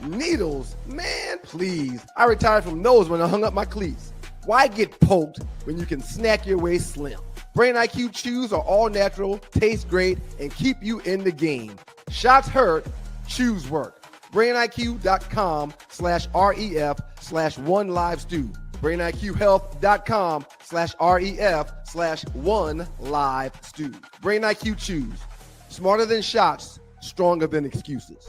Needles? Man, please. I retired from those when I hung up my cleats. Why get poked when you can snack your way slim? Brain IQ chews are all natural, taste great, and keep you in the game. Shots hurt, chews work. BrainIQ.com/REF/OneLiveStew. BrainIQHealth.com/REF/OneLiveStew. Brain IQ chews. Smarter than shots, stronger than excuses.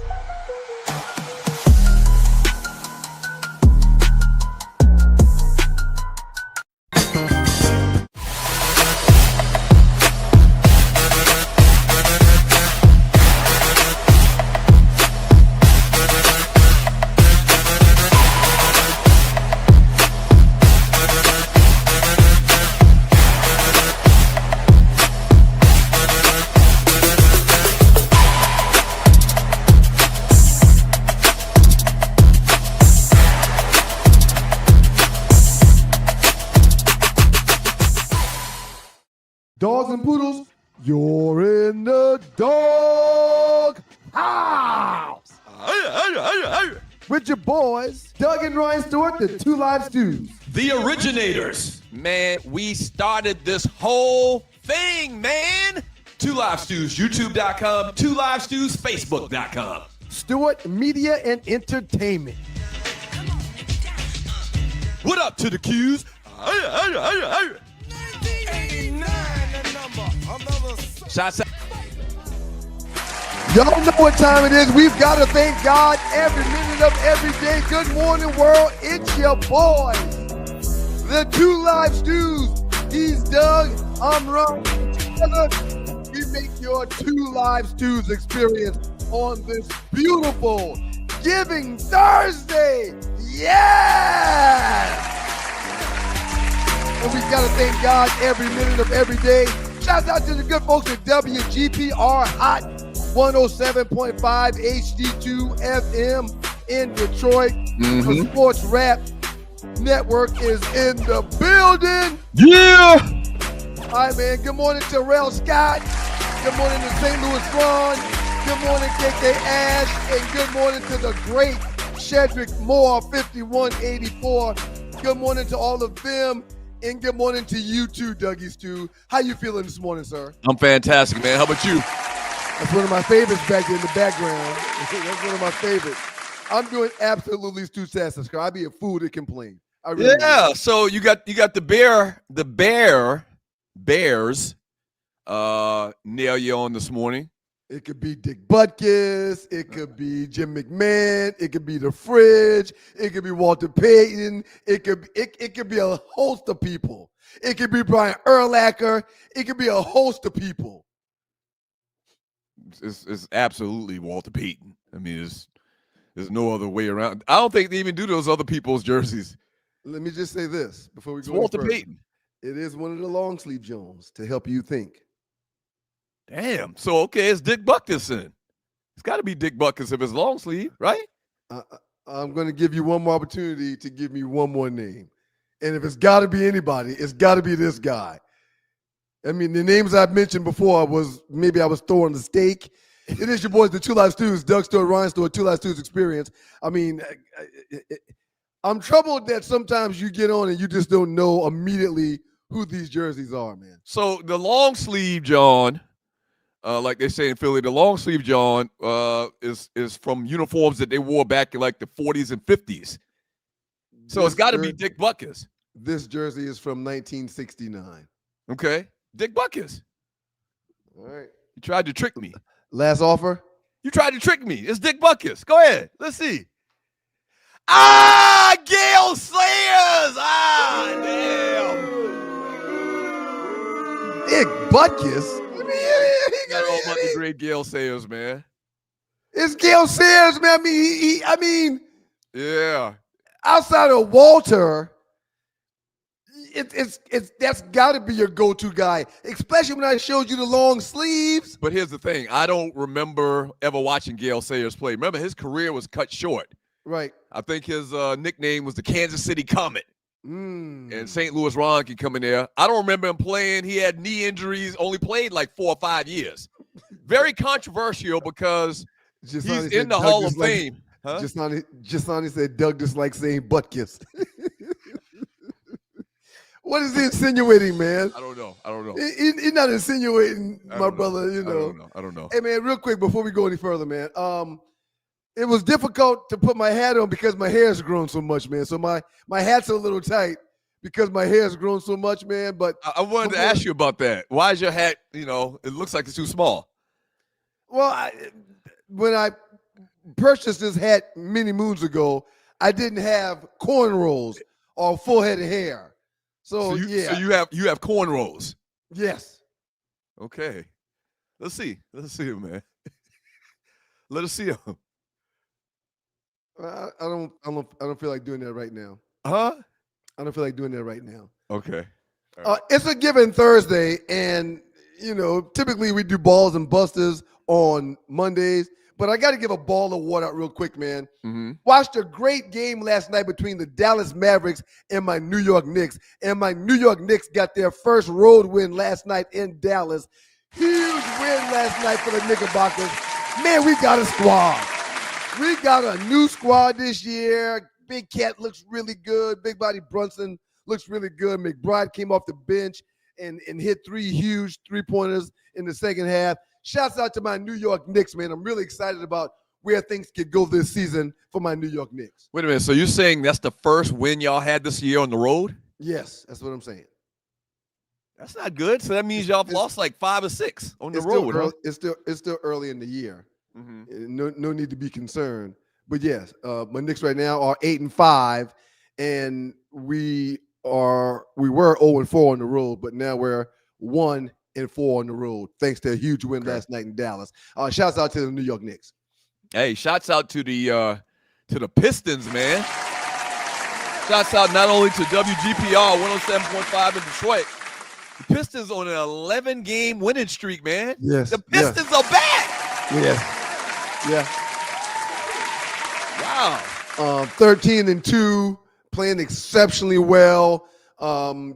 Dogs and poodles, you're in the dog house. With your boys, Doug and Ryan Stewart, the Two Live Stews. The originators. Man, we started this whole thing, man. Two Live Stews, YouTube.com. Two Live Stews, Facebook.com. Stewart Media and Entertainment. What up to the Qs? Shots out. Y'all know what time it is. We've got to thank God every minute of every day. Good morning, world. It's your boys, the Two Live Stews. He's Doug. I'm Ron. Together, we make your Two Live Stews experience on this beautiful Giving Thursday. Yeah! And we've got to thank God every minute of every day. Shout out to the good folks at WGPR Hot 107.5 HD2 FM in Detroit. The Sports Rap Network is in the building. Yeah! All right, man. Good morning to Terrell Scott. Good morning to St. Louis Ron. Good morning, KK Ash. And good morning to the great Shedrick Moore, 5184. Good morning to all of them. And good morning to you too, Dougie Stew. How you feeling this morning, sir? I'm fantastic, man. How about you? That's one of my favorites back there in the background. That's one of my favorites. I'm doing absolutely stewtastic. I'd be a fool to complain. Really am. So you got the Bears nail you on this morning. It could be Dick Butkus. It could be Jim McMahon. It could be the Fridge. It could be Walter Payton. It could be a host of people. It could be Brian Urlacher. It could be a host of people. It's absolutely Walter Payton. I mean, there's no other way around. I don't think they even do those other people's jerseys. Let me just say this before we go. Walter Payton. It is one of the long sleeve Jones to help you think. Damn. So, okay, it's Dick Butkus then. It's got to be Dick Butkus if it's long sleeve, right? I'm going to give you one more opportunity to give me one more name. And if it's got to be anybody, it's got to be this guy. I mean, the names I've mentioned before maybe I was throwing the steak. It is your boys, the Two Live Stews, Doug Stewart, Ryan Stewart, Two Live Stews Experience. I mean, I'm troubled that sometimes you get on and you just don't know immediately who these jerseys are, man. So the long sleeve, John, like they say in Philly, the long sleeve, John, is from uniforms that they wore back in like the 40s and 50s. So it's got to be Dick Butkus. This jersey is from 1969. Okay. Dick Butkus. All right. You tried to trick me. Last offer? You tried to trick me. It's Dick Butkus. Go ahead. Let's see. Gale Sayers. Damn. Dick Butkus? I mean, You know about the great Gale Sayers, man. It's Gale Sayers, man. I mean, yeah. Outside of Walter, it's that's got to be your go-to guy, especially when I showed you the long sleeves. But here's the thing: I don't remember ever watching Gale Sayers play. Remember, his career was cut short. Right. I think his nickname was the Kansas City Comet. And St. Louis Ron can come in there. I don't remember him playing. He had knee injuries, only played like 4 or 5 years. Very controversial because he's in the Hall of Fame. Huh? Jasani said Doug just like saying butt kiss. What is he insinuating, man? I don't know. He's not insinuating, my brother. I don't know. Hey, man, real quick before we go any further, man. It was difficult to put my hat on because my hair has grown so much, man. So my hat's a little tight because my hair has grown so much, man. But I wanted to ask you about that. Why is your hat, it looks like it's too small? Well, when I purchased this hat many moons ago, I didn't have cornrows or full head of hair. So yeah. So you have cornrows. Yes. Okay. Let's see him, man. Let us see him. I don't feel like doing that right now. Huh? I don't feel like doing that right now. Okay. Right. It's a given Thursday, and typically we do balls and busters on Mondays. But I got to give a ball of water out real quick, man. Mm-hmm. Watched a great game last night between the Dallas Mavericks and my New York Knicks. And my New York Knicks got their first road win last night in Dallas. Huge win last night for the Knickerbockers. Man, we got a squad. We got a new squad this year. Big Cat looks really good. Big Body Brunson looks really good. McBride came off the bench and hit 3 huge three-pointers in the second half. Shouts out to my New York Knicks, man. I'm really excited about where things could go this season for my New York Knicks. Wait a minute. So you're saying that's the first win y'all had this year on the road? Yes, that's what I'm saying. That's not good. So that means y'all lost like 5 or 6 on the road. Huh? It's still early in the year. Mm-hmm. No need to be concerned. But yes, my Knicks right now are 8-5, and we were 0-4 on the road, but now we're 1-4 on the road, thanks to a huge win last night in Dallas. Shouts out to the New York Knicks. Hey, shouts out to the Pistons, man. Shouts out not only to WGPR 107.5 in Detroit. The Pistons on an 11-game winning streak, man. Yes. The Pistons are back. Yes. Yeah. Wow. 13-2, playing exceptionally well.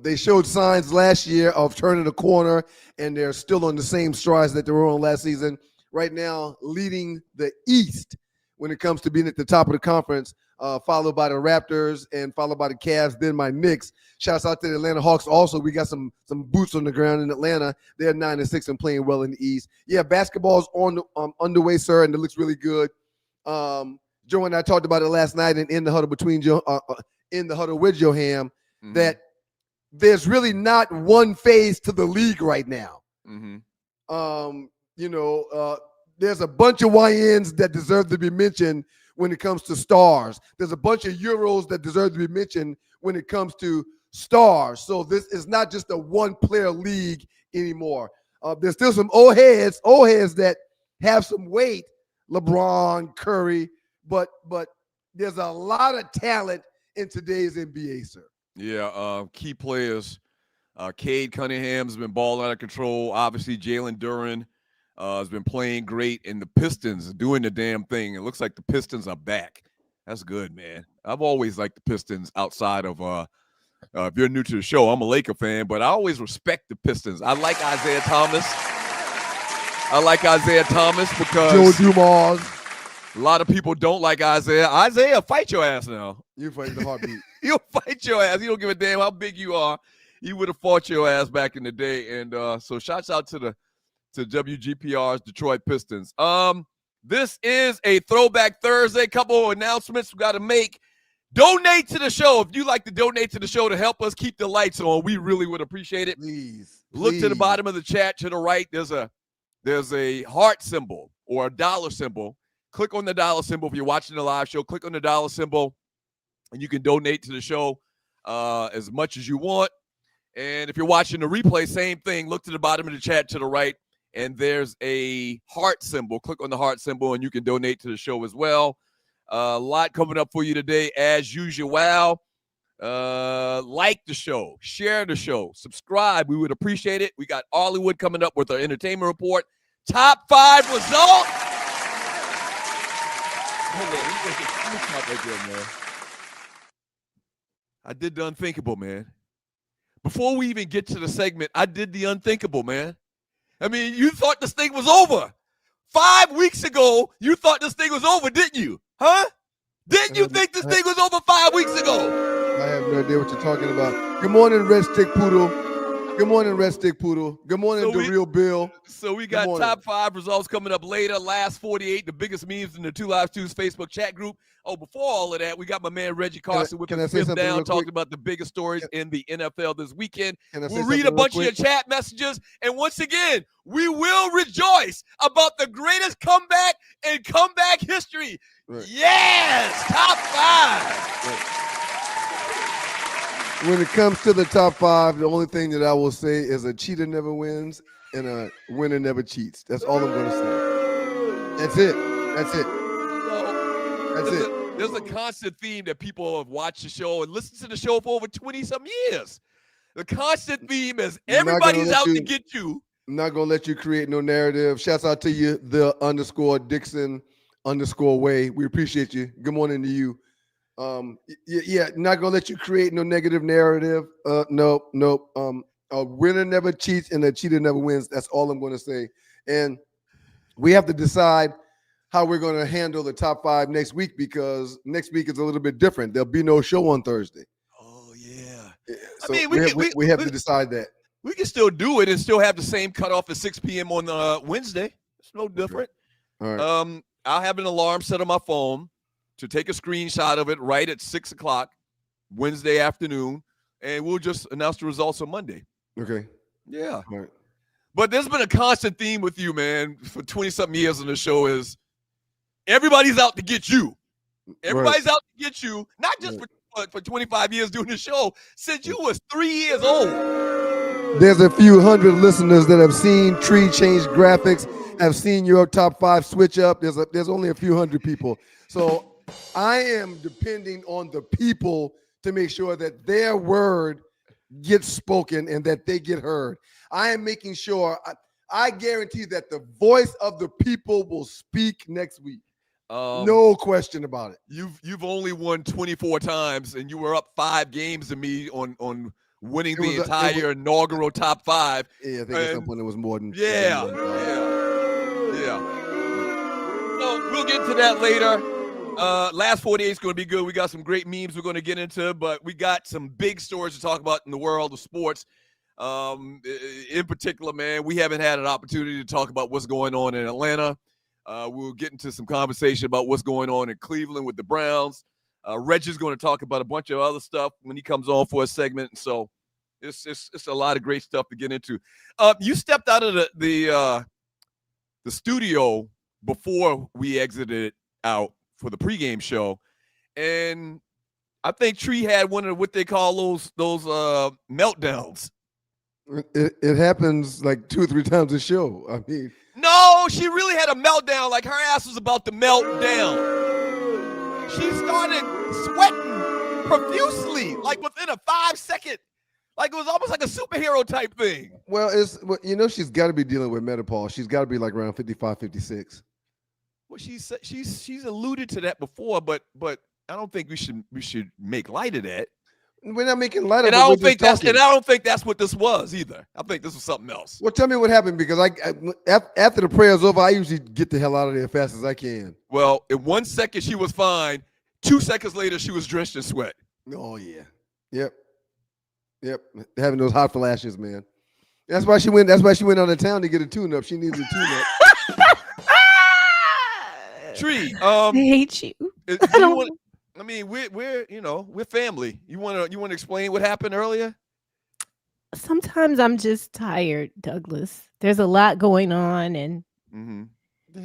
They showed signs last year of turning the corner, and they're still on the same strides that they were on last season. Right now, leading the East when it comes to being at the top of the conference, followed by the Raptors and followed by the Cavs, then my Knicks. Shouts out to the Atlanta Hawks. Also, we got some boots on the ground in Atlanta. They're 9-6 and playing well in the East. Yeah, basketball's on underway, sir, and it looks really good. Joe and I talked about it last night and in the huddle with Johan, that there's really not one phase to the league right now. Mm-hmm. There's a bunch of YNs that deserve to be mentioned when it comes to stars. There's a bunch of Euros that deserve to be mentioned when it comes to stars. So this is not just a one-player league anymore. There's still some old heads that have some weight, LeBron, Curry, but there's a lot of talent in today's NBA, sir. Yeah, key players. Cade Cunningham's been balling out of control. Obviously, Jalen Duren has been playing great, and the Pistons are doing the damn thing. It looks like the Pistons are back. That's good, man. I've always liked the Pistons outside of if you're new to the show, I'm a Laker fan, but I always respect the Pistons. I like Isaiah Thomas. Because Joe Dumars. A lot of people don't like Isaiah. Isaiah, fight your ass now. You fight the heartbeat. He'll fight your ass. He don't give a damn how big you are. He would have fought your ass back in the day. And so shouts out to WGPR's Detroit Pistons. This is a Throwback Thursday. Couple of announcements we got to make. Donate to the show. If you like to donate to the show to help us keep the lights on, we really would appreciate it. Please. Look to the bottom of the chat to the right. There's a heart symbol or a dollar symbol. Click on the dollar symbol if you're watching the live show. Click on the dollar symbol, and you can donate to the show as much as you want. And if you're watching the replay, same thing. Look to the bottom of the chat to the right, and there's a heart symbol. Click on the heart symbol, and you can donate to the show as well. A lot coming up for you today, as usual. Like the show, share the show, subscribe. We would appreciate it. We got Hollywood coming up with our entertainment report. Top 5 result. Hold on, man. I did the unthinkable, man. Before we even get to the segment, I did the unthinkable, man. I mean, you thought this thing was over. 5 weeks ago, you thought this thing was over, didn't you? Huh? Didn't you think this thing was over 5 weeks ago? I have no idea what you're talking about. Good morning, Red Stick Poodle. Good morning, Red Stick Poodle. Good morning, The Real Bill. So we got top 5 results coming up later. Last 48, the biggest memes in the 2 Live 2's Facebook chat group. Oh, before all of that, we got my man Reggie Carson with the fifth down, talking about the biggest stories in the NFL this weekend. We'll read a bunch of your chat messages. And once again, we will rejoice about the greatest comeback in comeback history. Right. Yes, top 5. Right. When it comes to the top 5, the only thing that I will say is a cheater never wins and a winner never cheats. That's all I'm going to say. That's it. That's it. That's it. There's a constant theme that people have watched the show and listened to the show for over 20-some years. The constant theme is everybody's out to get you. I'm not going to let you create no narrative. Shouts out to you, the _Dixon_way. We appreciate you. Good morning to you. Yeah, not gonna let you create no negative narrative. Nope. A winner never cheats and a cheater never wins. That's all I'm gonna say. And we have to decide how we're gonna handle the top 5 next week, because next week is a little bit different. There'll be no show on Thursday. Oh yeah. So we have to decide that. We can still do it and still have the same cutoff at 6 p.m. on Wednesday. It's no different. All right. I'll have an alarm set on my phone to take a screenshot of it right at 6 o'clock Wednesday afternoon, and we'll just announce the results on Monday. Okay. Yeah. All right. But there's been a constant theme with you, man, for 20-something years on the show is everybody's out to get you. Everybody's out to get you, not just for 25 years doing the show, since you was 3 years old. There's a few hundred listeners that have seen Tree change graphics, have seen your top 5 switch up. There's only a few hundred people. So I am depending on the people to make sure that their word gets spoken and that they get heard. I am making sure, I guarantee that the voice of the people will speak next week. No question about it. You've only won 24 times, and you were up 5 games to me on winning the entire inaugural top 5. Yeah, I think at some point it was more than. Yeah. So we'll get to that later. Last 48 is going to be good. We got some great memes we're going to get into, but we got some big stories to talk about in the world of sports. In particular, man, we haven't had an opportunity to talk about what's going on in Atlanta. We'll get into some conversation about what's going on in Cleveland with the Browns. Reggie's going to talk about a bunch of other stuff when he comes on for a segment. So it's a lot of great stuff to get into. You stepped out of the studio before we exited out for the pregame show, and I think Tree had one of what they call those meltdowns. It happens like 2 or 3 times a show. I mean, no, she really had a meltdown. Like her ass was about to melt down. She started sweating profusely, like within a 5-second. Like it was almost like a superhero type thing. Well, she's got to be dealing with menopause. She's got to be like around 55, 56. Well, she's alluded to that before, but I don't think we should make light of that. We're not making light of it. And I don't think that's what this was either. I think this was something else. Well, tell me what happened, because after the prayer's over, I usually get the hell out of there as fast as I can. Well, in 1 second she was fine. 2 seconds later she was drenched in sweat. Oh yeah. Yep. Having those hot flashes, man. That's why she went out of town to get a tune-up. She needs a tune-up. Tree, I hate you. We're family. You want to explain what happened earlier? Sometimes I'm just tired, Douglas. There's a lot going on, and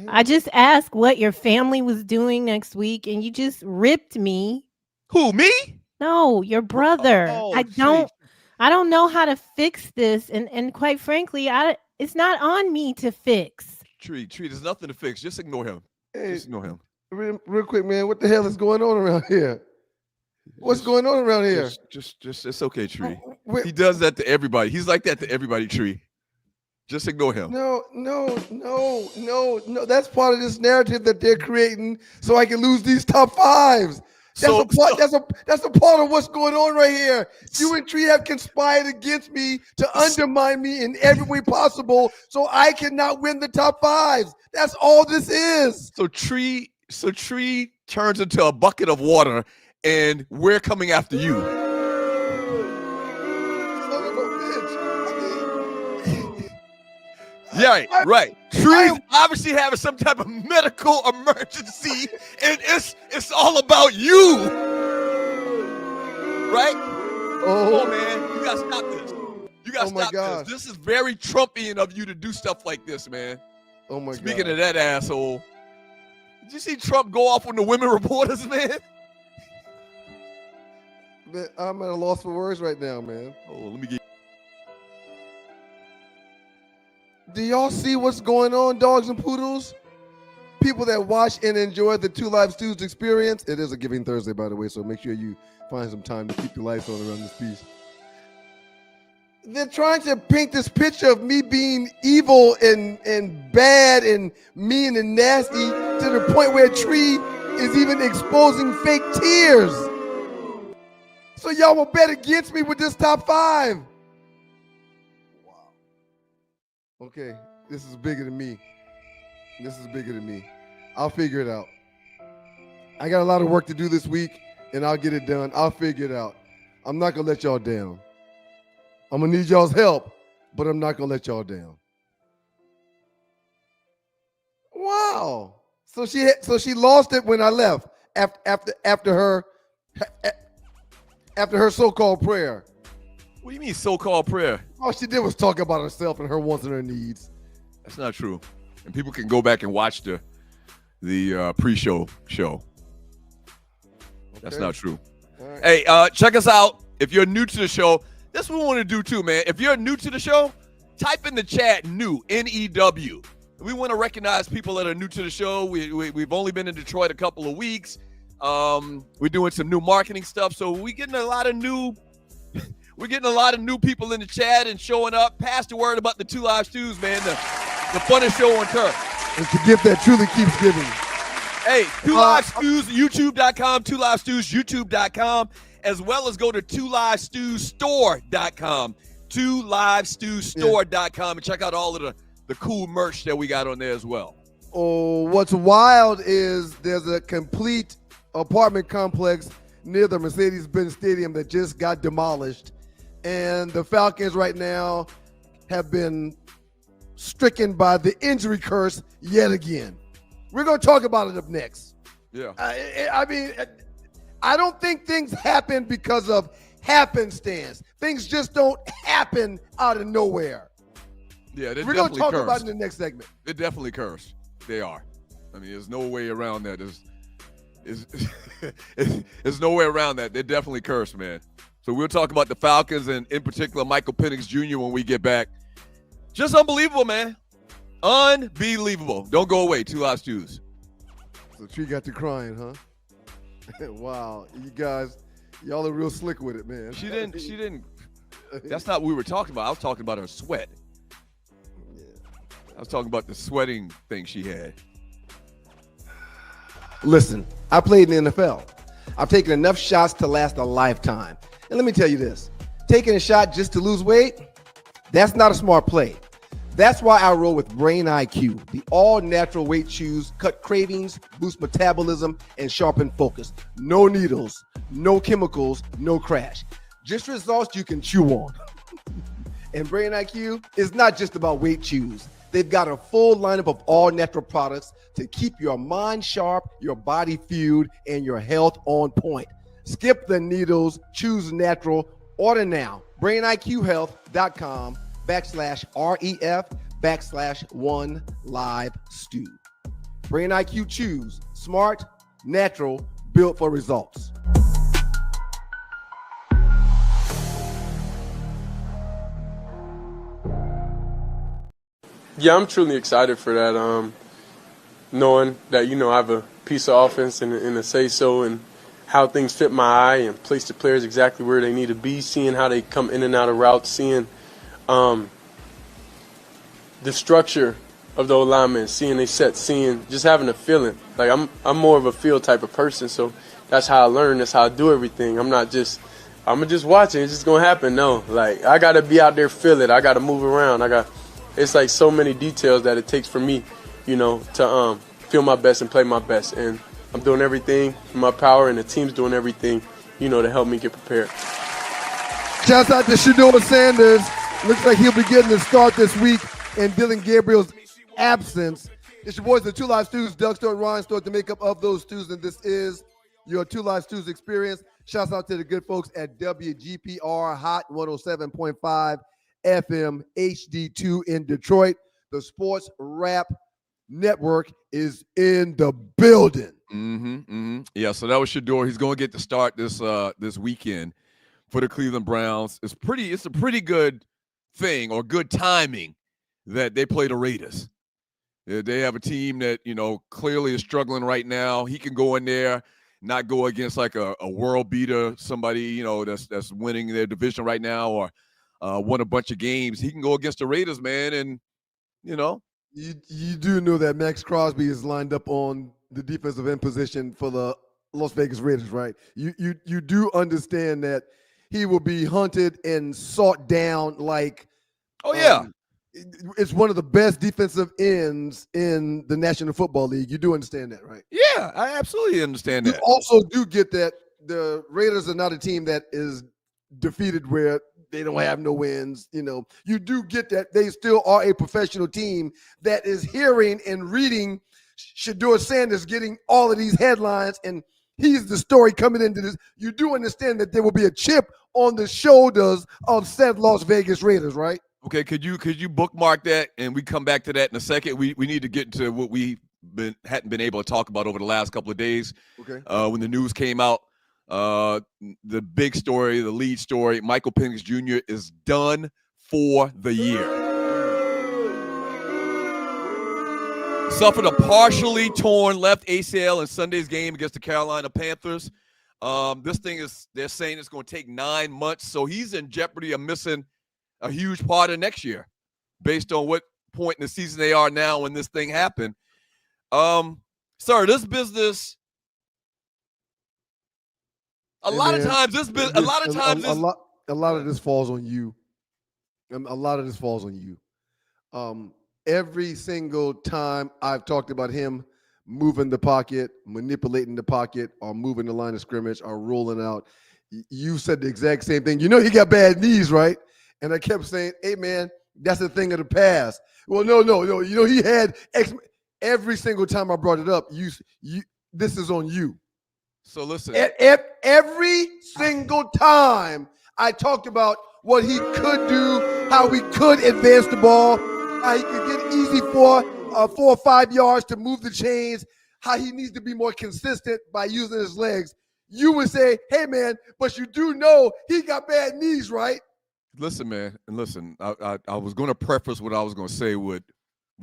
I just asked what your family was doing next week, and you just ripped me. Who, me? No, your brother. I don't know how to fix this, and quite frankly, it's not on me to fix. Tree, there's nothing to fix. Just ignore him. Hey, just ignore him. Real quick, man. What the hell is going on around here? What's going on around here? Just it's okay, Tree. He does that to everybody. He's like that to everybody, Tree. Just ignore him. No. That's part of this narrative that they're creating so I can lose these top 5s. That's a part of what's going on right here. You and Tree have conspired against me to undermine me in every way possible so I cannot win the top 5s. That's all this is. So Tree turns into a bucket of water, and we're coming after you. Son of a bitch. Yeah, right. Tree's obviously having some type of medical emergency, and it's all about you. Right? Oh man, you gotta stop this. You gotta stop this. This is very Trumpian of you to do stuff like this, man. Oh my God. Speaking of that asshole, did you see Trump go off on the women reporters, man? Man, I'm at a loss for words right now, man. Oh, let me get. Do y'all see what's going on, dogs and poodles? People that watch and enjoy the Two Live Stews experience. It is a Giving Thursday, by the way, so make sure you find some time to keep the lights on around this piece. They're trying to paint this picture of me being evil and bad and mean and nasty to the point where Tree is even exposing fake tears. So y'all will bet against me with this top 5. Wow. Okay, this is bigger than me. This is bigger than me. I'll figure it out. I got a lot of work to do this week, and I'll get it done. I'll figure it out. I'm not going to let y'all down. I'm going to need y'all's help, but I'm not going to let y'all down. Wow. So she lost it when I left after her so-called prayer. What do you mean so-called prayer? All she did was talk about herself and her wants and her needs. That's not true. And people can go back and watch the pre-show show. Okay. That's not true. Right. Hey, check us out. If you're new to the show, that's what we want to do too, man. If you're new to the show, type in the chat new, N-E-W. We want to recognize people that are new to the show. We've only been in Detroit a couple of weeks. We're doing some new marketing stuff, so we're getting a lot of new people in the chat and showing up. Pass the word about the Two Live Stews, man. The funnest show on turf. It's a gift that truly keeps giving. Hey, Two Live Stews, YouTube.com, Two Live Stews, YouTube.com, as well as go to TwoLiveStewsStore.com, TwoLiveStewsStore.com, and check out all of the cool merch that we got on there as well. Oh, what's wild is there's a complete apartment complex near the Mercedes-Benz Stadium that just got demolished. And the Falcons right now have been stricken by the injury curse yet again. We're going to talk about it up next. Yeah. I mean, I don't think things happen because of happenstance. Things just don't happen out of nowhere. Yeah, we're going to talk about it in the next segment. They're definitely cursed. They are. I mean, there's no way around that. There's no way around that. They're definitely cursed, man. So we'll talk about the Falcons and in particular Michael Penix Jr. when we get back. Just unbelievable, man. Unbelievable. Don't go away. Two Live Stews. So Tree got you crying, huh? Wow. You guys, y'all are real slick with it, man. She didn't. That's not what we were talking about. I was talking about her sweat. Yeah. I was talking about the sweating thing she had. Listen, I played in the NFL. I've taken enough shots to last a lifetime. And let me tell you this, taking a shot just to lose weight, that's not a smart play. That's why I roll with Brain IQ. The all-natural weight chews cut cravings, boost metabolism, and sharpen focus. No needles, no chemicals, no crash. Just results you can chew on. And Brain IQ is not just about weight chews. They've got a full lineup of all-natural products to keep your mind sharp, your body fueled, and your health on point. Skip the needles, choose natural. Order now. BrainIQHealth.com/REF/1LiveStew. Brain IQ Chews. Smart, natural, built for results. Yeah, I'm truly excited for that. Knowing that, I have a piece of offense and a say-so and how things fit my eye and place the players exactly where they need to be, seeing how they come in and out of routes, seeing the structure of the alignment, seeing they set, just having a feeling. Like I'm more of a feel type of person, so that's how I learn, that's how I do everything. I'm just watching, it's just gonna happen. No, like I gotta be out there, feel it, I gotta move around, it's like so many details that it takes for me, to feel my best and play my best. And I'm doing everything in my power, and the team's doing everything, to help me get prepared. Shouts out to Shedeur Sanders. Looks like he'll be getting the start this week in Dylan Gabriel's absence. It's your boys, the Two Live Stews, Doug Stewart, Ryan Stewart, the makeup of those stews, and this is your Two Live Stews experience. Shouts out to the good folks at WGPR Hot 107.5 FM HD2 in Detroit. The Sports Rap Network is in the building. Yeah, so that was Shedeur. He's going to get the start this weekend for the Cleveland Browns. It's a pretty good thing or good timing that they play the Raiders. They have a team that, clearly is struggling right now. He can go in there, not go against like a world beater, somebody, that's winning their division right now or won a bunch of games. He can go against the Raiders, man, and, You do know that Max Crosby is lined up on the defensive end position for the Las Vegas Raiders, right? You do understand that he will be hunted and sought down like it's one of the best defensive ends in the National Football League. You do understand that, right? Yeah, I absolutely understand that. You also do get that the Raiders are not a team that is defeated where they don't have no wins. You do get that they still are a professional team that is hearing and reading Shedeur Sanders getting all of these headlines, and he's the story coming into this. You do understand that there will be a chip on the shoulders of said Las Vegas Raiders, right? Okay, could you bookmark that, and we come back to that in a second. We need to get into what we hadn't been able to talk about over the last couple of days. Okay. When the news came out, the big story, the lead story, Michael Penix Jr. is done for the year. Suffered a partially torn left ACL in Sunday's game against the Carolina Panthers. This thing they're saying it's going to take 9 months, so he's in jeopardy of missing a huge part of next year based on what point in the season they are now when this thing happened. Sir, this business, a lot of this falls on you. A lot of this falls on you. Every single time I've talked about him moving the pocket, manipulating the pocket, or moving the line of scrimmage, or rolling out, you said the exact same thing. He got bad knees, right? And I kept saying, hey, man, that's a thing of the past. Well, no. He had every single time I brought it up, this is on you. So listen. Every single time I talked about what he could do, how he could advance the ball, how he could get easy 4 or 5 yards to move the chains, how he needs to be more consistent by using his legs, you would say, hey, man, but you do know he got bad knees, right? Listen, man, and listen, I was going to preface what I was going to say with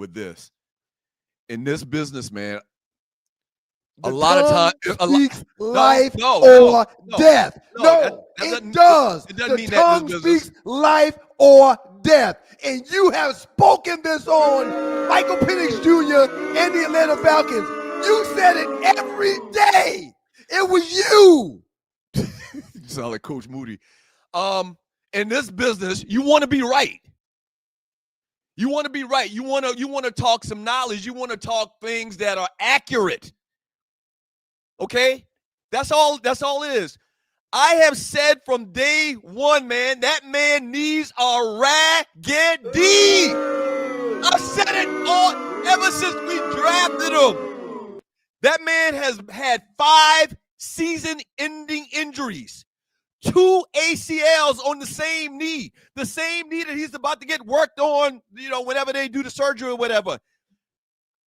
this. In this business, man, a lot of times speaks life or death. No, it does. It doesn't the mean tongue that speaks life or death. And you have spoken this on Michael Penix Jr. and the Atlanta Falcons. You said it every day. It was you. You sound like Coach Moody. In this business, you want to be right. You want to be right. You want to talk some knowledge. You want to talk things that are accurate. Okay? That's all it is. I have said from day one, man, that man knees are raggedy. I've said it all ever since we drafted him. That man has had 5 season-ending injuries. 2 ACLs on the same knee that he's about to get worked on, whenever they do the surgery or whatever.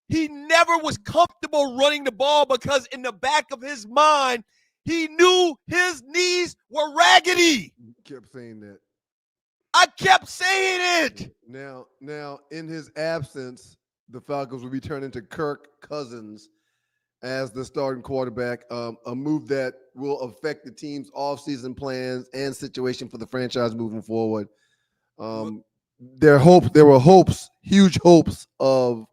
He never was comfortable running the ball because in the back of his mind, he knew his knees were raggedy. You kept saying that. I kept saying it. Now, in his absence, the Falcons will be turning to Kirk Cousins as the starting quarterback, a move that will affect the team's offseason plans and situation for the franchise moving forward. There were hopes, huge hopes of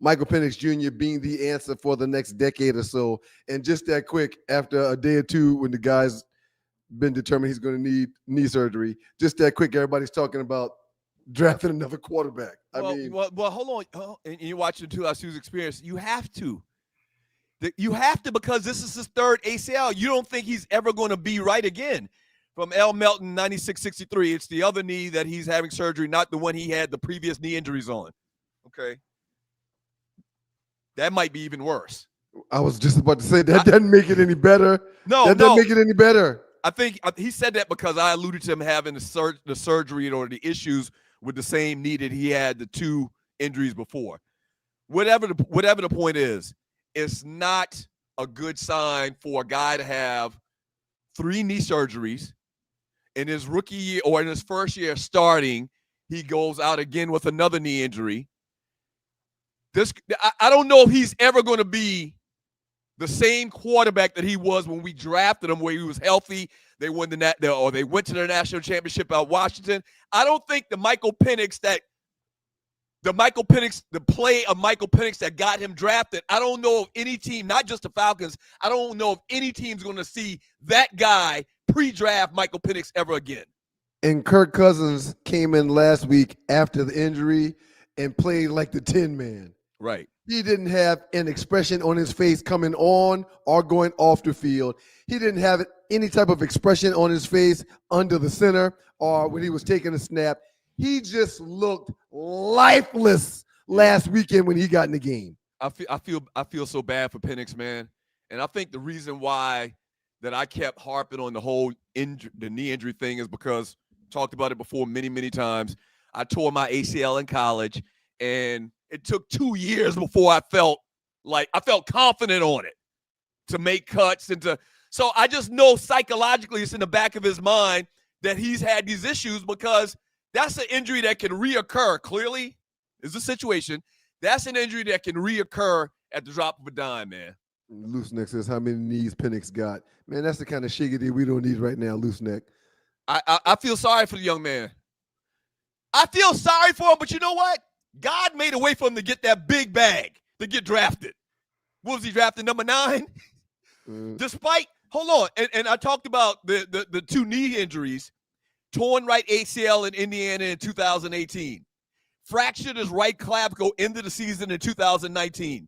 Michael Penix Jr. being the answer for the next decade or so. And just that quick, after a day or two when the guy's been determined he's going to need knee surgery, just that quick, everybody's talking about drafting another quarterback. Well, hold on. And you watch the 2 Experience, you have to. You have to, because this is his third ACL. You don't think he's ever going to be right again. From L. Melton, 9663, it's the other knee that he's having surgery, not the one he had the previous knee injuries on. Okay. That might be even worse. I was just about to say that doesn't make it any better. That doesn't make it any better. I think he said that because I alluded to him having the surgery or the issues with the same knee that he had the 2 injuries before. Whatever the point is, it's not a good sign for a guy to have 3 knee surgeries in his rookie year or in his first year starting. He goes out again with another knee injury. I don't know if he's ever going to be the same quarterback that he was when we drafted him, where he was healthy. They won they went to the national championship out Washington. I don't think the play of Michael Penix that got him drafted. I don't know if any team, not just the Falcons, I don't know if any team's going to see that guy pre-draft Michael Penix ever again. And Kirk Cousins came in last week after the injury and played like the Tin Man. Right. He didn't have an expression on his face coming on or going off the field. He didn't have any type of expression on his face under the center or when he was taking a snap. He just looked lifeless last weekend when he got in the game. I feel so bad for Penix, man. And I think the reason why that I kept harping on the whole the knee injury thing is because talked about it before many, many times. I tore my ACL in college, and it took 2 years before I felt confident on it to make cuts so I just know psychologically it's in the back of his mind that he's had these issues, because that's an injury that can reoccur. Clearly is the situation. That's an injury that can reoccur at the drop of a dime, man. Loose Neck says, how many knees Penix got? Man, that's the kind of shiggity we don't need right now, Loose Neck. I feel sorry for the young man. I feel sorry for him, but you know what? God made a way for him to get that big bag, to get drafted. What was he drafted, number 9? Hold on, and I talked about the 2 knee injuries. Torn right ACL in Indiana in 2018. Fractured his right clavicle into the season in 2019.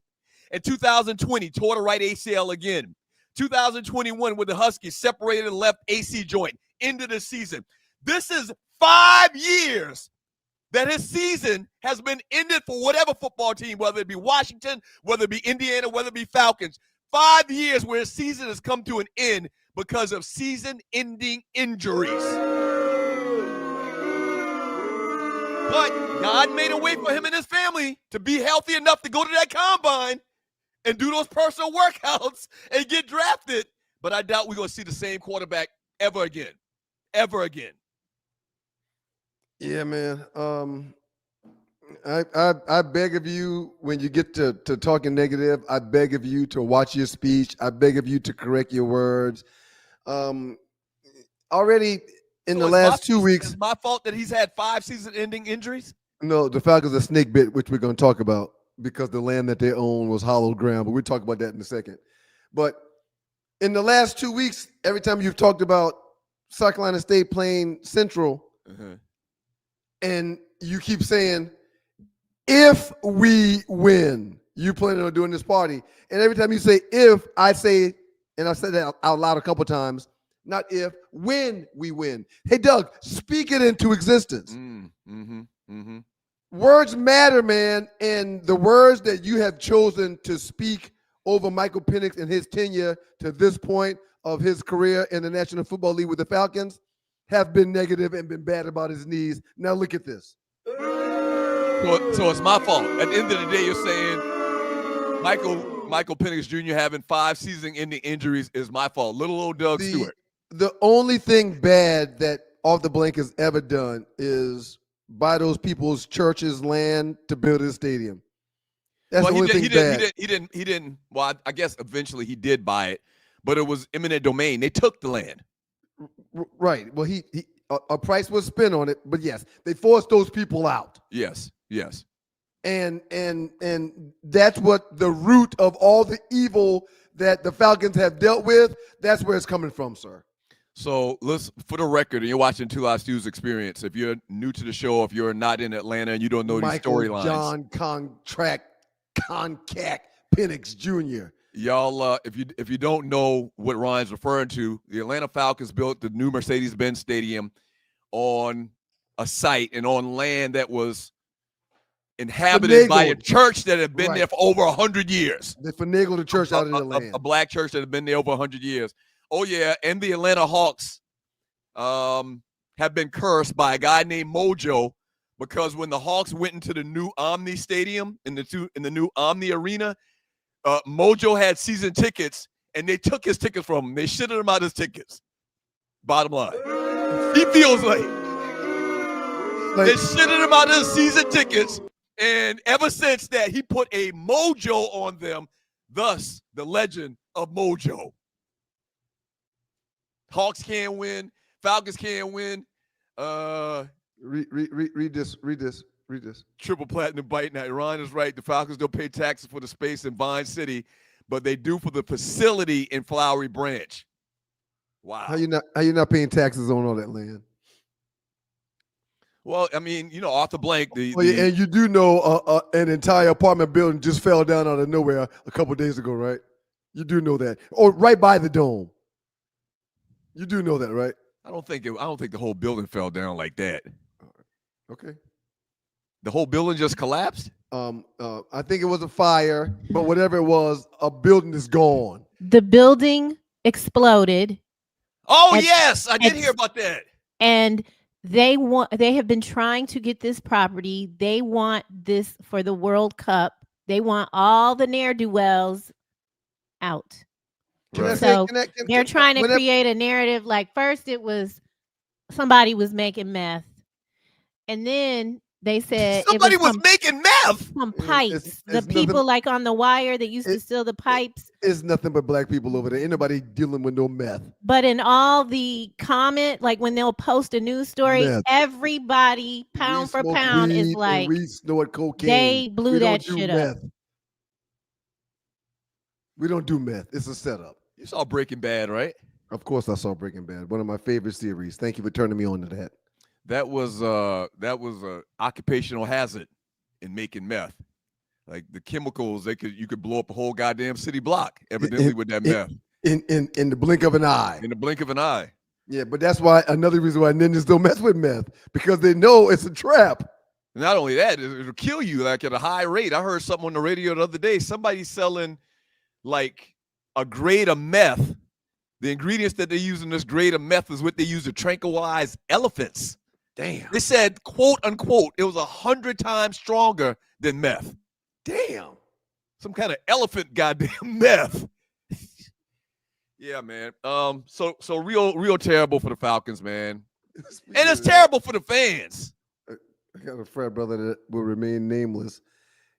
In 2020, tore the right ACL again. 2021 with the Huskies, separated the left AC joint into the season. This is 5 years that his season has been ended for whatever football team, whether it be Washington, whether it be Indiana, whether it be Falcons. 5 years where his season has come to an end because of season-ending injuries. But God made a way for him and his family to be healthy enough to go to that combine and do those personal workouts and get drafted. But I doubt we're going to see the same quarterback ever again. Ever again. Yeah, man. I beg of you, when you get to talking negative, I beg of you to watch your speech. I beg of you to correct your words. Already in the last 2 weeks. It's my fault that he's had 5 season-ending injuries? No, the Falcons are snake bit, which we're going to talk about, because the land that they own was hallowed ground. But we'll talk about that in a second. But in the last 2 weeks, every time you've talked about South Carolina State playing Central, and you keep saying, if we win, you planning on doing this party. And every time you say if, I say, and I've said that out loud a couple times, not if, when we win. Hey, Doug, speak it into existence. Words matter, man. And the words that you have chosen to speak over Michael Penix and his tenure to this point of his career in the National Football League with the Falcons have been negative and been bad about his knees. Now look at this. So it's my fault. At the end of the day, you're saying Michael Penix Jr. having 5 season-ending injuries is my fault. Little old Doug Stewart. The only thing bad that Off the Blank has ever done is buy those people's churches land to build his stadium. That's the only thing bad. He didn't. Well, I guess eventually he did buy it, but it was eminent domain. They took the land. Right. Well, a price was spent on it, but yes, they forced those people out. Yes. And that's what the root of all the evil that the Falcons have dealt with, that's where it's coming from, sir. So let's, for the record, and you're watching Two Live Stews Experience, if you're new to the show, if you're not in Atlanta and you don't know these storylines. John Concac Penix Jr. Y'all, if you don't know what Ryan's referring to, the Atlanta Falcons built the new Mercedes-Benz Stadium on a site and on land that was inhabited by a church that had been there for over 100 years. They finagled the church out of the land. A black church that had been there over 100 years. Oh, yeah, and the Atlanta Hawks have been cursed by a guy named Mojo, because when the Hawks went into the new Omni Stadium, in the new Omni Arena, Mojo had season tickets, and they took his tickets from him. They shitted him out his tickets. Bottom line. He feels like they shitted him out his season tickets, and ever since that, he put a mojo on them, thus the legend of Mojo. Hawks can't win. Falcons can't win. Read this. Triple platinum bite. Now, Ron is right. The Falcons don't pay taxes for the space in Vine City, but they do for the facility in Flowery Branch. Wow. How you not paying taxes on all that land? Well, I mean, Arthur Blank. And you do know an entire apartment building just fell down out of nowhere a couple days ago, right? You do know that, or right by the dome. You do know that, right? I don't think the whole building fell down like that. Okay. The whole building just collapsed? I think it was a fire, but whatever it was, a building is gone. The building exploded. Oh, yes, I did hear about that. And they have been trying to get this property. They want this for the World Cup. They want all the ne'er-do-wells out. Right. So they're trying to create a narrative. Like, first it was somebody was making meth, and then they said somebody was making meth. Some pipes. The people like on The Wire that used to steal the pipes. It's nothing but black people over there. Ain't nobody dealing with no meth. But in all the comment, like when they'll post a news story, everybody pound for pound is like, we snort cocaine. They blew that shit up. We don't do meth. It's a setup. You saw Breaking Bad, right? Of course I saw Breaking Bad. One of my favorite series. Thank you for turning me on to that. That was a occupational hazard in making meth. Like the chemicals, you could blow up a whole goddamn city block, evidently, with that meth. In the blink of an eye. In the blink of an eye. Yeah, but that's why another reason why ninjas don't mess with meth, because they know it's a trap. Not only that, it'll kill you like at a high rate. I heard something on the radio the other day. Somebody selling like a grade of meth. The ingredients that they use in this grade of meth is what they use to tranquilize elephants. Damn. They said, quote unquote, it was 100 times stronger than meth. Damn. Some kind of elephant goddamn meth. Yeah, man. So real terrible for the Falcons, man. And it's terrible for the fans. I got a frat brother that will remain nameless.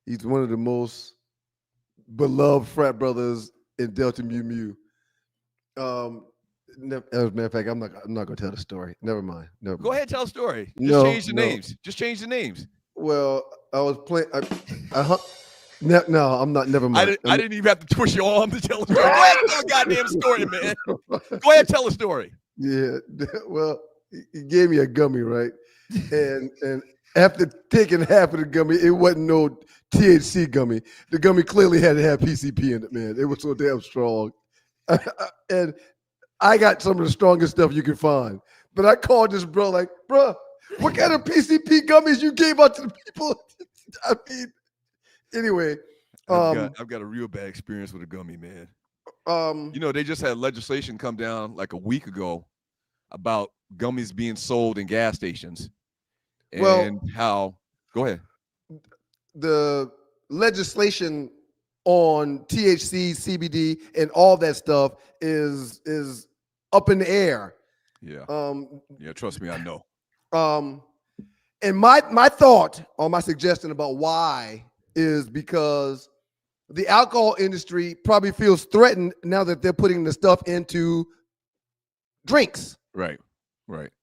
He's one of the most beloved frat brothers in Delta Mu Mu. As a matter of fact, I'm not gonna tell the story. Never mind. Go ahead, tell the story. Just change the names. Just change the names. Well, I was playing. No, I'm not. Never mind. I didn't even have to twist your arm to tell the story. Go ahead and tell a goddamn story, man. Go ahead, tell a story. Yeah. Well, he gave me a gummy, right? And after taking half of the gummy, it wasn't no THC gummy. The gummy clearly had to have PCP in it, man. It was so damn strong. And I got some of the strongest stuff you can find. But I called this bro like, bro, what kind of PCP gummies you gave out to the people? I mean, anyway. I've got a real bad experience with a gummy, man. They just had legislation come down like a week ago about gummies being sold in gas stations. And go ahead. The legislation on THC, CBD, and all that stuff is up in the air. Yeah. Trust me, I know. And my thought or my suggestion about why is because the alcohol industry probably feels threatened now that they're putting the stuff into drinks. Right.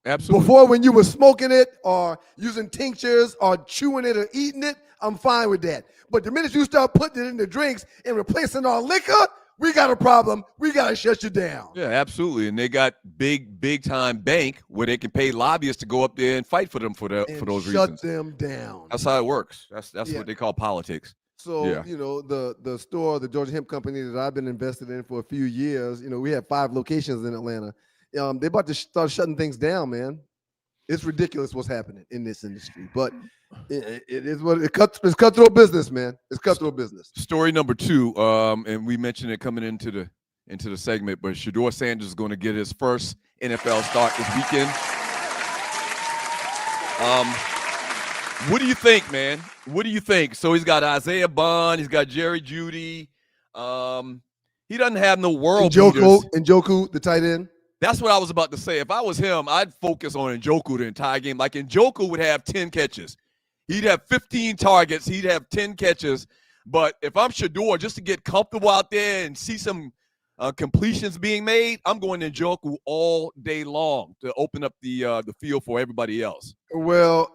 Absolutely. Before, when you were smoking it or using tinctures or chewing it or eating it, I'm fine with that. But the minute you start putting it in the drinks and replacing our liquor, we got a problem. We got to shut you down. Yeah, absolutely. And they got big time bank where they can pay lobbyists to go up there and fight for them for those reasons. Shut them down. That's how it works. That's what they call politics. So, Yeah. the store, the Georgia Hemp Company that I've been invested in for a few years, we have 5 locations in Atlanta. They're about to start shutting things down, man. It's ridiculous what's happening in this industry, but it is what it's cutthroat business, man. It's cutthroat business. Story number 2, and we mentioned it coming into the segment, but Shedeur Sanders is going to get his first NFL start this weekend. What do you think, man? What do you think? So he's got Isaiah Bond, he's got Jerry Jeudy. He doesn't have no world beaters. Njoku, the tight end. That's what I was about to say. If I was him, I'd focus on Njoku the entire game. Like Njoku would have 10 catches. He'd have 15 targets. He'd have 10 catches. But if I'm Shedeur, just to get comfortable out there and see some completions being made, I'm going to Njoku all day long to open up the field for everybody else. Well,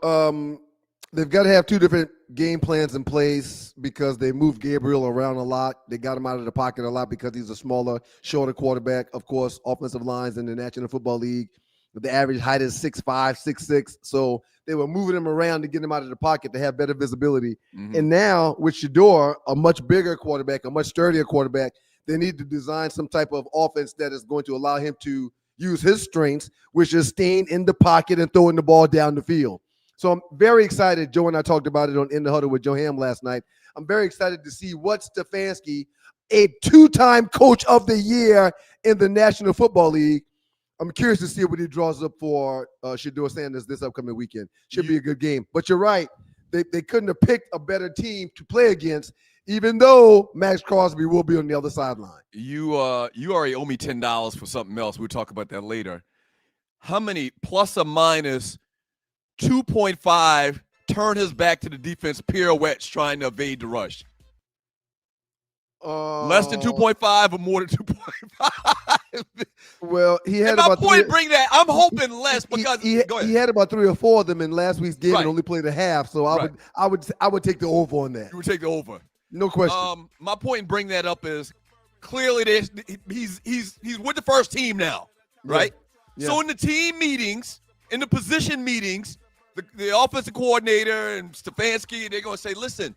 they've got to have 2 different game plans in place because they moved Gabriel around a lot. They got him out of the pocket a lot because he's a smaller, shorter quarterback. Of course, offensive lines in the National Football League, the average height is 6'5", 6'6". So they were moving him around to get him out of the pocket to have better visibility. Mm-hmm. And now with Shedeur, a much bigger quarterback, a much sturdier quarterback, they need to design some type of offense that is going to allow him to use his strengths, which is staying in the pocket and throwing the ball down the field. So I'm very excited. Joe and I talked about it on In the Huddle with Joe Ham last night. I'm very excited to see what Stefanski, a 2-time coach of the year in the National Football League, I'm curious to see what he draws up for Shedeur Sanders this upcoming weekend. Should be a good game. But you're right. They couldn't have picked a better team to play against, even though Max Crosby will be on the other sideline. You already owe me $10 for something else. We'll talk about that later. How many plus or minus 2.5 turn his back to the defense pirouettes trying to evade the rush? Less than 2.5 or more than 2.5? Well, he had and my about point bring that. I'm hoping less because he had about 3 or 4 of them in last week's game and only played a half. So I would take the over on that. You would take the over. No question. My point in bringing that up is clearly he's with the first team now, right? Yeah. So in the team meetings, in the position meetings, the offensive coordinator and Stefanski, they're going to say, listen,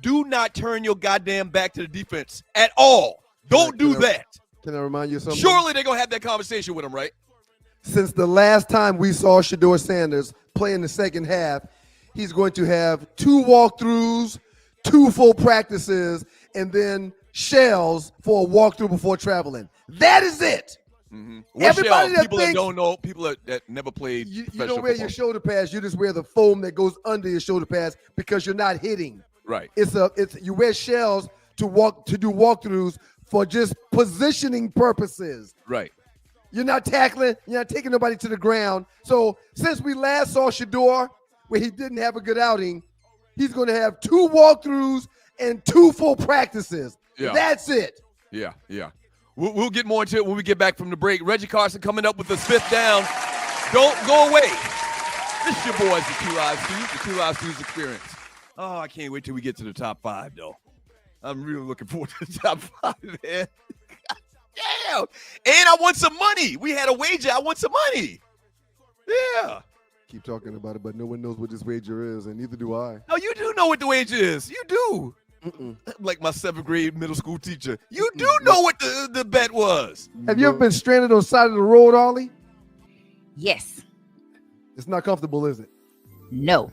do not turn your goddamn back to the defense at all. Don't do that. Can I remind you of something? Surely they're going to have that conversation with him, right? Since the last time we saw Shedeur Sanders play in the second half, he's going to have 2 walkthroughs, 2 full practices, and then shells for a walkthrough before traveling. That is it. Mm-hmm. Everybody that people that don't know, people that never played. You don't wear your shoulder pads. You just wear the foam that goes under your shoulder pads because you're not hitting. Right. It's you wear shells to do walkthroughs for just positioning purposes. Right. You're not tackling. You're not taking nobody to the ground. So since we last saw Shedeur, where he didn't have a good outing, he's going to have 2 walkthroughs and 2 full practices. Yeah. That's it. Yeah. We'll get more into it when we get back from the break. Reggie Carson coming up with the 5th down. Don't go away. This is your boys, the 2 Live Stews, the 2 Live Stews experience. Oh, I can't wait till we get to the top 5, though. I'm really looking forward to the top 5, man. Damn. And I want some money. We had a wager. I want some money. Yeah. Keep talking about it, but no one knows what this wager is, and neither do I. No, you do know what the wager is. You do. Like my 7th grade middle school teacher. You do know what the bet was. Have you ever been stranded on the side of the road, Ollie? Yes. It's not comfortable, is it? No.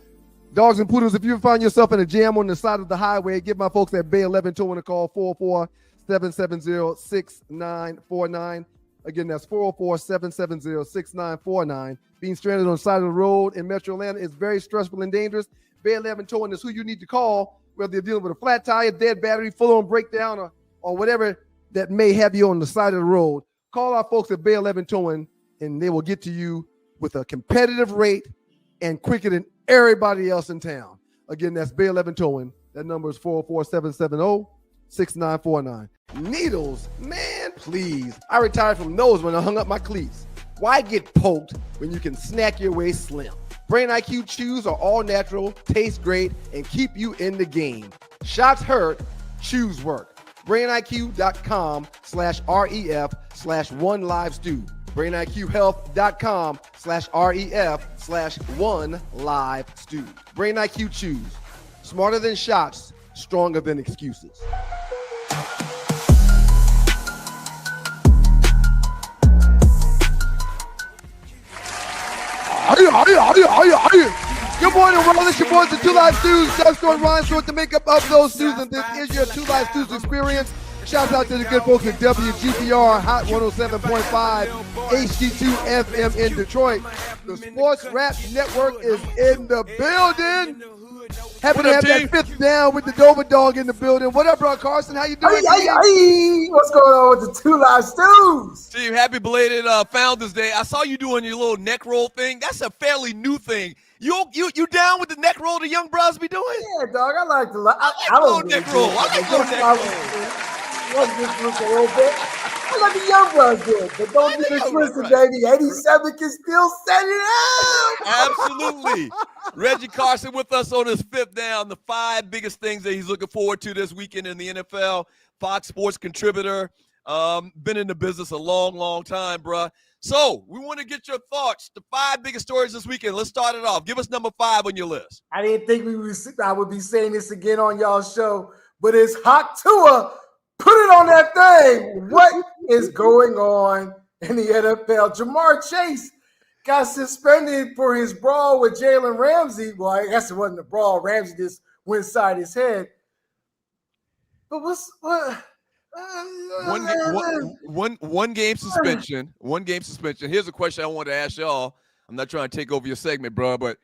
Dogs and poodles, if you find yourself in a jam on the side of the highway, give my folks at Bay 11 Towing a call, 404-770-6949. Again, that's 404-770-6949. Being stranded on the side of the road in Metro Atlanta is very stressful and dangerous. Bay 11 Towing is who you need to call, whether you're dealing with a flat tire, dead battery, full-on breakdown, or whatever that may have you on the side of the road. Call our folks at Bay 11 Towing, and they will get to you with a competitive rate and quicker than everybody else in town. Again, that's Bay 11 Towing. That number is 404-770-6949. Needles, man, please. I retired from those when I hung up my cleats. Why get poked when you can snack your way slim? Brain IQ chews are all natural, taste great, and keep you in the game. Shots hurt, chews work. BrainIQ.com/REF/OneLiveStew. BrainIQHealth.com/REF/OneLiveStew. Brain IQ chews. Smarter than shots, stronger than excuses. Good morning, world. It's your boys, the Two Live Stews. Jeff Stewart, Ryan Stewart, the makeup of those stews, and this is your Two Live Stews experience. Shouts out to the good folks at WGPR, Hot 107.5, HD2 FM in Detroit. The Sports Rap Network is in the building. Happy to have that fifth down with the Dover Dog in the building. What up, bro, Carson? How you doing? What's going on with the Two Live Stews? Steve, happy belated Founders Day. I saw you doing your little neck roll thing. That's a fairly new thing. You down with the neck roll the young bros be doing? Yeah, dog. I like the I don't neck roll. I like no neck roll. Just a little bit. I like the young bros do it, but don't get it twisted, baby. 87 can still set it out. Absolutely. Reggie Carson with us on his fifth down. The 5 biggest things that he's looking forward to this weekend in the NFL. Fox Sports contributor. Been in the business a long, long time, bruh. So we want to get your thoughts. The 5 biggest stories this weekend. Let's start it off. Give us number 5 on your list. I didn't think I would be saying this again on y'all's show, but it's Hot Tua. Put it on that thing. What is going on in the NFL? Jamar Chase got suspended for his brawl with Jalen Ramsey. Well, I guess it wasn't a brawl. Ramsey just went inside his head. But one game suspension. One game suspension. Here's a question I want to ask y'all. I'm not trying to take over your segment, bro, but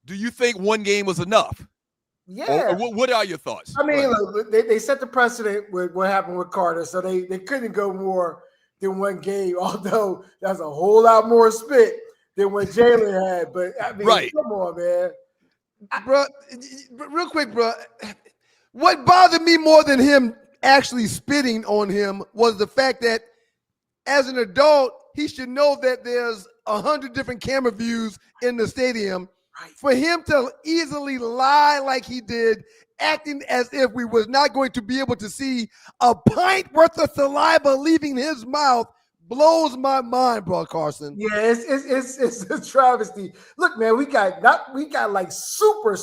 do you think one game was enough? Yeah. Or what are your thoughts? I mean, look, they set the precedent with what happened with Carter, so they couldn't go more than one game, although that's a whole lot more spit than what Jalen had. But, I mean, Come on, man. Bro, real quick, bro. What bothered me more than him actually spitting on him was the fact that as an adult, he should know that there's 100 different camera views in the stadium. Right. For him to easily lie like he did, acting as if we was not going to be able to see a pint worth of saliva leaving his mouth, blows my mind, bro, Carson. Yeah, it's a travesty. Look, man, we got like super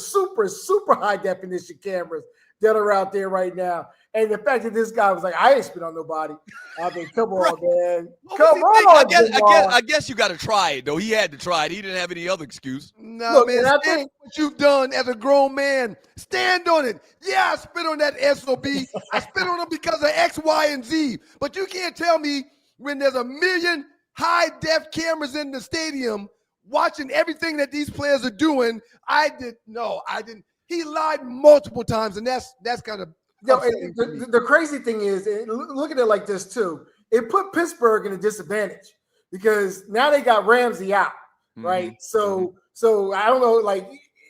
high definition cameras that are out there right now. And the fact that this guy was like, I ain't spit on nobody. I mean, come on, man. Come on. I guess you got to try it, though. He had to try it. He didn't have any other excuse. No, look, man, I think what you've done as a grown man, stand on it. Yeah, I spit on that SOB. I spit on him because of X, Y, and Z. But you can't tell me when there's 1 million high-def cameras in the stadium watching everything that these players are doing. I didn't. He lied multiple times, and that's kind of the crazy thing is, look at it like this too. It put Pittsburgh in a disadvantage because now they got Ramsey out, right? So I don't know, like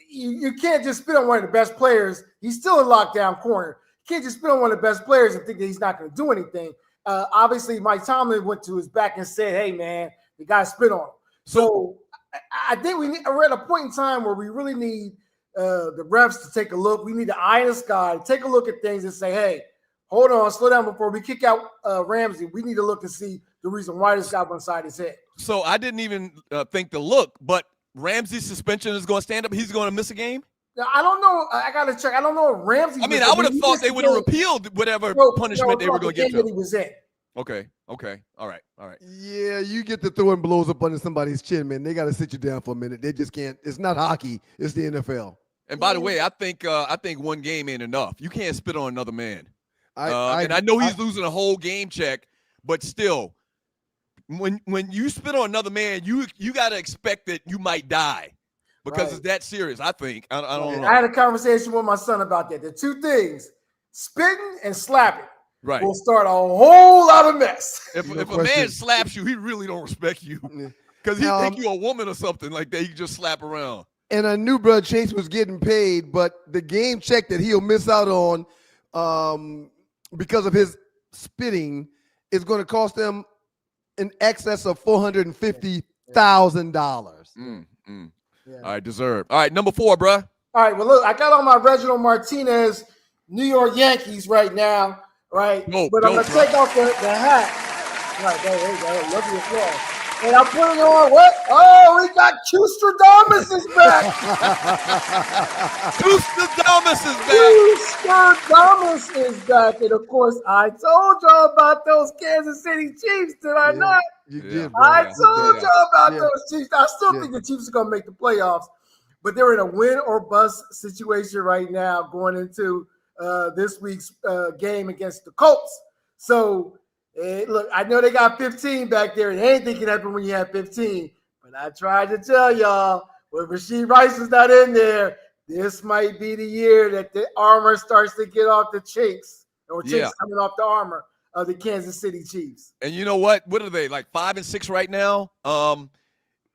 you can't just spit on one of the best players. He's still a lockdown corner. You can't just spit on one of the best players and think that he's not going to do anything. Obviously, Mike Tomlin went to his back and said, "Hey, man, the guy spit on him." So I think we're at a point in time where we really need the refs to take a look. We need to eye in the sky, take a look at things and say, hey, hold on, slow down before we kick out Ramsey. We need to look and see the reason why this guy went inside his head. So I didn't even think to look, but Ramsey's suspension is going to stand up. He's going to miss a game? Now, I don't know. I got to check. I don't know if Ramsey. I mean, I would have thought they would have repealed whatever punishment they were going to give to him. He was in. Okay. All right. Yeah, you get to throwing blows up under somebody's chin, man. They got to sit you down for a minute. They just can't. It's not hockey. It's the NFL. And by the way, I think one game ain't enough. You can't spit on another man. And I know he's losing a whole game check, but still, when you spit on another man, you got to expect that you might die because it's that serious. I think. I don't know. I had a conversation with my son about that. The two things: spitting and slapping. Right. Will start a whole lot of mess. If a man slaps you, he really don't respect you because he think you a woman or something like that. You can just slap around. And I knew Brother Chase was getting paid, but the game check that he'll miss out on because of his spitting is going to cost them in excess of $450,000. All right, deserved. All right, number 4, bruh. All right, well, look, I got on my Reginald Martinez New York Yankees right now, right? But I'm going to take off the hat. Right, there you go. Love your applause. And I'm putting on what? Oh, we got Custradamus is back. Custradamus is back. Custradamus is back. And of course, I told y'all about those Kansas City Chiefs, did I not? You did, bro. I told y'all about Yeah. those Chiefs. I still think the Chiefs are going to make the playoffs, but they're in a win or bust situation right now going into this week's game against the Colts. So, look, I know they got 15 back there, and anything can happen when you have 15. But I tried to tell y'all, when Rashee Rice is not in there, this might be the year that the armor starts to get off the chinks, or chinks coming off the armor of the Kansas City Chiefs. And you know what? What are they, like 5-6 right now?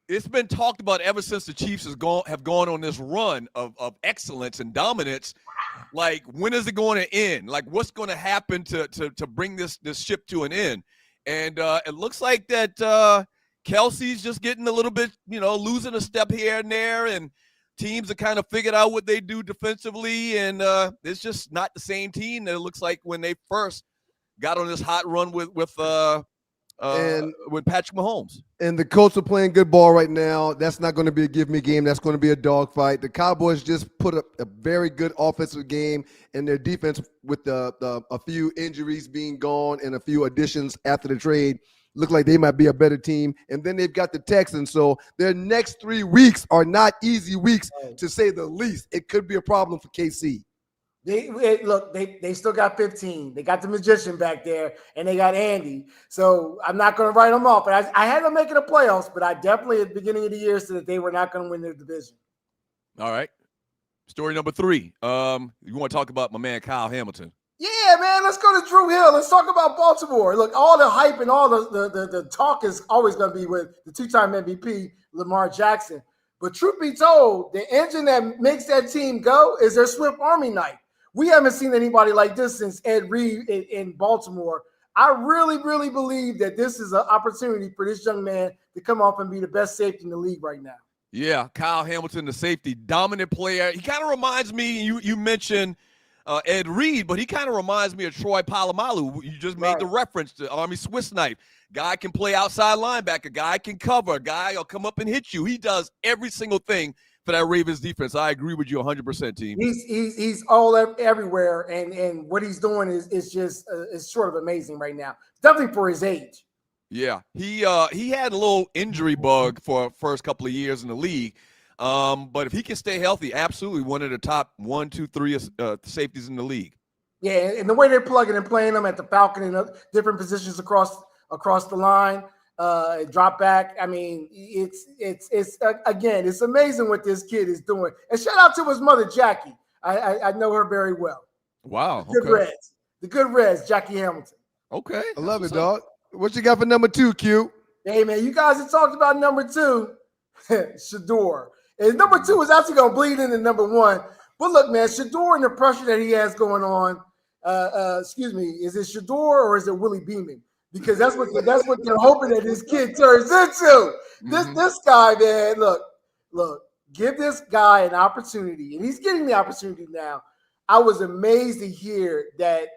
It's been talked about ever since the Chiefs have gone on this run of excellence and dominance. Like, when is it going to end? Like, what's going to happen to bring this ship to an end? And it looks like that Kelsey's just getting a little bit, losing a step here and there, and teams have kind of figured out what they do defensively, and it's just not the same team that it looks like when they first got on this hot run with Patrick Mahomes. And the Colts are playing good ball right now. That's not going to be a give me game. That's going to be a dogfight. The Cowboys just put up a very good offensive game, and their defense, with a few injuries being gone and a few additions after the trade, look like they might be a better team. And then they've got the Texans. So their next 3 weeks are not easy weeks, to say the least. It could be a problem for KC. They still got 15. They got the magician back there, and they got Andy. So I'm not going to write them off. But I had them making the playoffs, but I definitely at the beginning of the year said that they were not going to win their division. All right. Story number 3. You want to talk about my man Kyle Hamilton? Yeah, man. Let's go to Drew Hill. Let's talk about Baltimore. Look, all the hype and all the talk is always going to be with the 2-time MVP, Lamar Jackson. But truth be told, the engine that makes that team go is their Swift Army night. We haven't seen anybody like this since Ed Reed in Baltimore. I really, really believe that this is an opportunity for this young man to come off and be the best safety in the league right now. Yeah, Kyle Hamilton, the safety, dominant player. He kind of reminds me, you mentioned Ed Reed, but he kind of reminds me of Troy Polamalu. You just made the reference to Army Swiss knife. Guy can play outside linebacker. Guy can cover. Guy will come up and hit you. He does every single thing for that Ravens defense. I agree with you 100%, team. He's all everywhere, and what he's doing is just is sort of amazing right now. Definitely for his age. Yeah, he had a little injury bug for first couple of years in the league, but if he can stay healthy, absolutely one of the top 1, 2, 3 safeties in the league. Yeah, and the way they're plugging and playing them at the Falcon and different positions across the line. Drop back. I mean, it's again, it's amazing what this kid is doing. And shout out to his mother, Jackie. I know her very well. Wow. The good Reds, Jackie Hamilton. Okay. I love it, dog. What you got for number 2, Q? Hey, man, you guys have talked about number 2, Shador. And number 2 is actually going to bleed into number 1. But look, man, Shador and the pressure that he has going on, is it Shador or is it Willie Beeman? Because that's what they're hoping that this kid turns into. This guy, man, look, give this guy an opportunity, and he's getting the opportunity now. I was amazed to hear that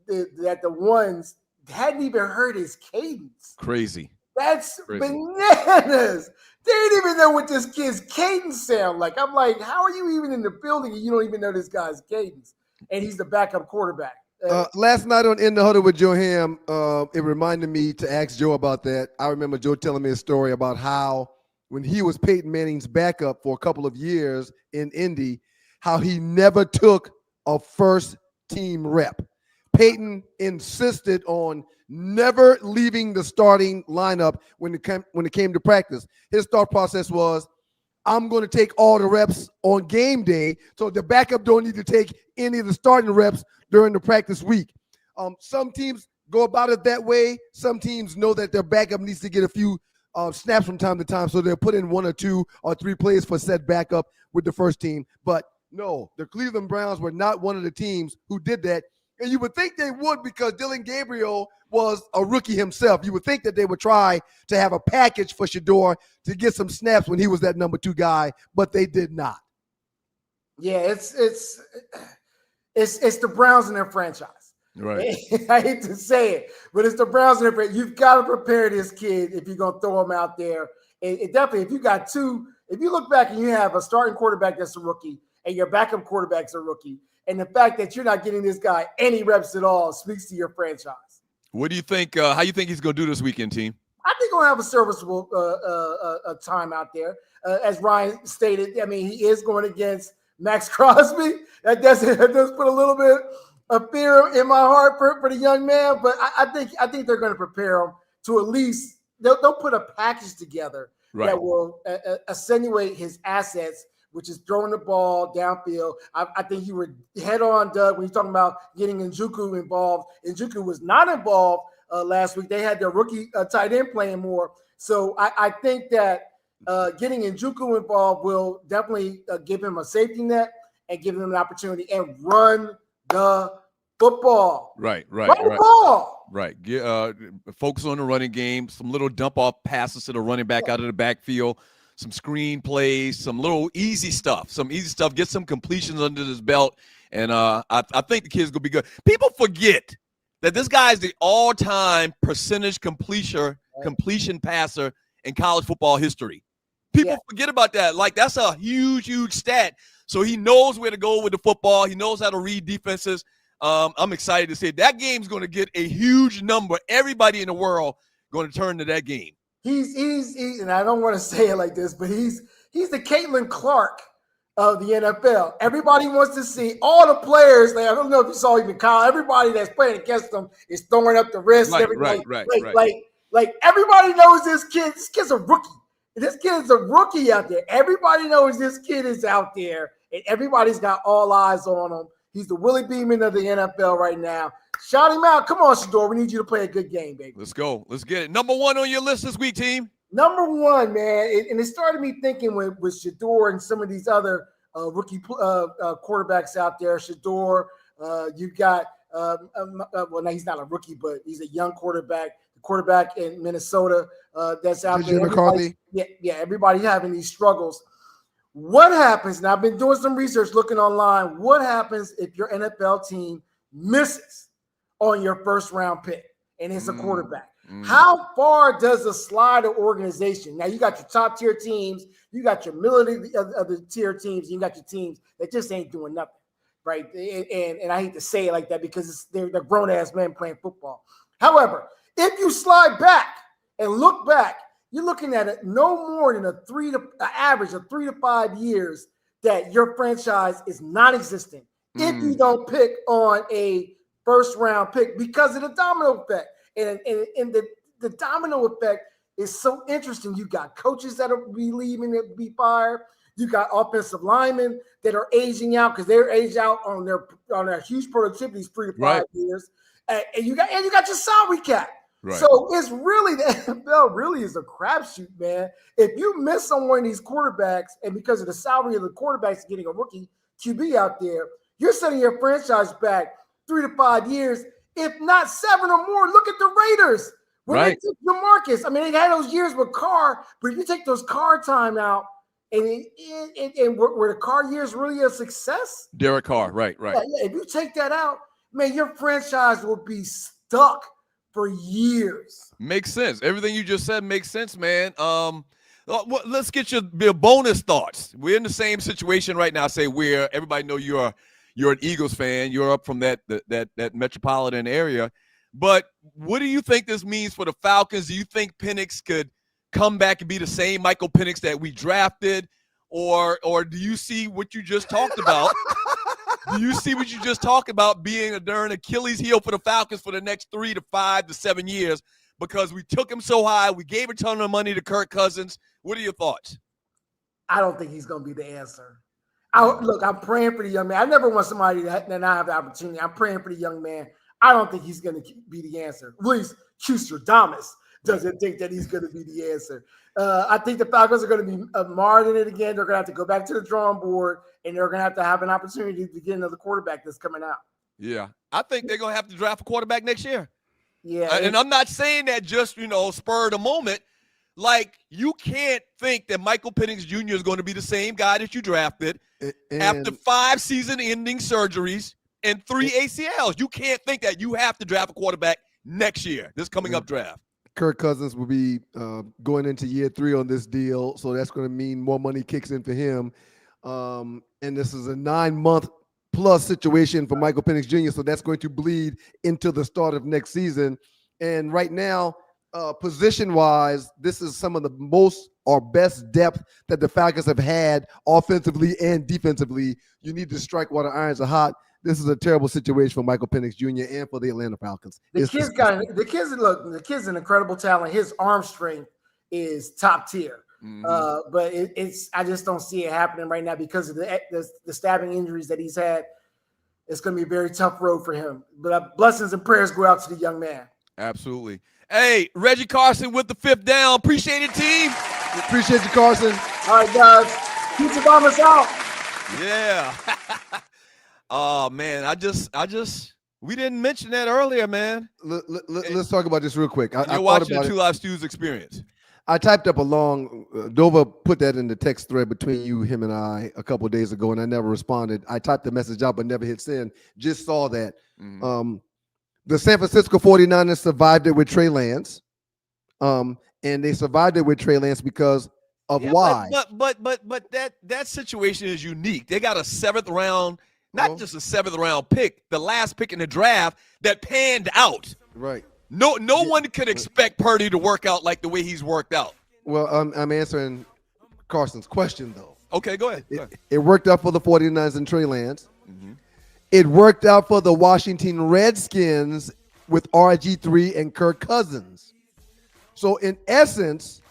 the ones hadn't even heard his cadence. Crazy. That's bananas. They didn't even know what this kid's cadence sound like. I'm like, how are you even in the building and you don't even know this guy's cadence? And he's the backup quarterback. Last night on In the Huddle with Joe Ham, it reminded me to ask Joe about that. I remember Joe telling me a story about how when he was Peyton Manning's backup for a couple of years in Indy, how he never took a first-team rep. Peyton insisted on never leaving the starting lineup when it came to practice. His thought process was, I'm going to take all the reps on game day, so the backup don't need to take any of the starting reps during the practice week. Some teams go about it that way. Some teams know that their backup needs to get a few snaps from time to time, so they'll put in 1 or 2 or 3 plays for said backup with the first team. But no, the Cleveland Browns were not one of the teams who did that. And you would think they would because Dylan Gabriel was a rookie himself. You would think that they would try to have a package for Shador to get some snaps when he was that number 2 guy, but they did not. Yeah, it's the Browns and their franchise. Right. I hate to say it, but it's the Browns. You've got to prepare this kid if you're going to throw him out there. And definitely, if you got two, if you look back and you have a starting quarterback that's a rookie and your backup quarterback's a rookie, and the fact that you're not getting this guy any reps at all speaks to your franchise. What do you think? How you think he's going to do this weekend, team? I think he'll have a serviceable time out there. As Ryan stated, I mean, he is going against Max Crosby. That does put a little bit of fear in my heart for the young man, but I think they're going to prepare him to at least they'll put a package together that will attenuate his assets, which is throwing the ball downfield. I think you were head on, Doug, when you're talking about getting Njoku involved. Njoku was not involved last week. They had their rookie tight end playing more. So I think that getting Njoku involved will definitely give him a safety net and give him an opportunity and run the football. Run the ball. Right. Focus on the running game, some little dump off passes to the running back out of the backfield, some screen plays, some little easy stuff. Get some completions under his belt. And I think the kid's going to be good. People forget that this guy is the all-time percentage completion passer in college football history. People forget about that. Like, that's a huge, huge stat. So he knows where to go with the football. He knows how to read defenses. I'm excited to say that game's going to get a huge number. Everybody in the world going to turn to that game. He's and I don't want to say it like this, but he's the Caitlin Clark of the NFL. Everybody wants to see all the players. Like, I don't know if you saw even Kyle. Everybody that's playing against them is throwing up the wrist. Right. Like everybody knows this kid. This kid's a rookie. This kid's a rookie out there. Everybody knows this kid is out there, and everybody's got all eyes on him. He's the Willie Beeman of the NFL right now. Shout him out. Come on, Shador. We need you to play a good game, baby. Let's go. Let's get it. Number one on your list this week, team. Number one, man. And it started me thinking with Shador and some of these other rookie quarterbacks out there. Shador, you've got, well, no, he's not a rookie, but he's a young quarterback. The quarterback in Minnesota that's out there. McCarthy. Yeah, everybody having these struggles. What happens, and I've been doing some research looking online, what happens if your NFL team misses on your first round pick and it's a quarterback? How far does the slider organization? Now, you got your top tier teams, you got your middle of the tier teams, you got your teams that just ain't doing nothing, right? And I hate to say it like that because they're grown-ass men playing football. However, if you slide back and look back, you're looking at it no more than an average of 3 to 5 years that your franchise is non-existent if you don't pick on a first round pick because of the domino effect. And the domino effect is so interesting. You got coaches that are leaving to be fired. You got offensive linemen that are aging out because they're aged out on their huge productivities 3 to 5 years. And you got your salary cap. Right. So it's really the NFL really is a crapshoot, man. If you miss on one of these quarterbacks, and because of the salary of the quarterbacks getting a rookie QB out there, you're setting your franchise back 3 to 5 years, if not 7 or more. Look at the Raiders. When they took DeMarcus, I mean, they had those years with Carr, but if you take those Carr time out, and were the Carr years really a success? Derek Carr, right. Yeah, if you take that out, man, your franchise will be stuck for years. Makes sense. Everything you just said makes sense, man. Let's get your bonus thoughts. We're in the same situation right now. Everybody know you're an Eagles fan. You're up from that metropolitan area. But what do you think this means for the Falcons? Do you think Penix could come back and be the same Michael Penix that we drafted, or do you see what you just talked about? Do you see what you just talked about being a darn Achilles heel for the Falcons for the next 3 to 5 to 7 years because we took him so high, we gave a ton of money to Kirk Cousins? What are your thoughts? I don't think he's going to be the answer. I'm praying for the young man. I never want somebody that not have the opportunity. I'm praying for the young man. I don't think he's going to be the answer. At least Custer-Damas doesn't think that he's going to be the answer. I think the Falcons are going to be marred in it again. They're going to have to go back to the drawing board, and they're going to have an opportunity to get another quarterback that's coming out. Yeah. I think they're going to have to draft a quarterback next year. Yeah. And I'm not saying that just, spur of the moment. Like, you can't think that Michael Penix Jr. is going to be the same guy that you drafted after 5 season-ending surgeries. and 3 ACLs. You can't think that. You have to draft a quarterback next year, this coming up draft. Kirk Cousins will be going into year 3 on this deal, so that's going to mean more money kicks in for him. And this is a 9-month plus situation for Michael Penix Jr., so that's going to bleed into the start of next season. And right now, position-wise, this is some of the most or best depth that the Falcons have had offensively and defensively. You need to strike while the irons are hot. This is a terrible situation for Michael Penix Jr. and for the Atlanta Falcons. The kid's an incredible talent. His arm strength is top tier. But I just don't see it happening right now because of the stabbing injuries that he's had. It's going to be a very tough road for him. But blessings and prayers go out to the young man. Absolutely. Hey, Reggie Carson with the 5th down. Appreciate it, team. Appreciate you, Carson. All right, guys. Keep the bombers out. Yeah. Oh man, we didn't mention that earlier, man. Let's talk about this real quick. You're watching the Two Live Stews experience. I typed up a long, Dover put that in the text thread between you, him, and I a couple of days ago, and I never responded. I typed the message out but never hit send. Just saw that. The San Francisco 49ers survived it with Trey Lance. And they survived it with Trey Lance because of why. But that situation is unique. They got a 7th round, not just a 7th round pick, the last pick in the draft that panned out. Right. No one could expect Purdy to work out like the way he's worked out. Well, I'm answering Carson's question, though. Okay, go ahead. It worked out for the 49ers and Trey Lance. It worked out for the Washington Redskins with RG3 and Kirk Cousins. So, in essence,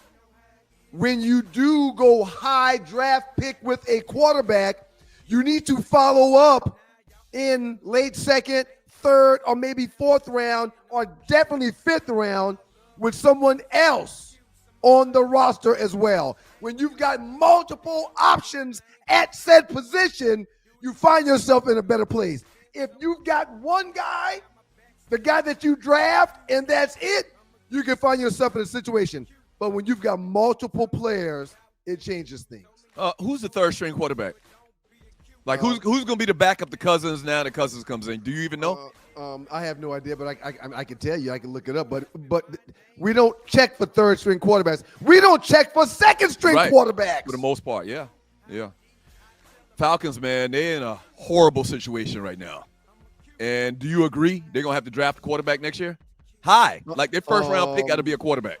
when you do go high draft pick with a quarterback, you need to follow up in late 2nd, 3rd, or maybe 4th round, or definitely 5th round with someone else on the roster as well. When you've got multiple options at said position, you find yourself in a better place. If you've got one guy, the guy that you draft, and that's it, you can find yourself in a situation. But when you've got multiple players, it changes things. Who's the 3rd string quarterback? Like, who's going to be the backup to Cousins now that Cousins comes in? Do you even know? I have no idea, but I can tell you. I can look it up. But we don't check for 3rd string quarterbacks. We don't check for 2nd string quarterbacks. For the most part, yeah. Falcons, man, they're in a horrible situation right now. And do you agree they're going to have to draft a quarterback next year? Like their 1st round pick got to be a quarterback.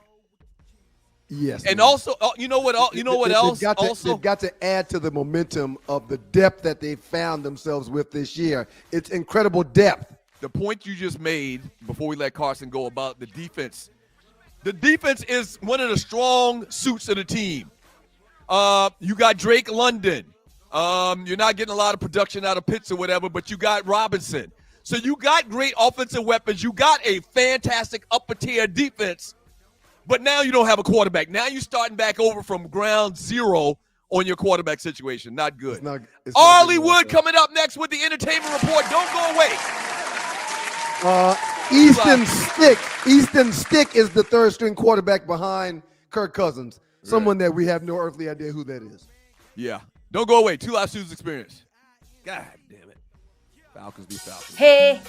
Yes. And also, you know what else? They've got to add to the momentum of the depth that they found themselves with this year. It's incredible depth. The point you just made before we let Carson go about the defense. The defense is one of the strong suits of the team. You got Drake London. You're not getting a lot of production out of Pitts or whatever, but you got Robinson. So you got great offensive weapons. You got a fantastic upper-tier defense, but now you don't have a quarterback. Now you're starting back over from ground zero on your quarterback situation. Not good. Arlie Wood coming up next with the Entertainment Report. Don't go away. Easton Stick is the 3rd string quarterback behind Kirk Cousins, someone that we have no earthly idea who that is. Yeah. Don't go away. Two Live Stews experience. God damn it. Falcons be Falcons. Hey!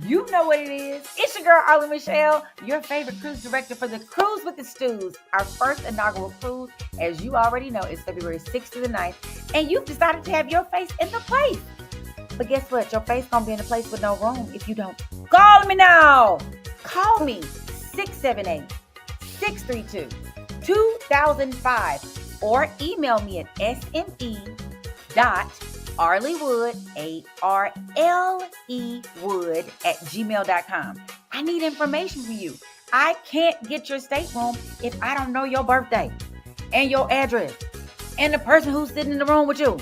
You know what it is. It's your girl, Arlie Michelle, your favorite cruise director for the Cruise with the Stews. Our first inaugural cruise, as you already know, is February 6th to the 9th. And you've decided to have your face in the place. But guess what? Your face gonna be in a place with no room if you don't. Call me now. Call me 678-632-2005 or email me at sme.arleywood, ARLE @gmail.com. I need information from you. I can't get your stateroom if I don't know your birthday and your address and the person who's sitting in the room with you.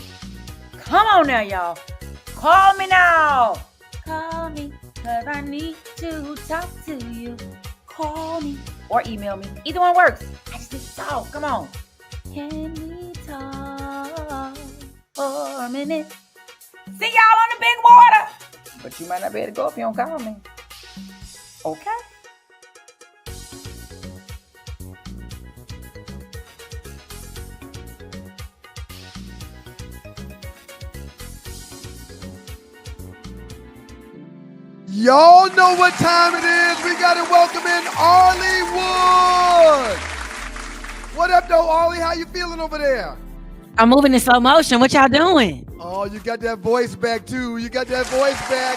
Come on now, y'all. Call me now. Call me, because I need to talk to you. Call me or email me. Either one works. I just need to talk. Come on. Can we talk for a minute? See y'all on the big water. But you might not be able to go if you don't call me. Okay? Y'all know what time it is. We got to welcome in Arlie Wood. What up, though, Arlie? How you feeling over there? I'm moving in slow motion. What y'all doing? Oh, you got that voice back, too. You got that voice back.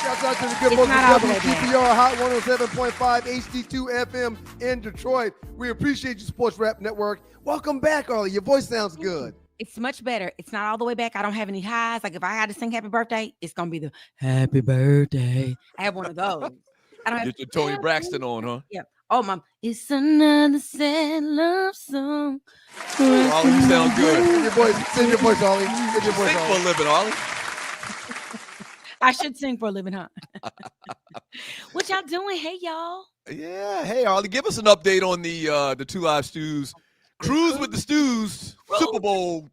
Shout out to the good folks at WTF Hot 107.5 HD2 FM in Detroit. We appreciate you, Sports Rap Network. Welcome back, Arlie. Your voice sounds good. It's much better. It's not all the way back. I don't have any highs. Like if I had to sing happy birthday, it's going to be the happy birthday. I have one of those. I don't have Get your Tony Braxton on, huh? Yeah. Oh, Mom. It's another sad love song. Ollie, you sound good. Sing your voice, Ollie. Sing your voice, Sing Ollie. for a living, Ollie. I should sing for a living, huh? What y'all doing? Hey, y'all. Yeah. Hey, Ollie, give us an update on the Two Live Stews. Cruise with the Stews, Super Bowl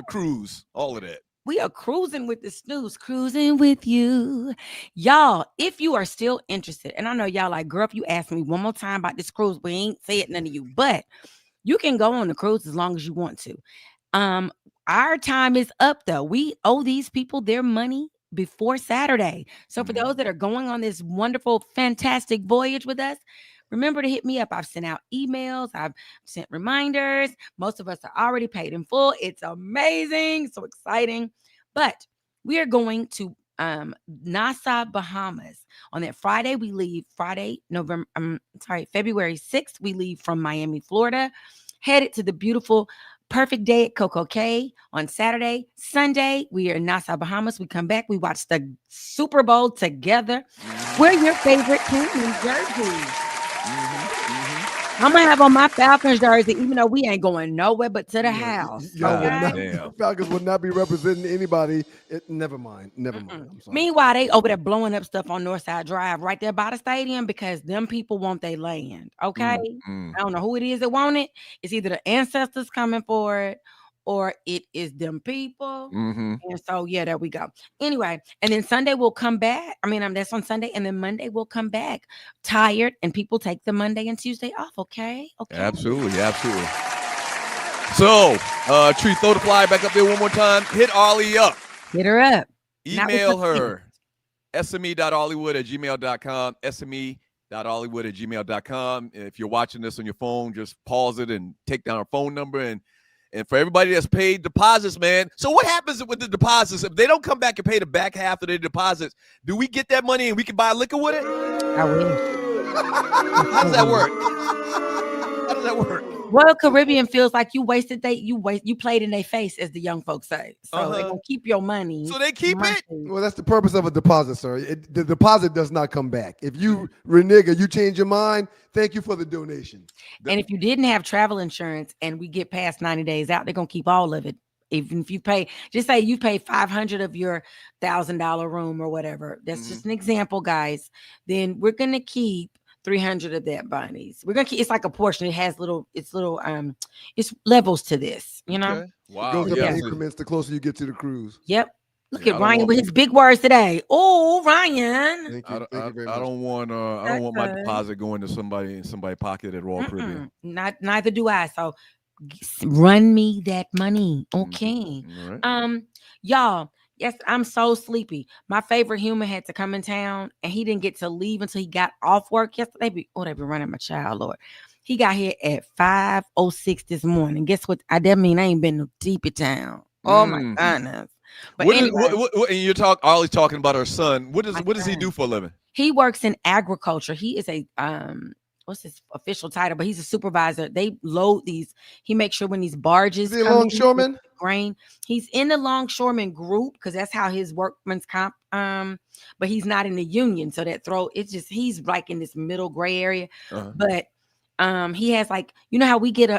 cruise, all of that. We are cruising with the snooze, cruising with you. Y'all, if you are still interested, and I know y'all like, girl, if you ask me one more time about this cruise, we ain't saying none of you, but you can go on the cruise as long as you want to. Our time is up, though. We owe these people their money before Saturday. So for those that are going on this wonderful, fantastic voyage with us, remember to hit me up. I've sent out emails. I've sent reminders. Most of us are already paid in full. It's amazing. So exciting. But we are going to Nassau, Bahamas. On that Friday, we leave. February 6th, we leave from Miami, Florida, headed to the beautiful perfect day at Coco Cay on Saturday. Sunday, we are in Nassau, Bahamas. We come back. We watch the Super Bowl together. Wear your favorite team in Jersey. I'm gonna have on my Falcons jersey, even though we ain't going nowhere but to the house. Falcons would not be representing anybody. Never mind. I'm sorry. Meanwhile, they over there blowing up stuff on Northside Drive right there by the stadium because them people want their land. Okay, I don't know who it is that want it. It's either the ancestors coming for it, or it is them people. And so, yeah, there we go. Anyway, and then Sunday we'll come back. That's on Sunday. And then Monday we'll come back tired, and people take the Monday and Tuesday off. Okay. Absolutely. So, Tree, throw the fly back up there one more time. Hit Arlie up. Hit her up. Email her. sme.ollywood@gmail.com. sme.ollywood@gmail.com. If you're watching this on your phone, just pause it and take down our phone number. And for everybody that's paid deposits, man. So what happens with the deposits? If they don't come back and pay the back half of their deposits, do we get that money and we can buy liquor with it? I will. How does that work? Royal Caribbean feels like you played in their face, as the young folks say. So they're gonna keep your money. So they keep it? Well, that's the purpose of a deposit, sir. The deposit does not come back. If you renege or you change your mind, thank you for the donation. And if you didn't have travel insurance and we get past 90 days out, they're gonna keep all of it. Even if you pay, just say you pay $500 of your $1,000 room or whatever. That's just an example, guys. Then we're gonna keep 300 of that, bunnies. We're gonna keep. It's like a portion. It's levels to this. You know. Okay. Wow. It goes up in increments the closer you get to the cruise. Yep. Look at Ryan with his big words today. Oh, Ryan. Thank you very much. I don't want my deposit going to somebody's pocket at Royal Caribbean. Neither do I. So run me that money. Okay. Right. Y'all. Yes, I'm so sleepy. My favorite human had to come in town, and he didn't get to leave until he got off work yesterday. They be running my child, Lord. He got here at 5:06 this morning. Guess what? I ain't been no deep in town. Oh my goodness. But Ollie's talking about her son. What does he do for a living? He works in agriculture. He is a what's his official title? But he's a supervisor. They load these. He makes sure when these barges. Is he a longshoreman? Grain. He's in the longshoreman group because that's how his workman's comp. But he's not in the union, so he's like in this middle gray area. But he has you know how we get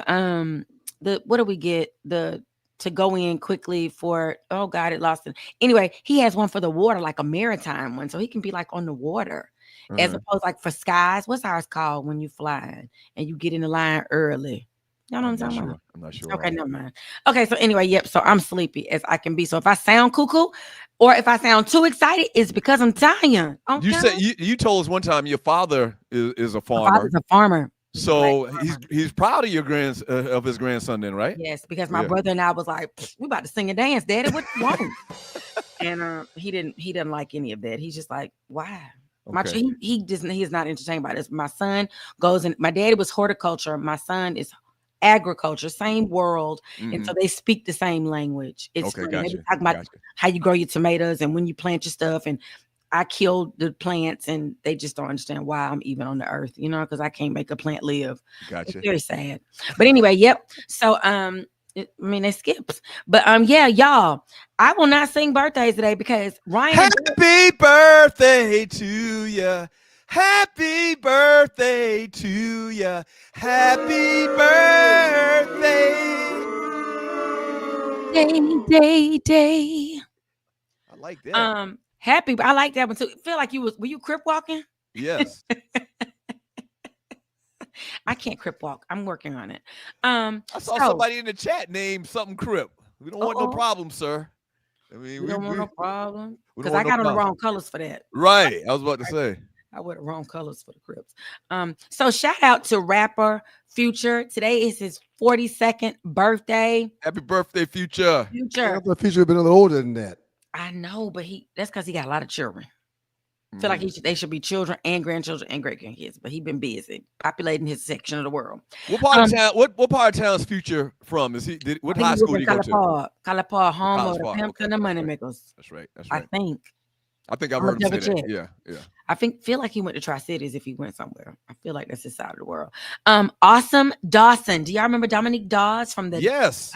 to go in quickly for, oh God, it lost it. Anyway, he has one for the water, like a maritime one, so he can be like on the water. As opposed for skies, what's ours called when you fly and you get in the line early? Y'all know what I'm talking about? I'm not sure. Okay, never mind. Okay, so anyway, yep. So I'm sleepy as I can be. So if I sound cuckoo or if I sound too excited, it's because I'm tired. Okay? You said you told us one time your father is a farmer. My father's a farmer. So he's proud of your of his grandson then, right? Yes, because my brother and I was like, we about to sing and dance, Daddy. What you want? And he didn't like any of that. He's just like, why? Okay. He is not entertained by this. My son goes in. My daddy was horticulture. My son is agriculture, same world, and so they speak the same language. It's gotcha. They talk about how you grow your tomatoes and when you plant your stuff, and I killed the plants, and they just don't understand why I'm even on the earth, because I can't make a plant live. Gotcha. It's very sad. But anyway, yep. So it skips. But yeah, y'all, I will not sing birthdays today because Ryan. Happy birthday to you. Happy birthday to you. Happy birthday. Day. I like that. Happy. I like that one too. Feel like were you crip walking? Yes. I can't crip walk. I'm working on it. I saw somebody in the chat name something crip. We don't want no problem, sir. I mean, we don't want no problem because I got on the wrong colors for that. Right. I was about to say. I wear the wrong colors for the Crips. So shout out to rapper Future. Today is his 42nd birthday. Happy birthday, Future. I thought Future had been a little older than that. I know, but that's because he got a lot of children. I feel like they should be children and grandchildren and great grandkids, but he's been busy populating his section of the world. What part of town? What part of town is Future from? What high school did he go to? Calipar, home of the pimps and the moneymakers. That's right. I think I've heard him say that. Yeah. I feel like he went to Tri-Cities if he went somewhere. I feel like that's his side of the world. Awesome Dawson. Do y'all remember Dominique Dawes from the yes.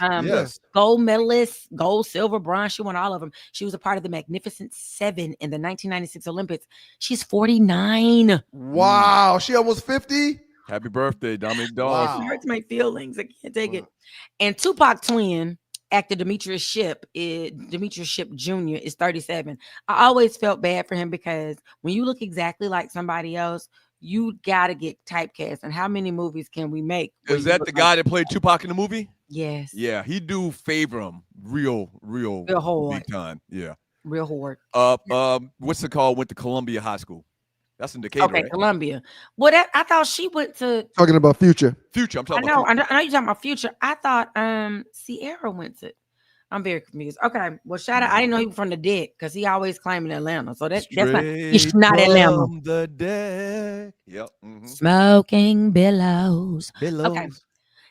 gold medalist, gold, silver, bronze? She won all of them. She was a part of the Magnificent Seven in the 1996 Olympics. She's 49. Wow. She almost 50? Happy birthday, Dominique Dawes. Wow. It hurts my feelings. I can't take it. And Tupac twin, actor Demetrius Shipp Jr. is 37. I always felt bad for him because when you look exactly like somebody else, you gotta get typecast. And how many movies can we make? Is that the guy that played Tupac in the movie? Yes. Yeah, he do favor him real hard. big time. Yeah. Real hard. What's it called? Went to Columbia High School. That's in Decatur. Okay, right? Columbia. Well, I thought she went to. Talking about Future. Future. I'm talking about. I know you're talking about Future. I thought Sierra went to. I'm very confused. Okay, well, shout out. I didn't know he was from the deck because he always claiming Atlanta. So that's not. It's not Atlanta. The deck. Yep. Smoking billows. Okay.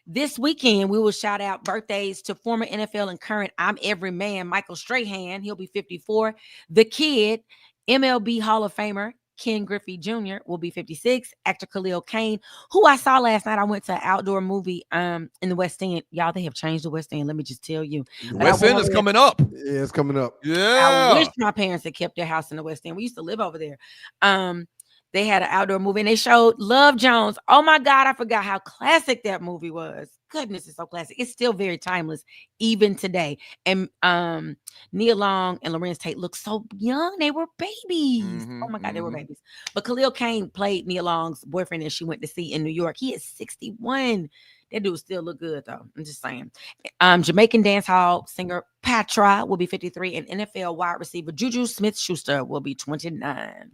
This weekend, we will shout out birthdays to former NFL and current I'm Every Man Michael Strahan. He'll be 54. The Kid, MLB Hall of Famer Ken Griffey Jr. will be 56. Actor Khalil Kane, who I saw last night. I went to an outdoor movie in the West End. Y'all, they have changed the West End. Let me just tell you. West End is coming up. Yeah, it's coming up. Yeah. I wish my parents had kept their house in the West End. We used to live over there. They had an outdoor movie and they showed Love Jones. Oh my God, I forgot how classic that movie was. Goodness, it's so classic. It's still very timeless, even today. And Nia Long and Lorenz Tate look so young. They were babies. Oh my God, they were babies. But Khalil Kane played Nia Long's boyfriend that she went to see in New York. He is 61. That dude still look good though. I'm just saying. Jamaican dancehall singer Patra will be 53, and NFL wide receiver Juju Smith-Schuster will be 29.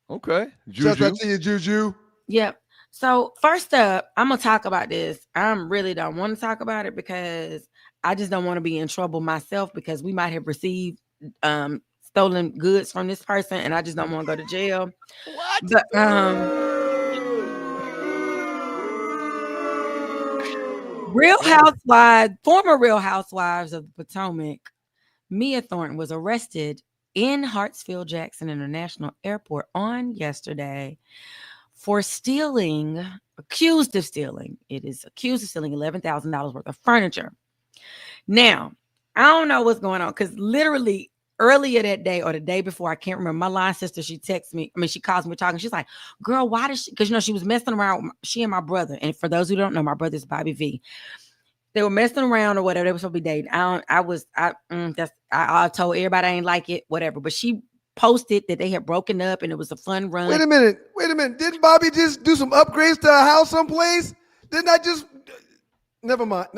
Okay. Shout out to you, Juju. Yep. So first up, I'm gonna talk about this. I really don't want to talk about it because I just don't want to be in trouble myself because we might have received stolen goods from this person, and I just don't want to go to jail. What? But former Real Housewives of the Potomac, Mia Thornton was arrested in Hartsfield-Jackson International Airport on yesterday for accused of stealing $11,000 worth of furniture. Now, I don't know what's going on because literally earlier that day or the day before, I can't remember, my line sister, she texts me. I mean, she calls me talking. She's like, girl, why does she, because, she was messing around, she and my brother. And for those who don't know, my brother's Bobby V. They were messing around or whatever. They were supposed to be dating. I told everybody I ain't like it, whatever. But she posted that they had broken up and it was a fun run. Wait a minute. Didn't Bobby just do some upgrades to a house someplace? Didn't I just? Never mind.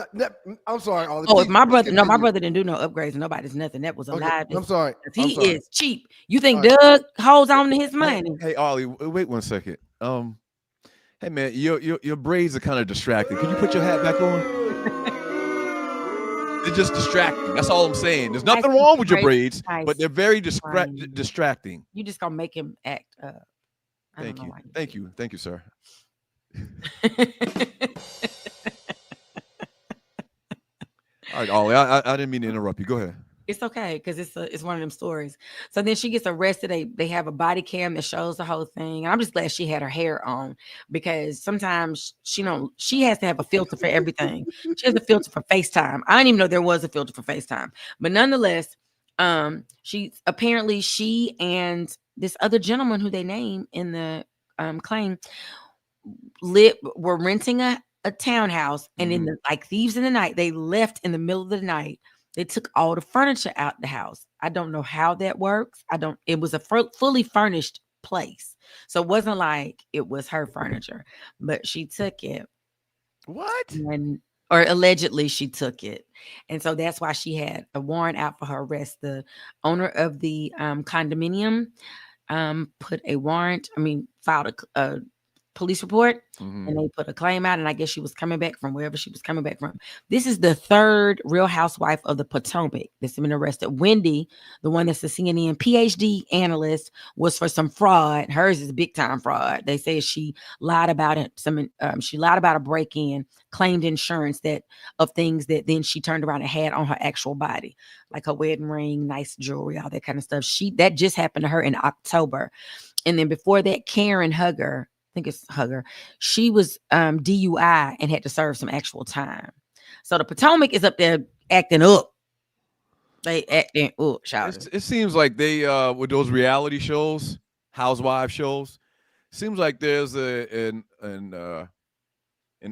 I'm sorry. My brother didn't do no upgrades. Nobody's nothing. That was a lie. I'm sorry. He is cheap. You think Doug holds on to his money? Hey, Ollie, wait one second. Hey man, your braids are kind of distracting. Can you put your hat back on? They're just distracting. That's all I'm saying. There's nothing wrong with your braids, but they're very distracting. You just gonna make him act. Thank you. Thank you, sir. All right, Ollie. I didn't mean to interrupt you. Go ahead. It's okay because it's one of them stories. So then she gets arrested. They have a body cam that shows the whole thing. And I'm just glad she had her hair on because sometimes she has to have a filter for everything. She has a filter for FaceTime. I didn't even know there was a filter for FaceTime. But nonetheless, she and this other gentleman who they name in the claim were renting a townhouse, and in the like thieves in the night, they left in the middle of the night. They took all the furniture out the house. I don't know how that works. It was a fully furnished place. So it wasn't like it was her furniture, but she took it. What? Or allegedly she took it. And so that's why she had a warrant out for her arrest. The owner of the condominium put a warrant, filed a police report, and they put a claim out, and I guess she was coming back from wherever she was coming back from. This is the third Real Housewife of the Potomac that's been arrested. Wendy, the one that's a CNN PhD analyst, was for some fraud. Hers is big time fraud. They say she lied about it. She lied about a break-in, claimed insurance of things that then she turned around and had on her actual body, like her wedding ring, nice jewelry, all that kind of stuff. That just happened to her in October. And then before that, Karen Hugger, she was DUI and had to serve some actual time. So the Potomac is up there acting up. They acting up, shout. It seems like they with those reality shows, housewife shows, seems like there's an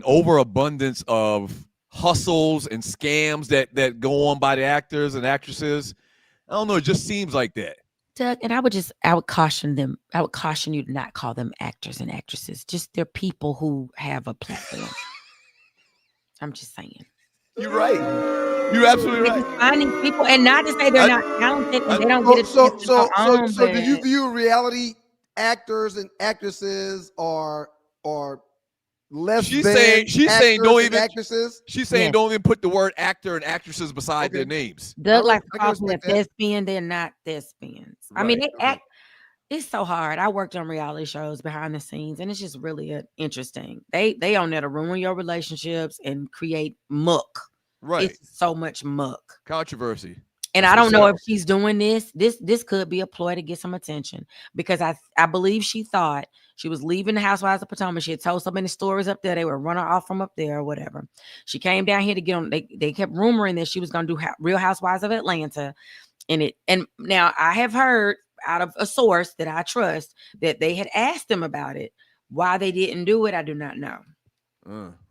overabundance of hustles and scams that go on by the actors and actresses. I don't know, it just seems like that. Doug, and I would caution them. I would caution you to not call them actors and actresses. Just they're people who have a platform. I'm just saying. You're right. You're absolutely right. Finding people, and not to say they're not talented and they don't get it. So do you view reality actors and actresses are less she's than saying don't even actresses? She's saying don't even put the word actor and actresses beside their names. Doug like calling them thespian. They're not thespians. Right. They act. It's so hard. I worked on reality shows behind the scenes, and it's just really interesting. They on there to ruin your relationships and create muck. Right. It's so much muck. Controversy. And I don't know if she's doing this. This could be a ploy to get some attention, because I believe she thought she was leaving the Housewives of Potomac. She had told so many stories up there. They were running off from up there or whatever. She came down here to get on. They kept rumoring that she was going to do Real Housewives of Atlanta. And now I have heard out of a source that I trust that they had asked them about it. Why they didn't do it, I do not know.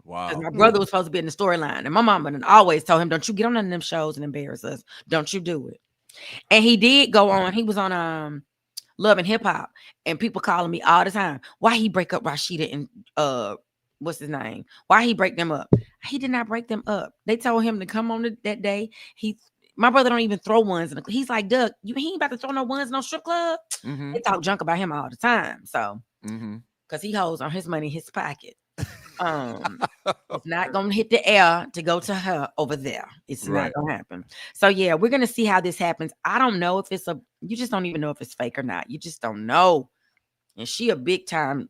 Wow. Because my brother was supposed to be in the storyline, and my mama always told him, "Don't you get on none of them shows and embarrass us. Don't you do it." And he did go on. He was on Love and Hip Hop, and people calling me all the time, why he break up Rashida and what's his name? Why he break them up? He did not break them up. They told him to come on that day. My brother don't even throw ones. He's like, Doug, he ain't about to throw no ones in no strip club. They talk junk about him all the time. So, because he holds on his money in his pocket. It's not gonna hit the air to go to her over there. It's not gonna happen. So yeah, we're gonna see how this happens. I don't know if you just don't even know if it's fake or not. You just don't know. And she a big time.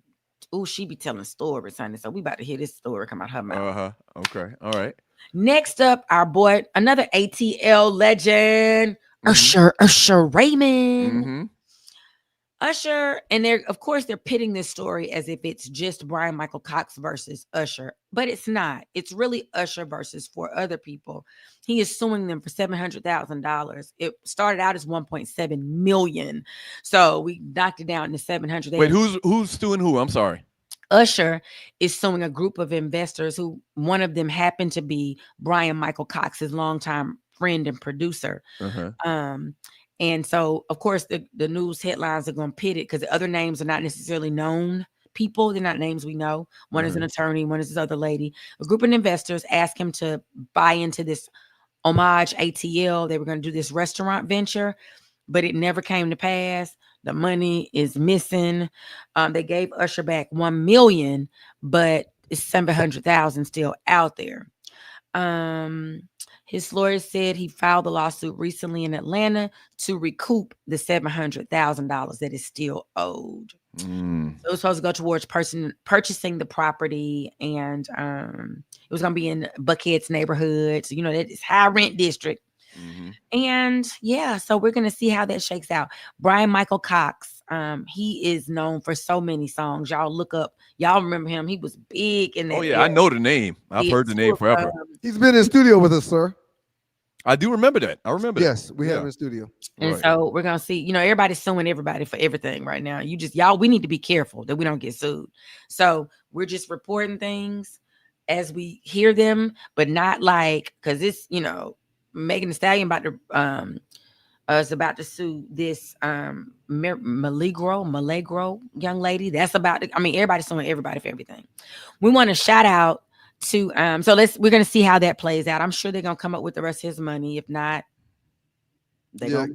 She be telling stories, honey. So we about to hear this story come out her mouth. Okay. All right. Next up, our boy, another ATL legend, Usher Raymond. Usher, and they're pitting this story as if it's just Brian Michael Cox versus Usher, but it's not. It's really Usher versus 4 other people. He is suing them for $700,000. It started out as $1.7 million, so we knocked it down to $700,000. Wait, who's suing who? I'm sorry. Usher is suing a group of investors who one of them happened to be Brian Michael Cox's longtime friend and producer. And so, of course, the news headlines are going to pit it because the other names are not necessarily known people. They're not names we know. One is an attorney. One is this other lady. A group of investors asked him to buy into this Homage ATL. They were going to do this restaurant venture, but it never came to pass. The money is missing. They gave Usher back $1 million, but it's 700,000 still out there. His lawyer said he filed a lawsuit recently in Atlanta to recoup the $700,000 that is still owed. So it was supposed to go towards purchasing the property, and it was going to be in Buckhead's neighborhood. So, that is high rent district. And yeah, so we're going to see how that shakes out. Brian Michael Cox, he is known for so many songs. Y'all look up. Y'all remember him. He was big in that. Oh, yeah. I know the name. I've heard the name forever. He's been in studio with us, sir. I do remember that. I remember that. Yes, we had him in studio. And so we're going to see, everybody's suing everybody for everything right now. We need to be careful that we don't get sued. So we're just reporting things as we hear them, but not because it's, Megan Thee Stallion is about to sue this Milagro young lady. That's everybody's suing everybody for everything. We want to shout out to we're gonna see how that plays out. I'm sure they're gonna come up with the rest of his money. If not,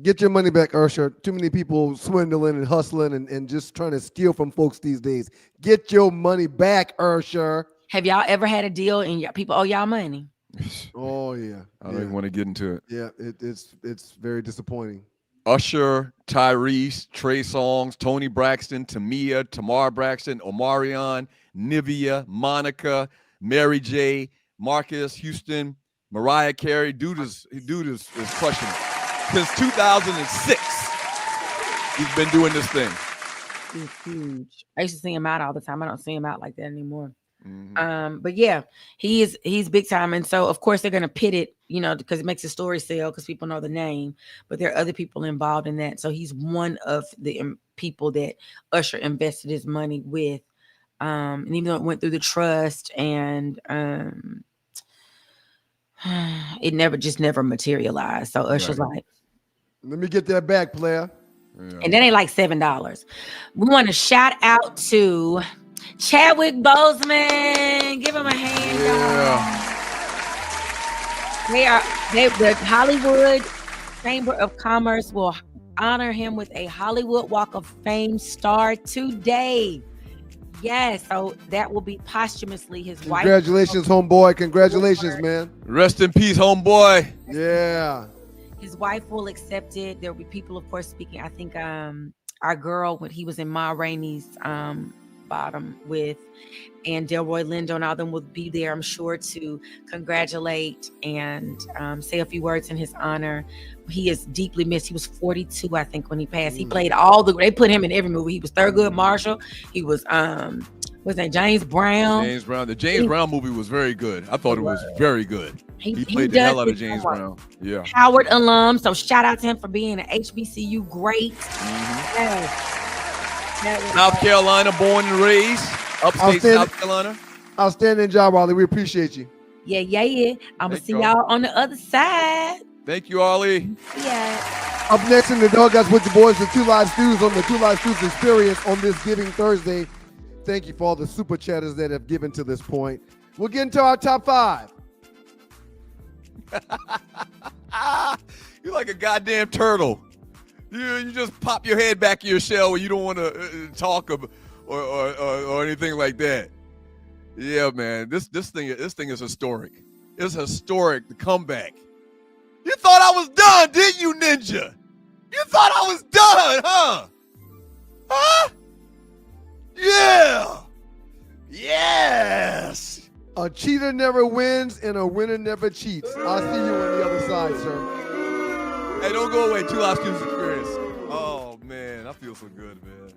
get your money back, Usher. Too many people swindling and hustling and just trying to steal from folks these days. Get your money back, Usher. Have y'all ever had a deal and people owe y'all money? Oh yeah. I don't even want to get into it. Yeah, it's very disappointing. Usher, Tyrese, Trey Songz, Tony Braxton, Tamar Braxton, Omarion, Nivea, Monica, Mary J, Marcus Houston, Mariah Carey. Dude is crushing it. Since 2006, he's been doing this thing. He's huge. I used to see him out all the time. I don't see him out like that anymore. But yeah, he's big time. And so of course they're going to pit it, because it makes the story sell because people know the name, but there are other people involved in that. So he's one of the people that Usher invested his money with. And even though it went through the trust and it never materialized. So Usher's like, let me get that back, player. Yeah. And then they like $7. We want to shout out to Chadwick Boseman. Give him a hand. The Hollywood Chamber of Commerce will honor him with a Hollywood Walk of Fame star today. Yes, so that will be posthumously his wife. Congratulations, homeboy. Congratulations, man. Rest in peace, homeboy. Yeah. His wife will accept it. There will be people, of course, speaking. I think our girl, when he was in Ma Rainey's bottom with, and Delroy Lindo and all them will be there, I'm sure, to congratulate and say a few words in his honor. He is deeply missed. He was 42, I think, when he passed. He played they put him in every movie. He was Thurgood Marshall. He was what's that, James Brown. The James Brown movie was very good. I thought it was very good. He played the hell out of James Brown. Yeah. Howard alum. So shout out to him for being an HBCU great. South Carolina, born and raised. Upstate South Carolina. Outstanding job, Ollie. We appreciate you. Yeah. I'm going to see y'all on the other side. Thank you, Ollie. Yeah. Up next in the Doghouse with the boys, the Two Live Stews on the Two Live Stews Experience on this Giving Thursday. Thank you for all the super chatters that have given to this point. We'll get into our top 5. You're like a goddamn turtle. You just pop your head back in your shell when you don't want to talk or anything like that. Yeah, man. This thing is historic. It's historic. The comeback. You thought I was done, didn't you, Ninja? You thought I was done, huh? Huh? Yeah. Yes. A cheater never wins and a winner never cheats. I'll see you on the other side, sir. Hey, don't go away. Two Live Stews Experience. Oh, man. I feel so good, man.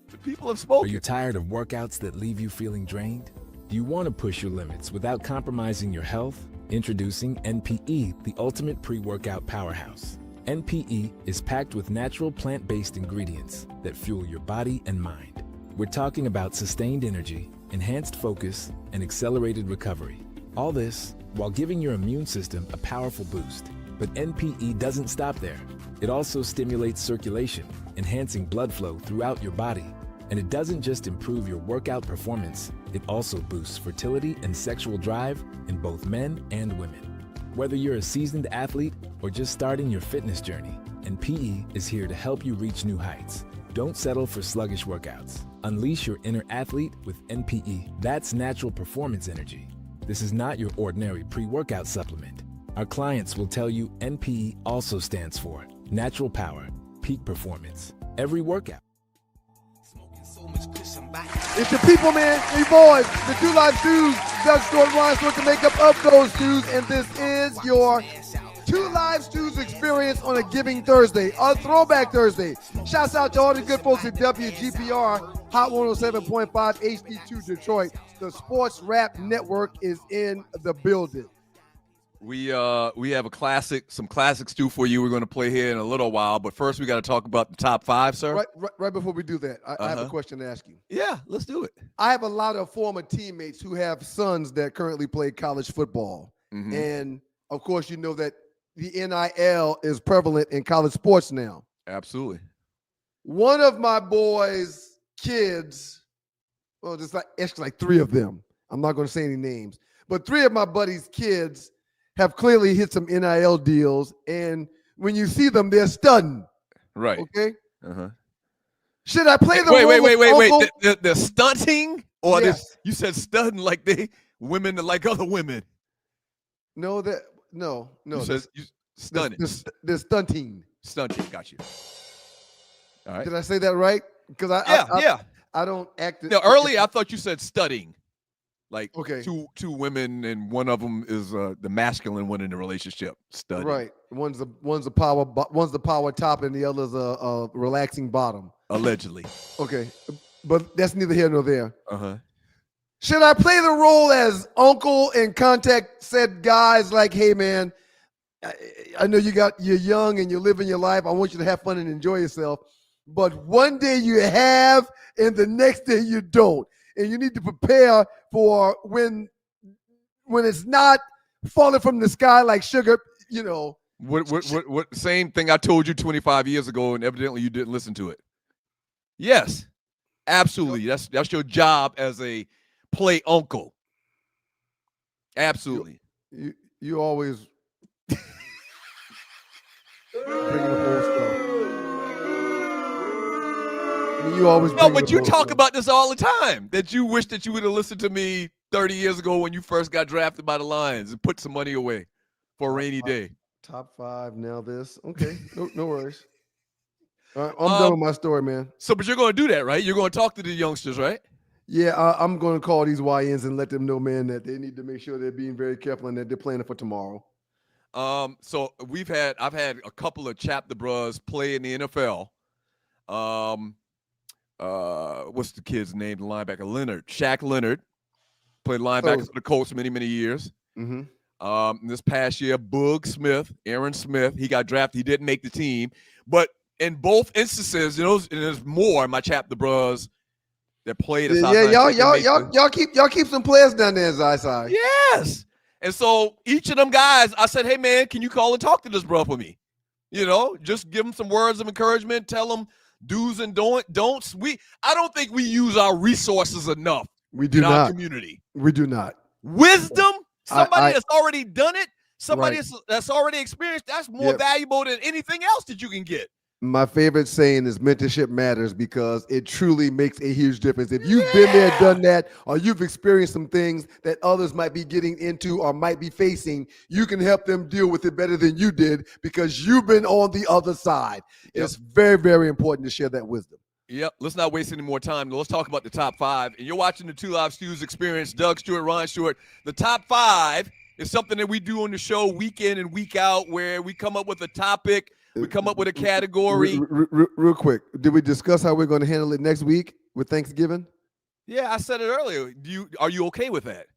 The people have spoken. Are you tired of workouts that leave you feeling drained? Do you want to push your limits without compromising your health? Introducing NPE, the ultimate pre-workout powerhouse. NPE is packed with natural plant-based ingredients that fuel your body and mind. We're talking about sustained energy, enhanced focus, and accelerated recovery. All this while giving your immune system a powerful boost. But NPE doesn't stop there. It also stimulates circulation, enhancing blood flow throughout your body. And it doesn't just improve your workout performance, it also boosts fertility and sexual drive in both men and women. Whether you're a seasoned athlete or just starting your fitness journey, NPE is here to help you reach new heights. Don't settle for sluggish workouts. Unleash your inner athlete with NPE. That's natural performance energy. This is not your ordinary pre-workout supplement. Our clients will tell you NPE also stands for natural power, peak performance, every workout. It's the people, man, you boys, the Two Live Stews, Doug Stewart, Ron Stewart, to make up of those stews, and this is your Two Live Stews experience on a Giving Thursday, a Throwback Thursday. Shouts out to all the good folks at WGPR, Hot 107.5 HD2 Detroit. The Sports Rap Network is in the building. We have some classic stew for you. We're going to play here in a little while, but first we got to talk about the top 5, sir. Right before we do that, I have a question to ask you. Yeah, let's do it. I have a lot of former teammates who have sons that currently play college football, and of course, you know that the NIL is prevalent in college sports now. Absolutely. One of my boys' kids, well, just like 3 of them. I'm not going to say any names, but 3 of my buddies' kids have clearly hit some NIL deals, and when you see them, they're stunned. Right. Okay. Should I play the wait? They're stunting, or yes. You said stunting like they women like other women. No. You said stunning. They're stunting. Stunting. Got you. All right. Did I say that right? Because I don't act. No, earlier I thought you said studying. Like okay. two women, and one of them is the masculine one in the relationship. Study. Right. One's the power top, and the other's a relaxing bottom. Allegedly. Okay, but that's neither here nor there. Should I play the role as uncle and contact said guys like, hey man, I know you're young and you're living your life. I want you to have fun and enjoy yourself, but one day you have, and the next day you don't. And you need to prepare for when it's not falling from the sky like sugar, you know. What same thing I told you 25 years ago, and evidently you didn't listen to it. Yes, absolutely. That's your job as a play uncle. Absolutely. You always bringing up old stuff. You always but you talk about this all the time, that you wish that you would have listened to me 30 years ago when you first got drafted by the Lions and put some money away for a rainy day. Top 5 now this. Okay, no worries. All right, I'm done with my story, man. But you're going to do that, right? You're going to talk to the youngsters, right? Yeah, I'm going to call these YNs and let them know, man, that they need to make sure they're being very careful and that they're planning for tomorrow. So I've had a couple of chapter bros play in the NFL. What's the kid's name? The linebacker, Shaq Leonard, played linebacker for the Colts many years. This past year, Aaron Smith, he got drafted. He didn't make the team, but in both instances, and there's more in my chapter bros that played. Y'all keep some players down there, Zyside. Yes, and so each of them guys, I said, hey man, can you call and talk to this bro for me? Just give him some words of encouragement. Tell him do's and don'ts. I don't think we use our resources enough. We do in not. Our community. We do not. Wisdom. Somebody that's already done it. Somebody right. that's already experienced. That's more valuable than anything else that you can get. My favorite saying is mentorship matters because it truly makes a huge difference. If you've been there, done that, or you've experienced some things that others might be getting into or might be facing, you can help them deal with it better than you did because you've been on the other side. It's very, very important to share that wisdom. Yep. Let's not waste any more time. Let's talk about the top 5. And you're watching the Two Live Stews experience. Doug Stewart, Ron Stewart. The top 5 is something that we do on the show week in and week out where we come up with a topic. We come up with a category. Real quick, did we discuss how we're going to handle it next week with Thanksgiving? Yeah, I said it earlier. Are you okay with that?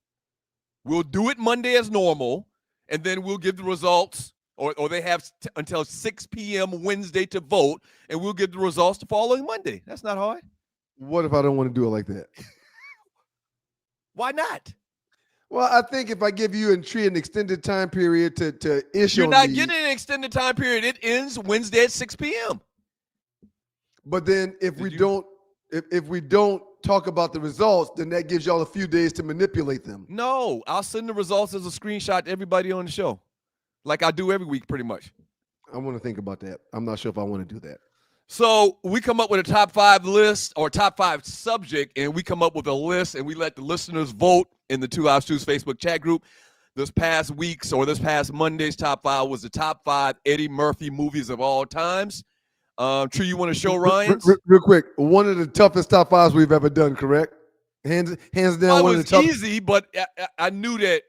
We'll do it Monday as normal, and then we'll give the results, or they have until 6 p.m. Wednesday to vote, and we'll give the results the following Monday. That's not hard. What if I don't want to do it like that? Why not? Well, I think if I give you an extended time period to issue, you're not getting an extended time period. It ends Wednesday at 6 p.m. But then if we don't talk about the results, then that gives y'all a few days to manipulate them. No, I'll send the results as a screenshot to everybody on the show, like I do every week, pretty much. I want to think about that. I'm not sure if I want to do that. So we come up with a top 5 list or top 5 subject, and we come up with a list, and we let the listeners vote in the 2 Hours Truth Facebook chat group. This past Monday's top 5 was the top 5 Eddie Murphy movies of all times. True, you want to show Ryan's? Real quick, one of the toughest top 5s we've ever done, correct? Hands down, one of the toughest. It was easy, but I knew that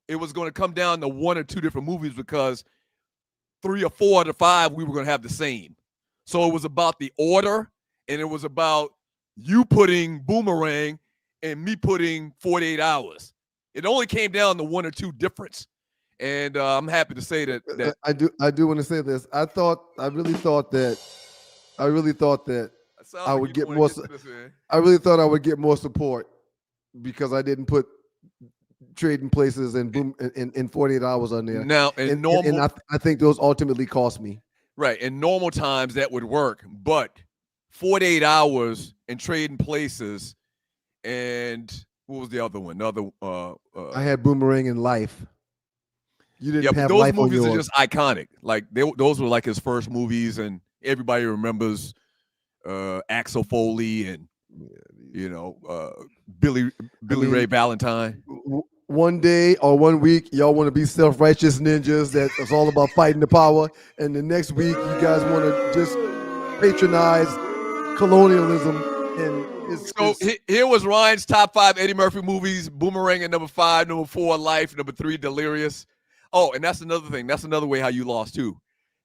it was going to come down to 1 or 2 different movies because 3 or 4 out of 5 we were going to have the same. So it was about the order, and it was about you putting Boomerang and me putting 48 Hours. It only came down to 1 or 2 difference, and I'm happy to say that I do want to say this. I really thought that I would get more. I really thought I would get more support because I didn't put Trading Places and 48 Hours on there. Now, and I think those ultimately cost me. Right. In normal times, that would work. But 48 Hours and Trading Places and what was the other one? I had Boomerang and Life. You didn't have those Life on movies yours. are just iconic. Like those were like his first movies, and everybody remembers Axel Foley and Billy Ray Valentine. One day or 1 week, y'all want to be self-righteous ninjas that is all about fighting the power, and the next week you guys want to just patronize colonialism. And here was Ryan's top 5 Eddie Murphy movies: Boomerang at number 5, number 4, Life, number 3, Delirious. Oh, and that's another thing. That's another way how you lost too.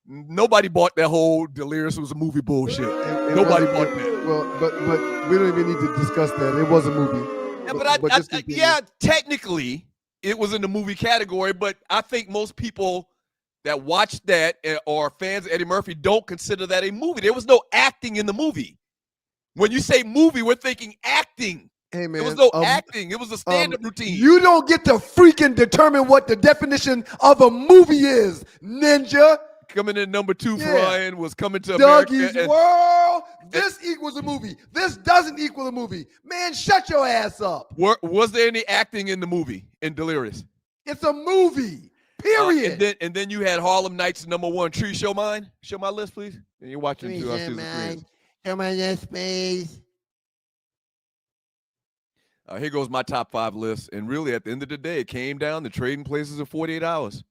Nobody bought that whole Delirious was a movie bullshit. Nobody bought that. Well, but we don't even need to discuss that. It was a movie. Yeah, technically it was in the movie category, but I think most people that watch that or fans of Eddie Murphy don't consider that a movie. There was no acting in the movie. When you say movie, we're thinking acting. Hey, man. There was no acting. It was a stand-up routine. You don't get to freaking determine what the definition of a movie is, ninja. Coming in number 2 for Ryan was Coming to Dougie's America. World. This equals a movie. This doesn't equal a movie. Man, shut your ass up. Was there any acting in the movie in Delirious? It's a movie. Period. And then you had Harlem Nights number 1. Tree, show mine. Show my list, please. And you're watching Show my list, please. Here goes my top 5 list. And really, at the end of the day, it came down to Trading Places of 48 Hours.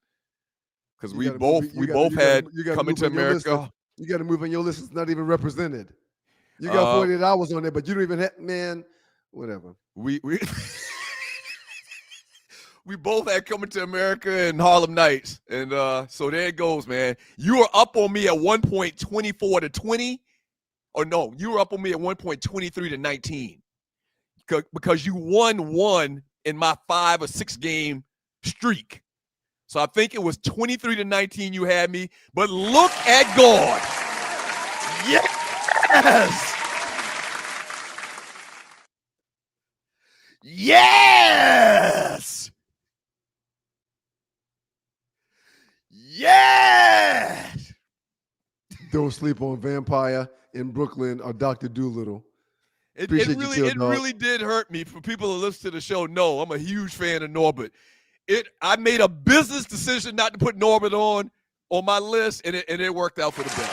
Because we both had Coming to America. You got to move on your list. It's not even represented. You got 48 Hours on there, but you don't even have, man, whatever. We both had Coming to America and Harlem Nights. And so there it goes, man. You were up on me at 1.24 to 20. Or no, you were up on me at 1.23 to 19. Because you won 1 in my 5 or 6 game streak. So I think it was 23 to 19 you had me. But look at God. Yes. Yes. Yes. Don't sleep on Vampire in Brooklyn or Dr. Doolittle. It really did hurt me. For people that listen to the show, no, I'm a huge fan of Norbert. I made a business decision not to put Norbert on my list, and it worked out for the best.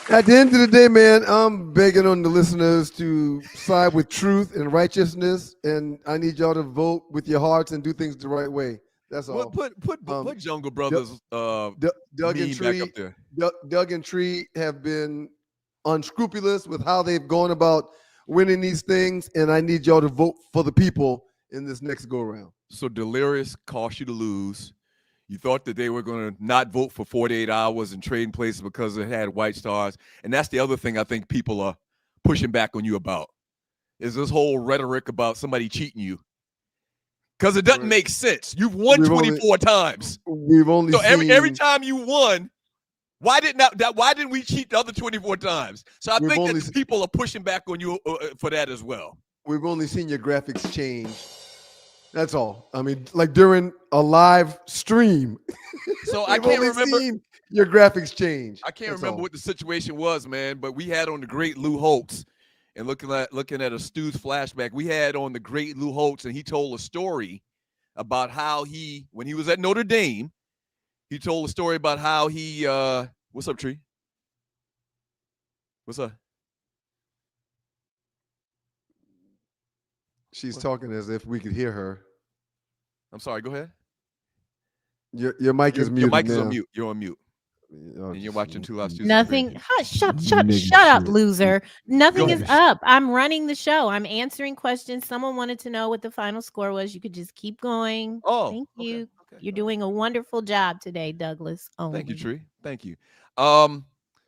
At the end of the day, man, I'm begging on the listeners to side with truth and righteousness, and I need y'all to vote with your hearts and do things the right way. That's all. Put Jungle Brothers Doug and Tree, back up there. Doug and Tree have been unscrupulous with how they've gone about winning these things, and I need y'all to vote for the people in this next go-around. So Delirious cost you to lose. You thought that they were going to not vote for 48 Hours and Trading Places because it had white stars. And that's the other thing I think people are pushing back on you about, is this whole rhetoric about somebody cheating you. Because it doesn't make sense. You've won 24 times. We've only so seen, every time you won, why didn't we cheat the other 24 times? So I think that people are pushing back on you for that as well. We've only seen your graphics change. That's all. I mean, like during a live stream. So I can't remember your graphics change. I can't remember what the situation was, man. But we had on the great Lou Holtz, and looking at a Stu's flashback, we had on the great Lou Holtz, and he told a story about how when he was at Notre Dame, He told a story about how he what's up, Tree? What's up? She's talking as if we could hear her. I'm sorry, go ahead. Your mic is muted. Your mic is now. on mute. You're on mute. And you're watching Two Live Studios. Nothing. Shut up, loser. Nothing is up. I'm running the show. I'm answering questions. Someone wanted to know what the final score was. You could just keep going. Oh, thank you. Okay. You're doing a wonderful job today, Douglas. Only. Thank you, Tree. Thank you.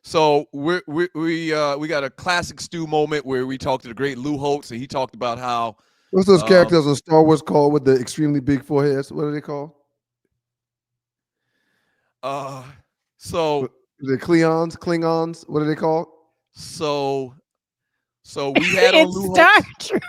So we got a classic Stu moment where we talked to the great Lou Holtz, and he talked about how what's those characters on Star Wars called with the extremely big foreheads? What are they called? So the Klingons, what are they called? So we had on Lou Star Holtz. Trek.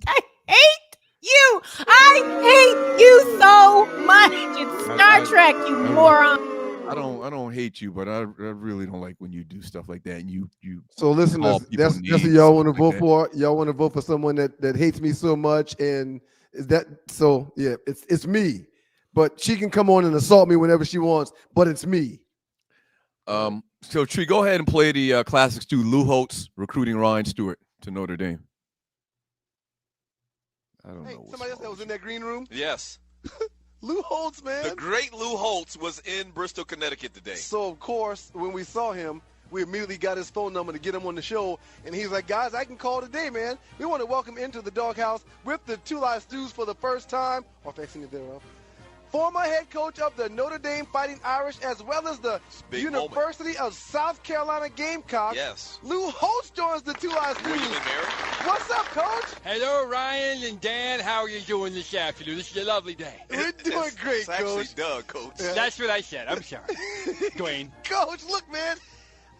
I hate you. I hate you so much. It's Star Trek, you moron. I don't hate you, but I really don't like when you do stuff like that. And you. So listen, that's what y'all want to vote for. Y'all want to vote for someone that hates me so much, and is that so? Yeah, it's me. But she can come on and assault me whenever she wants, but it's me. So Tree, go ahead and play the classic Stu, Lou Holtz recruiting Ryan Stewart to Notre Dame. I don't know. Somebody else that was in that green room? Yes. Lou Holtz, man. The great Lou Holtz was in Bristol, Connecticut today. So, of course, when we saw him, we immediately got his phone number to get him on the show. And he's like, guys, I can call today, man. We want to welcome into the doghouse with the Two Live Stews for the first time, or fixing it thereof. Former head coach of the Notre Dame Fighting Irish, as well as the University of South Carolina Gamecocks. Yes. Lou Holtz joins the Two Live Stews. What's up, Coach? Hello, Ryan and Dan. How are you doing this afternoon? This is a lovely day. We're doing great, It's actually Coach. Doug, Coach. Yeah. That's what I said. I'm sorry. Dwayne. Coach, look, man.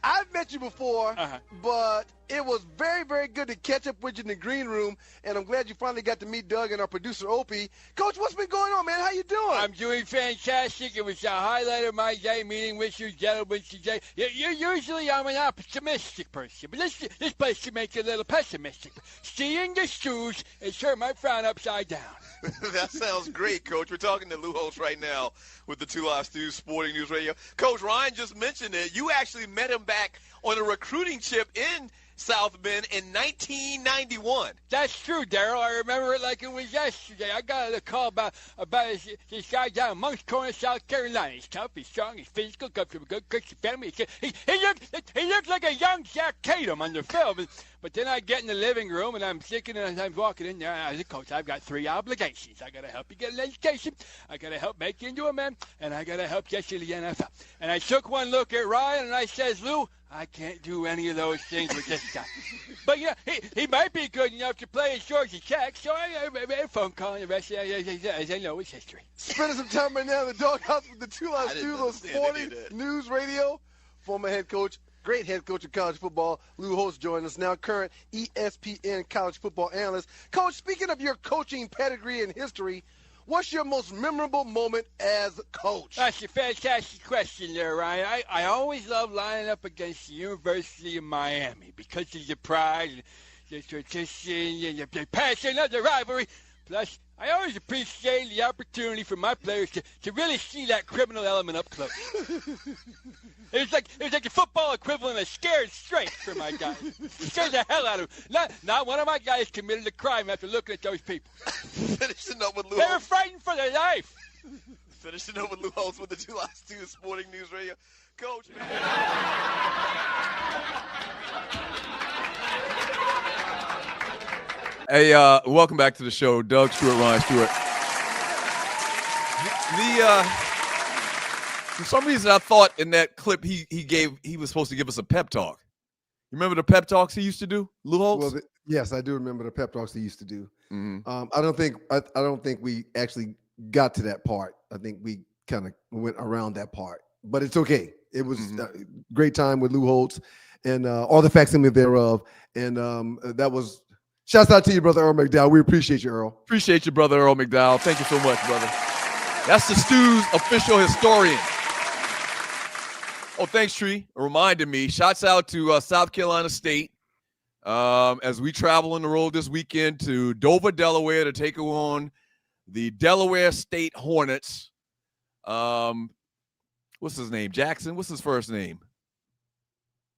I've met you before, but it was very, very good to catch up with you in the green room, and I'm glad you finally got to meet Doug and our producer, Opie. Coach, what's been going on, man? How you doing? I'm doing fantastic. It was a highlight of my day meeting with you gentlemen today. Usually I'm an optimistic person, but this place can make you a little pessimistic. Seeing the shoes, it turned my frown upside down. That sounds great, Coach. We're talking to Lou Holtz right now with the Two Live Stews Sporting News Radio. Coach, Ryan just mentioned it. You actually met him back on a recruiting trip in South Bend in 1991. That's true, Daryl. I remember it like it was yesterday. I got a call about this guy down in Moncks Corner, South Carolina. He's tough, he's strong, he's physical, comes from a good Christian family. He looked like a young Jack Tatum on the film. But then I get in the living room, and I'm thinking, and I'm walking in there, and I said, Coach, I've got 3 obligations. I got to help you get an education, I got to help make you into a man, and I got to help get you to the NFL. And I took one look at Ryan, and I says, Lou, I can't do any of those things with this guy. But, yeah, he might be good enough to play as Georgia Tech, so I made a phone call, and the rest, as I know, it's history. Spending some time right now in the doghouse with the Two Live Stews on Sporting News Radio. Former head coach, great head coach of college football, Lou Holtz joining us now, current ESPN college football analyst. Coach, speaking of your coaching pedigree and history, what's your most memorable moment as coach? That's a fantastic question there, Ryan. I always love lining up against the University of Miami because of the pride and the tradition and the passion of the rivalry. Plus, I always appreciate the opportunity for my players to really see that criminal element up close. It was like the football equivalent of scared straight for my guys. Scared the hell out of them. Not one of my guys committed a crime after looking at those people. Finishing up with Lou They were Holtz. fighting for their life. Finishing up with Lou Holtz with the Two Live Stews Sporting News Radio. Coach, man. Hey, welcome back to the show, Doug Stewart, Ryan Stewart. For some reason, I thought in that clip he was supposed to give us a pep talk. You remember the pep talks he used to do, Lou Holtz? Well, yes, I do remember the pep talks he used to do. Mm-hmm. I don't think we actually got to that part. I think we kind of went around that part, but it's okay. It was a great time with Lou Holtz and all the facsimile thereof, and that was. Shouts out to you, brother Earl McDowell. We appreciate you, Earl. Appreciate you, brother Earl McDowell. Thank you so much, brother. That's the Stews official historian. Oh, thanks, Tree. Reminded me. Shouts out to South Carolina State as we travel on the road this weekend to Dover, Delaware to take on the Delaware State Hornets. what's his name? Jackson. What's his first name?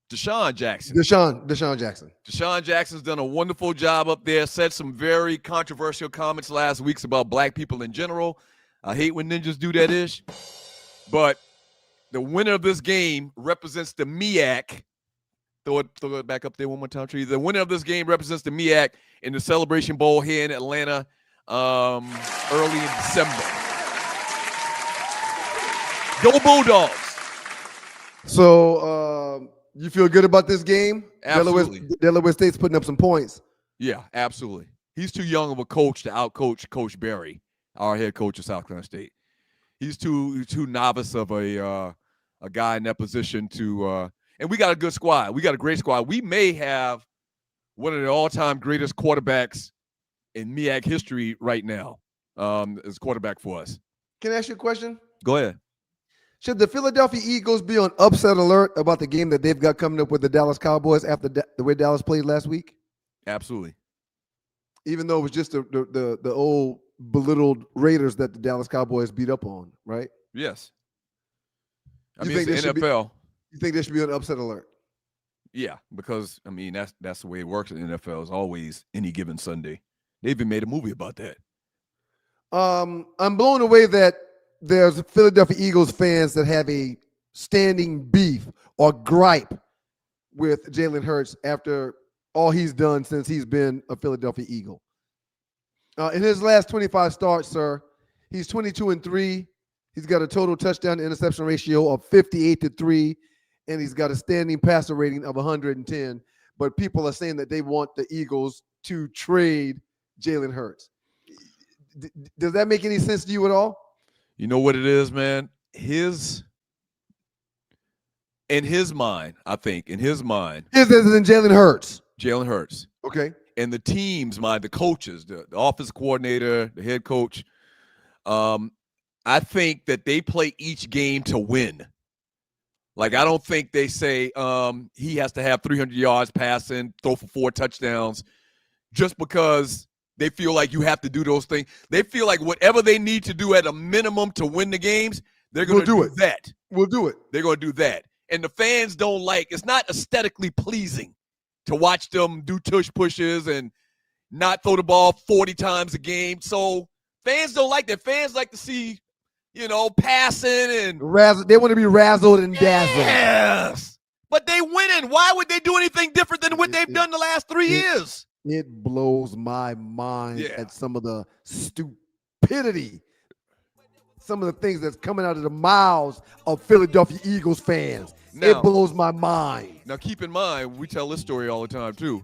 Deshaun Jackson. Deshaun Jackson. Deshaun Jackson's done a wonderful job up there. Said some very controversial comments last week about black people in general. I hate when ninjas do that ish. But the winner of this game represents the MEAC. Throw it back up there one more time, Tree. The winner of this game represents the MEAC in the Celebration Bowl here in Atlanta early in December. Go Bulldogs. So you feel good about this game? Absolutely. Delaware State's putting up some points. Yeah, absolutely. He's too young of a coach to outcoach Coach Berry, our head coach of South Carolina State. He's too novice of a guy in that position to and we got a good squad. We got a great squad. We may have one of the all-time greatest quarterbacks in MEAC history right now as quarterback for us. Can I ask you a question? Go ahead. Should the Philadelphia Eagles be on upset alert about the game that they've got coming up with the Dallas Cowboys after the way Dallas played last week? Absolutely. Even though it was just the old belittled Raiders that the Dallas Cowboys beat up on, right? Yes. I You mean, think it's the they should NFL. You think they should be on upset alert? Yeah, because, I mean, that's the way it works in the NFL. Is always any given Sunday. They even made a movie about that. I'm blown away that there's Philadelphia Eagles fans that have a standing beef or gripe with Jalen Hurts after all he's done since he's been a Philadelphia Eagle. In his last 25 starts, sir, he's 22-3. He's got a total touchdown to interception ratio of 58-3, and he's got a standing passer rating of 110. But people are saying that they want the Eagles to trade Jalen Hurts. Does that make any sense to you at all? You know what it is, man? In his mind, I think, in his than Jalen Hurts. Jalen Hurts. Okay. And the team's mind, the coaches, the offensive coordinator, the head coach, I think that they play each game to win. Like, I don't think they say he has to have 300 yards passing, throw for 4 touchdowns, just because they feel like you have to do those things. They feel like whatever they need to do at a minimum to win the games, they're going to do that. We'll do it. They're going to do that. And the fans don't like – it's not aesthetically pleasing to watch them do tush pushes and not throw the ball 40 times a game. So fans don't like that. Fans like to see, passing and they want to be razzled and dazzled. Yes. But they winning. Why would they do anything different than what they've done the last 3 years? It blows my mind at some of the stupidity, some of the things that's coming out of the mouths of Philadelphia Eagles fans. Now, it blows my mind. Now, keep in mind, we tell this story all the time, too.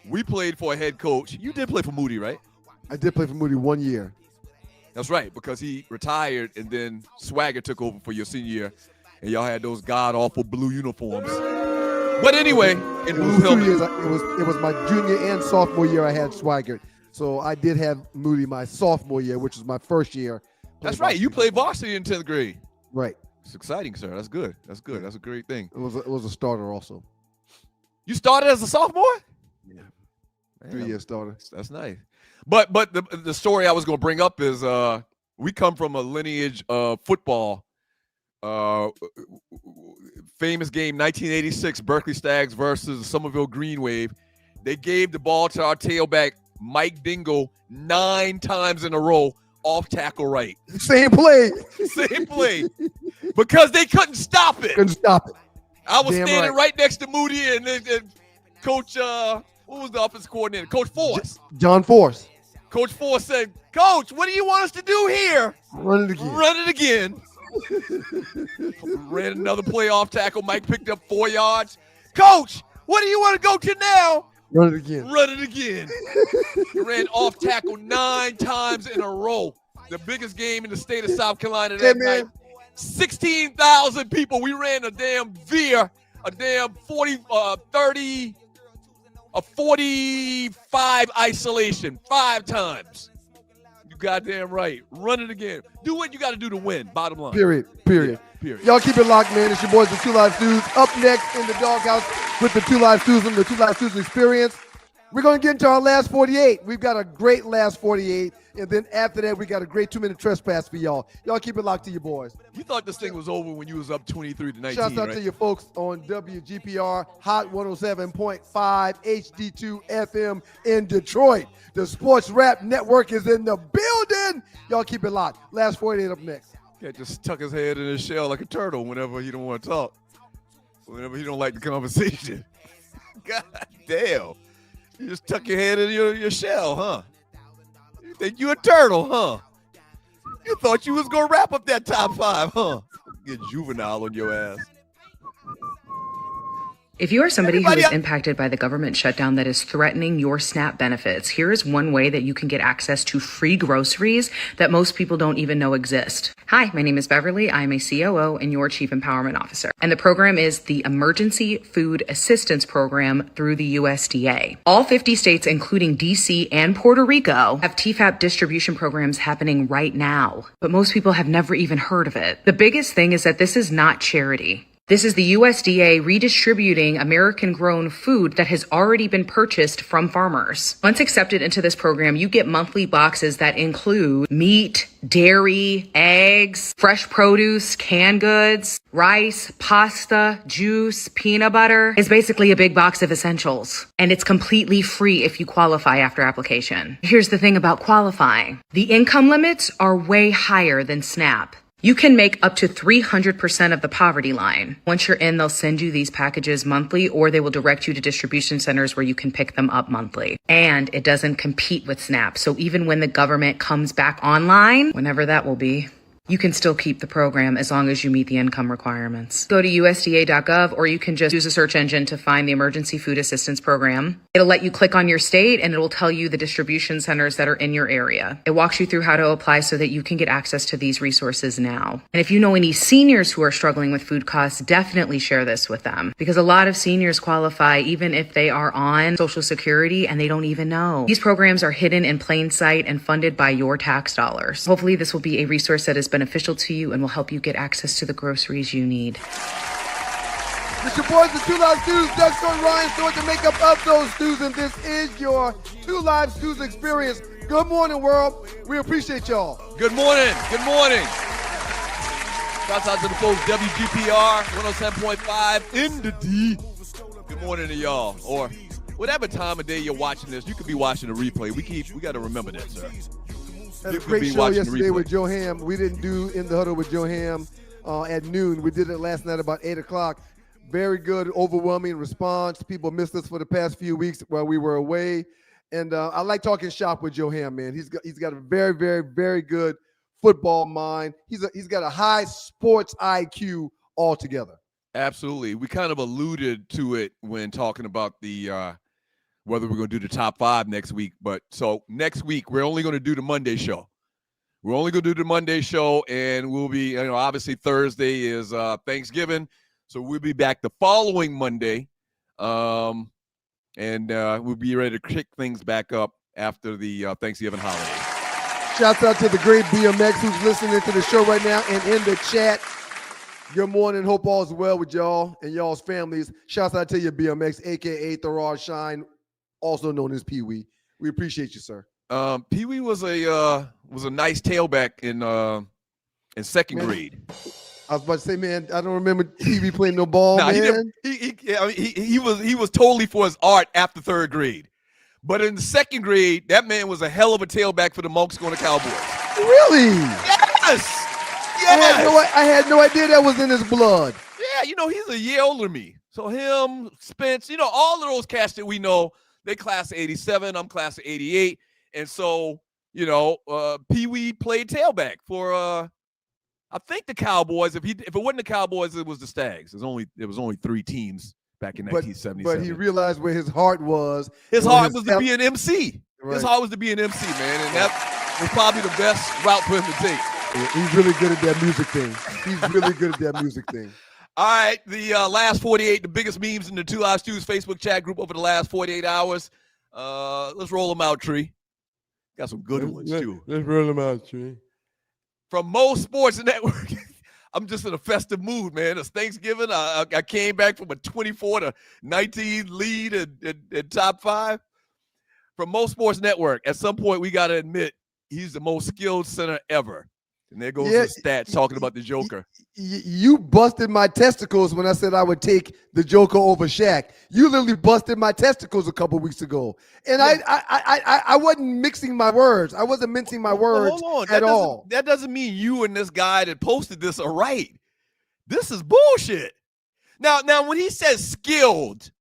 We played for a head coach. You did play for Moody, right? I did play for Moody 1 year. That's right, because he retired, and then Swagger took over for your senior year, and y'all had those god-awful blue uniforms. But anyway, in blue helmet. 2 years. It was my junior and sophomore year I had Swagger. So I did have Moody my sophomore year, which was my first year. That's right. You played varsity in 10th grade. Right. It's exciting, sir. That's good. That's good. That's a great thing. It was a starter also. You started as a sophomore? Yeah. 3 year starter. That's nice. But the story I was going to bring up is we come from a lineage of football. Famous game, 1986, Berkeley Stags versus the Somerville Green Wave. They gave the ball to our tailback, Mike Dingle, 9 times in a row, off tackle right. Same play. Same play. Because they couldn't stop it. Couldn't stop it. I was standing right next to Moody and Coach, what was the offensive coordinator? Coach Force. John Force. Coach Force said, Coach, what do you want us to do here? Run it again. Run it again. Ran another play off tackle. Mike picked up 4 yards. Coach, what do you want to go to now? Run it again. Run it again. Ran off tackle 9 times in a row. The biggest game in the state of South Carolina that night. 16,000 people. We ran a damn veer, a damn 45 isolation 5 times. You goddamn right. Run it again. Do what you got to do to win. Bottom line. Period. Period. Y'all keep it locked, man. It's your boys, the Two Live Stews. Up next in the doghouse with the Two Live Stews and the Two Live Stews Experience. We're going to get into our last 48. We've got a great last 48. And then after that, we got a great 2-minute trespass for y'all. Y'all keep it locked to your boys. You thought this thing was over when you was up 23-19, Shouts out right? to your folks on WGPR Hot 107.5 HD2 FM in Detroit. The Sports Rap Network is in the building. Y'all keep it locked. Last 48 up next. Can't just tuck his head in his shell like a turtle whenever he don't want to talk. Whenever he don't like the conversation. God damn. You just tuck your head in your shell, huh? You think you a turtle, huh? You thought you was going to wrap up that top 5, huh? Get juvenile on your ass. If you are somebody who is impacted by the government shutdown that is threatening your SNAP benefits, here is one way that you can get access to free groceries that most people don't even know exist. Hi, my name is Beverly. I am a COO and your Chief Empowerment Officer. And the program is the Emergency Food Assistance Program through the USDA. All 50 states, including DC and Puerto Rico, have TFAP distribution programs happening right now. But most people have never even heard of it. The biggest thing is that this is not charity. This is the USDA redistributing American-grown food that has already been purchased from farmers. Once accepted into this program, you get monthly boxes that include meat, dairy, eggs, fresh produce, canned goods, rice, pasta, juice, peanut butter. It's basically a big box of essentials. And it's completely free if you qualify after application. Here's the thing about qualifying. The income limits are way higher than SNAP. You can make up to 300% of the poverty line. Once you're in, they'll send you these packages monthly, or they will direct you to distribution centers where you can pick them up monthly. And it doesn't compete with SNAP. So even when the government comes back online, whenever that will be, you can still keep the program as long as you meet the income requirements. Go to USDA.gov, or you can just use a search engine to find the Emergency Food Assistance Program. It'll let you click on your state, and it will tell you the distribution centers that are in your area. It walks you through how to apply so that you can get access to these resources now. And if you know any seniors who are struggling with food costs, definitely share this with them, because a lot of seniors qualify even if they are on Social Security and they don't even know. These programs are hidden in plain sight and funded by your tax dollars. Hopefully this will be a resource that is beneficial to you and will help you get access to the groceries you need. It's your boys, the Two Live Stews, Doug Stone, Ryan Stewart, to make up of those stews, and this is your Two Live Stews experience. Good morning, world. We appreciate y'all. Good morning. Good morning. Shouts out to the folks, WGPR 107.5 in the D. Good morning to y'all. Or whatever time of day you're watching this, you could be watching a replay. We got to remember that, sir. Had a great show yesterday with Joe Ham. We didn't do In the Huddle with Joe Ham at noon. We did it last night about 8 o'clock. Very good, overwhelming response. People missed us for the past few weeks while we were away. And I like talking shop with Joe Ham, man. He's got a very, very, very good football mind. He's got a high sports IQ altogether. Absolutely. We kind of alluded to it when talking about the whether we're going to do the top 5 next week. But so next week, we're only going to do the Monday show. We're only going to do the Monday show, and we'll be, obviously Thursday is Thanksgiving. So we'll be back the following Monday. And we'll be ready to kick things back up after the Thanksgiving holiday. Shouts out to the great BMX who's listening to the show right now and in the chat. Good morning. Hope all's well with y'all and y'all's families. Shouts out to you, BMX, a.k.a. Tharad Shine, also known as Pee Wee. We appreciate you, sir. Pee Wee was a nice tailback in second grade. I was about to say, man, I don't remember Pee Wee playing no ball, man. He was totally for his art after third grade. But in the second grade, that man was a hell of a tailback for the Monks going to Cowboys. Really? Yes. I had no idea that was in his blood. Yeah, he's a year older than me. So him, Spence, all of those cats that we know, they class of 87, I'm class of 88. And so, Pee Wee played tailback for I think the Cowboys. If it wasn't the Cowboys, it was the Stags. There was only 3 teams back in 1977. But he realized where his heart was. His heart was to be an MC. Right. His heart was to be an MC, man. And that was probably the best route for him to take. Yeah, he's really good at that music thing. All right, the last 48, the biggest memes in the Two Live Stews Facebook chat group over the last 48 hours. Let's roll them out, Tree. Got some good ones, too. Let's roll them out, Tree. From Mo Sports Network, I'm just in a festive mood, man. It's Thanksgiving. I came back from a 24-19 lead in top 5. from Most Sports Network. At some point, we got to admit he's the most skilled center ever. And there goes the stats talking about the Joker. You busted my testicles when I said I would take the Joker over Shaq. You literally busted my testicles a couple weeks ago. And I wasn't mixing my words. I wasn't mincing my words at all. That doesn't mean you and this guy that posted this are right. This is bullshit. Now, when he says skilled,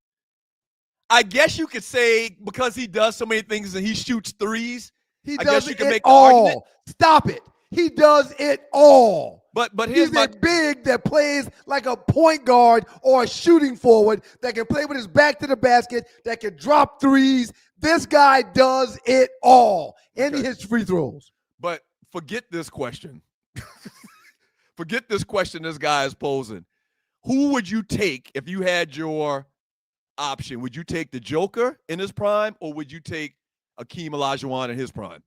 I guess you could say because he does so many things and he shoots threes, he I does guess you can it make the all. argument. Stop it. He does it all. But here's he's a big that plays like a point guard or a shooting forward that can play with his back to the basket, that can drop threes. This guy does it all. And he hits free throws. But forget this question. Forget this question this guy is posing. Who would you take if you had your option? Would you take the Joker in his prime, or would you take Akeem Olajuwon in his prime?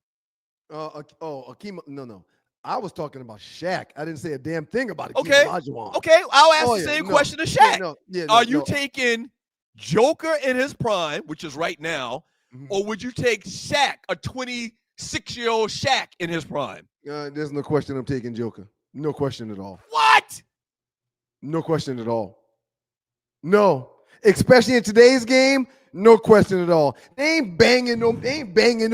Akeem, no. I was talking about Shaq. I didn't say a damn thing about Akeem Olajuwon. Okay, I'll ask the same question to Shaq. Are you taking Joker in his prime, which is right now, or would you take Shaq, a 26-year-old Shaq in his prime? There's no question I'm taking Joker. No question at all. What? No question at all. No. Especially in today's game, no question at all. They ain't banging no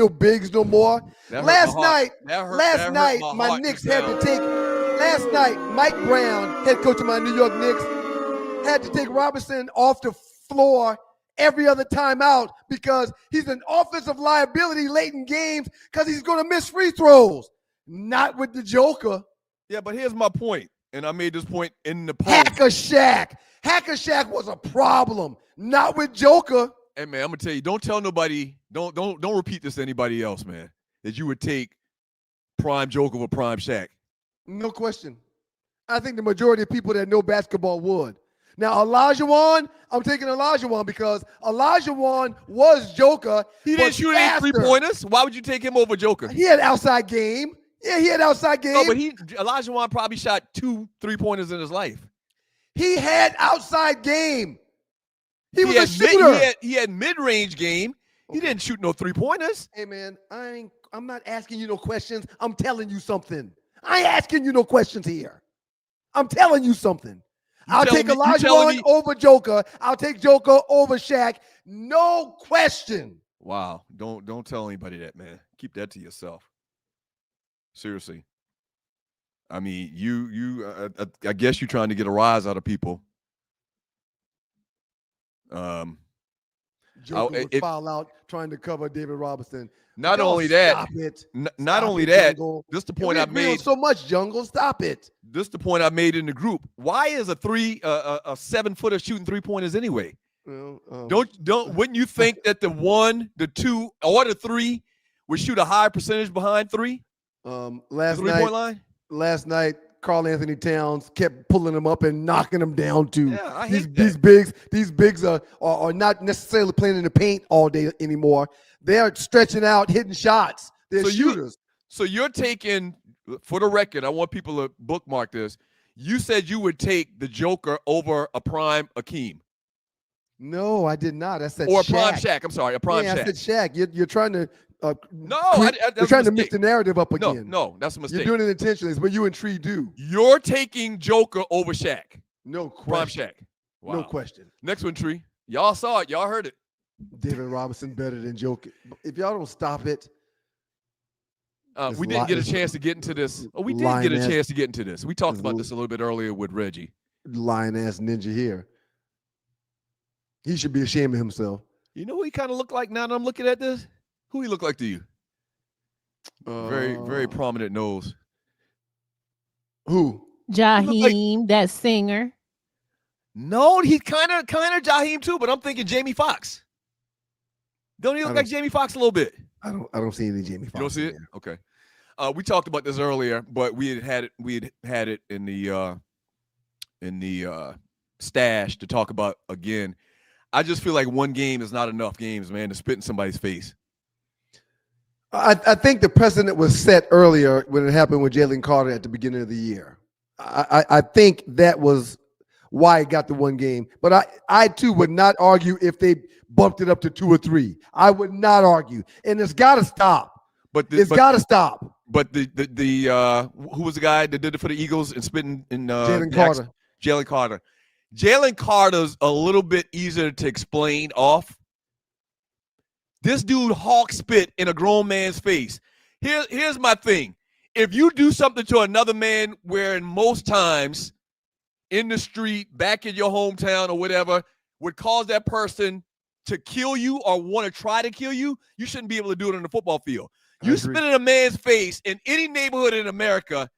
bigs no more. Last night, my Knicks had to take. Last night, Mike Brown, head coach of my New York Knicks, had to take Robinson off the floor every other timeout because he's an offensive liability late in games because he's going to miss free throws. Not with the Joker. Yeah, but here's my point, and I made this point in the post. Hacker Shaq was a problem, not with Joker. Hey man, I'm gonna tell you, don't tell nobody, don't repeat this to anybody else, man, that you would take prime Joker over prime Shaq. No question. I think the majority of people that know basketball would. Now, Olajuwon, I'm taking Olajuwon because Olajuwon was Joker. He didn't shoot any 3-pointers. Why would you take him over Joker? He had outside game. Yeah, he had outside game. No, but Olajuwon probably shot 2 3-pointers in his life. He had outside game. He was a shooter. He had mid-range game. He didn't shoot no 3-pointers. Hey, man, I'm not asking you no questions. I'm telling you something. I ain't asking you no questions here. I'm telling you something. I'll take Olajuwon over Joker. I'll take Joker over Shaq. No question. Wow. Don't tell anybody that, man. Keep that to yourself. Seriously. I mean, I guess you're trying to get a rise out of people. Joker would foul out trying to cover David Robinson. Not only that, this the point I made. So much, Jungle. Stop it. This the point I made in the group. Why is a 7-footer shooting 3-pointers anyway? Wouldn't you think that the 1, the 2, or the 3 would shoot a higher percentage behind 3? Last night, Karl Anthony Towns kept pulling him up and knocking him down too. Yeah, these bigs are not necessarily playing in the paint all day anymore. They're stretching out, hitting shots. They're shooters. So you're taking, for the record, I want people to bookmark this. You said you would take the Joker over a prime Akeem. No, I did not. I said or a Shaq. Prime Shaq. I'm sorry, a prime Shaq. I said Shaq. You're trying to. You're trying to mix the narrative up again. No, that's a mistake. You're doing it intentionally, but you and Tree do. You're taking Joker over Shaq. No question. Prime Shaq. Wow. No question. Next one, Tree. Y'all saw it. Y'all heard it. David Robinson better than Joker. If y'all don't stop it. We didn't get a chance to get into this. Oh, we did get a chance to get into this. We talked about this a little bit earlier with Reggie. Lion-ass ninja here. He should be ashamed of himself. You know who he kind of looked like now that I'm looking at this? Who he look like to you? Very, very prominent nose. Who? Jaheim, that singer. No, he's kind of Jaheim too, but I'm thinking Jamie Foxx. Don't he look like Jamie Foxx a little bit? I don't see any Jamie Foxx. You don't see it? Okay. We talked about this earlier, but we had it in the stash to talk about again. I just feel like one game is not enough games, man, to spit in somebody's face. I think the precedent was set earlier when it happened with Jalen Carter at the beginning of the year. I think that was why it got the one game. But I too would not argue if they bumped it up to 2 or 3. I would not argue. And it's got to stop. It's got to stop. But who was the guy that did it for the Eagles and spitting in Jalen Carter. Jalen Carter. Jalen Carter's a little bit easier to explain off. This dude hawk spit in a grown man's face. Here's my thing. If you do something to another man where in most times in the street, back in your hometown or whatever, would cause that person to kill you or want to try to kill you, you shouldn't be able to do it on the football field. You spit in a man's face in any neighborhood in America,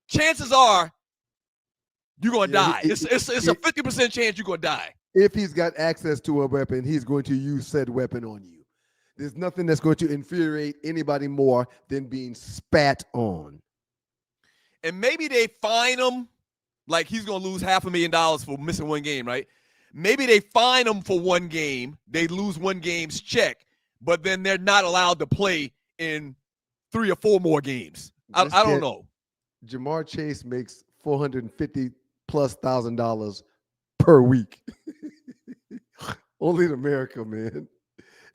chances are you're going to die. It's a 50% chance you're going to die. If he's got access to a weapon, he's going to use said weapon on you. There's nothing that's going to infuriate anybody more than being spat on. And maybe they fine him, like he's going to lose $500,000 for missing one game, right? Maybe they fine him for one game. They lose one game's check, but then they're not allowed to play in 3 or 4 more games. I don't know. Jamar Chase makes $450,000+ per week. Only in America, man.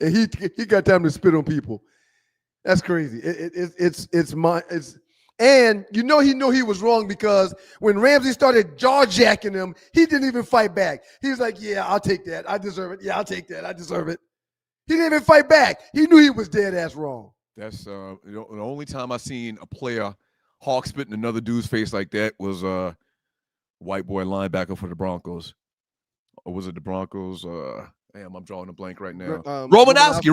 And he got time to spit on people. That's crazy. And he knew he was wrong because when Ramsey started jaw-jacking him, he didn't even fight back. He was like, yeah, I'll take that. I deserve it. Yeah, I'll take that. I deserve it. He didn't even fight back. He knew he was dead ass wrong. That's the only time I seen a player hawk spit in another dude's face like that was white boy linebacker for the Broncos. Or was it the Broncos? Damn, I'm drawing a blank right now. Romanowski.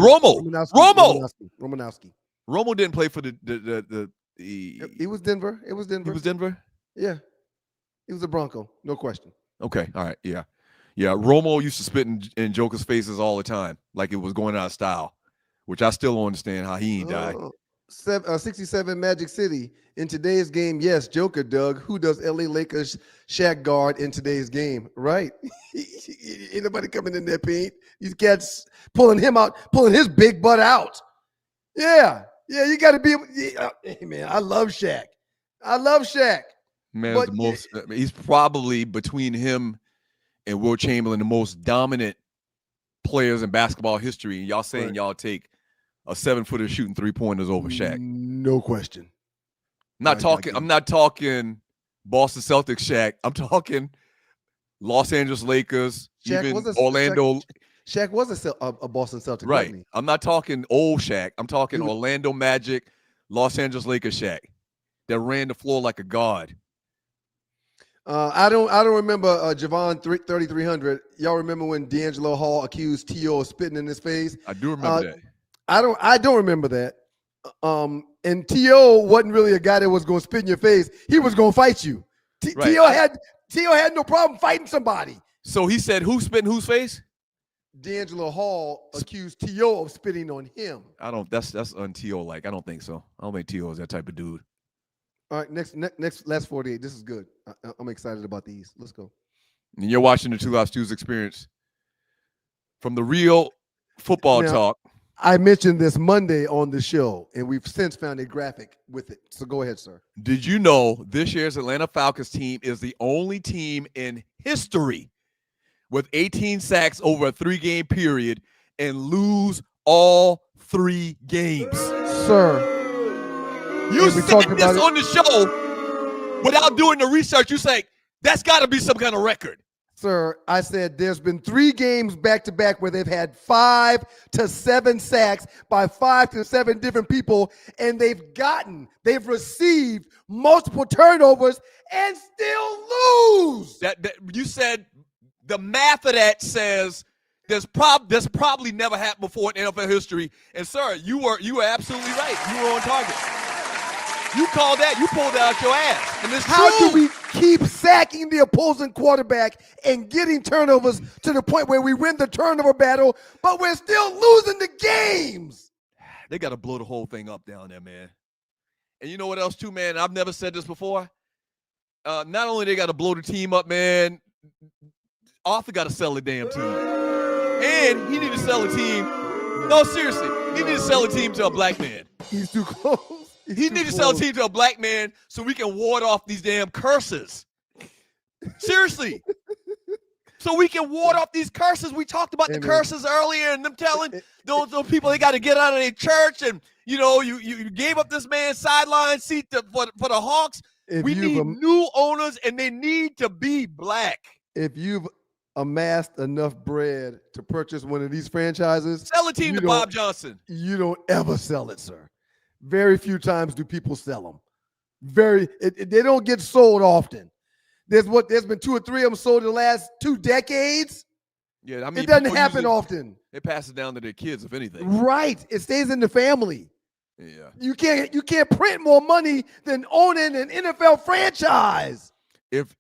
Romo didn't play for the He was Denver. It was Denver. He was Denver? Yeah. He was a Bronco. No question. Okay. All right. Yeah. Yeah. Romo used to spit in Joker's faces all the time, like it was going out of style, which I still don't understand how he ain't died. 67 Magic City. In today's game, yes, Joker, Doug. Who does LA Lakers Shaq guard in today's game? Right. Ain't nobody coming in there, paint. These cats pulling him out, pulling his big butt out. Yeah. Yeah, you got to be. Hey, man, I love Shaq. Man, he's probably between him and Will Chamberlain the most dominant players in basketball history. And y'all saying y'all take a 7-footer shooting 3-pointers over Shaq? No question. I'm not talking Boston Celtics Shaq. I'm talking Los Angeles Lakers, Orlando. Shaq was a Boston Celtic, right? Wasn't he? I'm not talking old Shaq. I'm talking Orlando Magic, Los Angeles Lakers Shaq that ran the floor like a god. I don't remember Javon 3300. Y'all remember when D'Angelo Hall accused T.O. of spitting in his face? I do remember that. I don't remember that. And T.O. wasn't really a guy that was going to spit in your face. He was going to fight you. T.O. had no problem fighting somebody. So he said, "Who spit in whose face?" D'Angelo Hall accused T.O. of spitting on him. That's un-T.O. like. I don't think so. I don't think T.O. is that type of dude. All right, next last 48. This is good. I'm excited about these. Let's go. And you're watching the Two Live Stews experience from the Real Football Talk. I mentioned this Monday on the show, and we've since found a graphic with it. So go ahead, sir. Did you know this year's Atlanta Falcons team is the only team in history with 18 sacks over a 3-game period and lose all 3 games? Sir. You said this on the show without doing the research. You say, that's got to be some kind of record. Sir, I said there's been 3 games back-to-back where they've had 5 to 7 sacks by 5 to 7 different people, and they've received multiple turnovers and still lose. That you said the math of that says that's probably never happened before in NFL history. And sir, you were absolutely right. You were on target. You called that. You pulled that out your ass. And it's How true. do we keep sacking the opposing quarterback and getting turnovers to the point where we win the turnover battle, but we're still losing the games? They got to blow the whole thing up down there, man. And you know what else, too, man? I've never said this before. Not only they got to blow the team up, man, Arthur got to sell the damn team. And he need to sell the team. No, seriously. He need to sell the team to a black man. He's too close. He need to sell the team to a black man so we can ward off these damn curses. Seriously. so we can ward off these curses. We talked about the curses earlier and them telling those people they got to get out of their church. And, you gave up this man's sideline seat for the Hawks. We need new owners, and they need to be black. If you've amassed enough bread to purchase one of these franchises, sell a team to Bob Johnson. You don't ever sell it, sir. Very few times do people sell them. They don't get sold often. There's been 2 or 3 of them sold in the last 2 decades. Yeah, I mean, it doesn't happen often. It passes down to their kids, if anything. Right. It stays in the family. Yeah. You can't print more money than owning an NFL franchise. If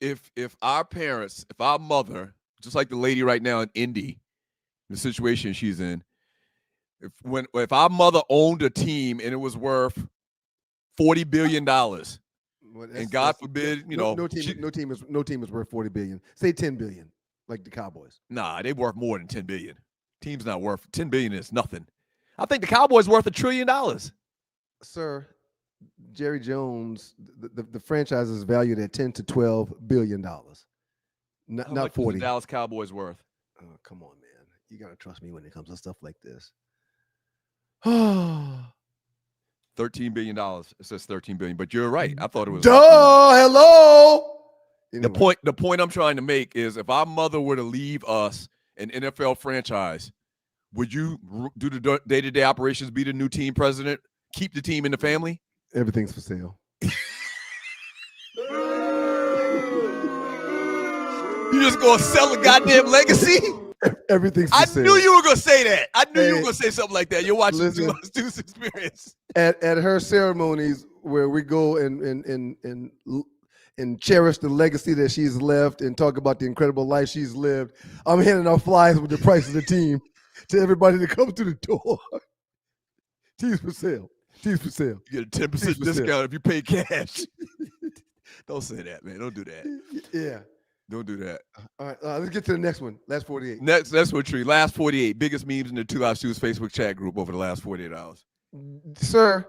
our mother, just like the lady right now in Indy, the situation she's in, if our mother owned a team and it was worth $40 billion, and God forbid, no team is worth $40 billion. Say $10 billion, like the Cowboys. Nah, they worth more than $10 billion. Team's not worth $10 billion is nothing. I think the Cowboys worth $1 trillion. Sir, Jerry Jones, the franchise is valued at $10 to $12 billion. Not 40. The Dallas Cowboys worth. Oh, come on, man. You gotta trust me when it comes to stuff like this. $13 billion. It says $13 billion, but you're right. I thought it was. Hello. Anyway. The point I'm trying to make is, if our mother were to leave us an NFL franchise, would you do the day-to-day operations, be the new team president, keep the team in the family? Everything's for sale. You just gonna sell a goddamn legacy? Everything's for sale. I knew you were gonna say that. I knew you were gonna say something like that. You're watching the Two Stu's Experience. At her ceremonies, where we go and cherish the legacy that she's left and talk about the incredible life she's lived, I'm handing out flyers with the price of the team to everybody that comes to the door. Teams for sale. Teams for sale. You get a 10% discount if you pay cash. Don't say that, man. Don't do that. Yeah. Don't do that. All right, let's get to the next one. Last 48. That's what tree. Last 48. Biggest memes in the Two Live Shoes Facebook chat group over the last 48 hours. Sir,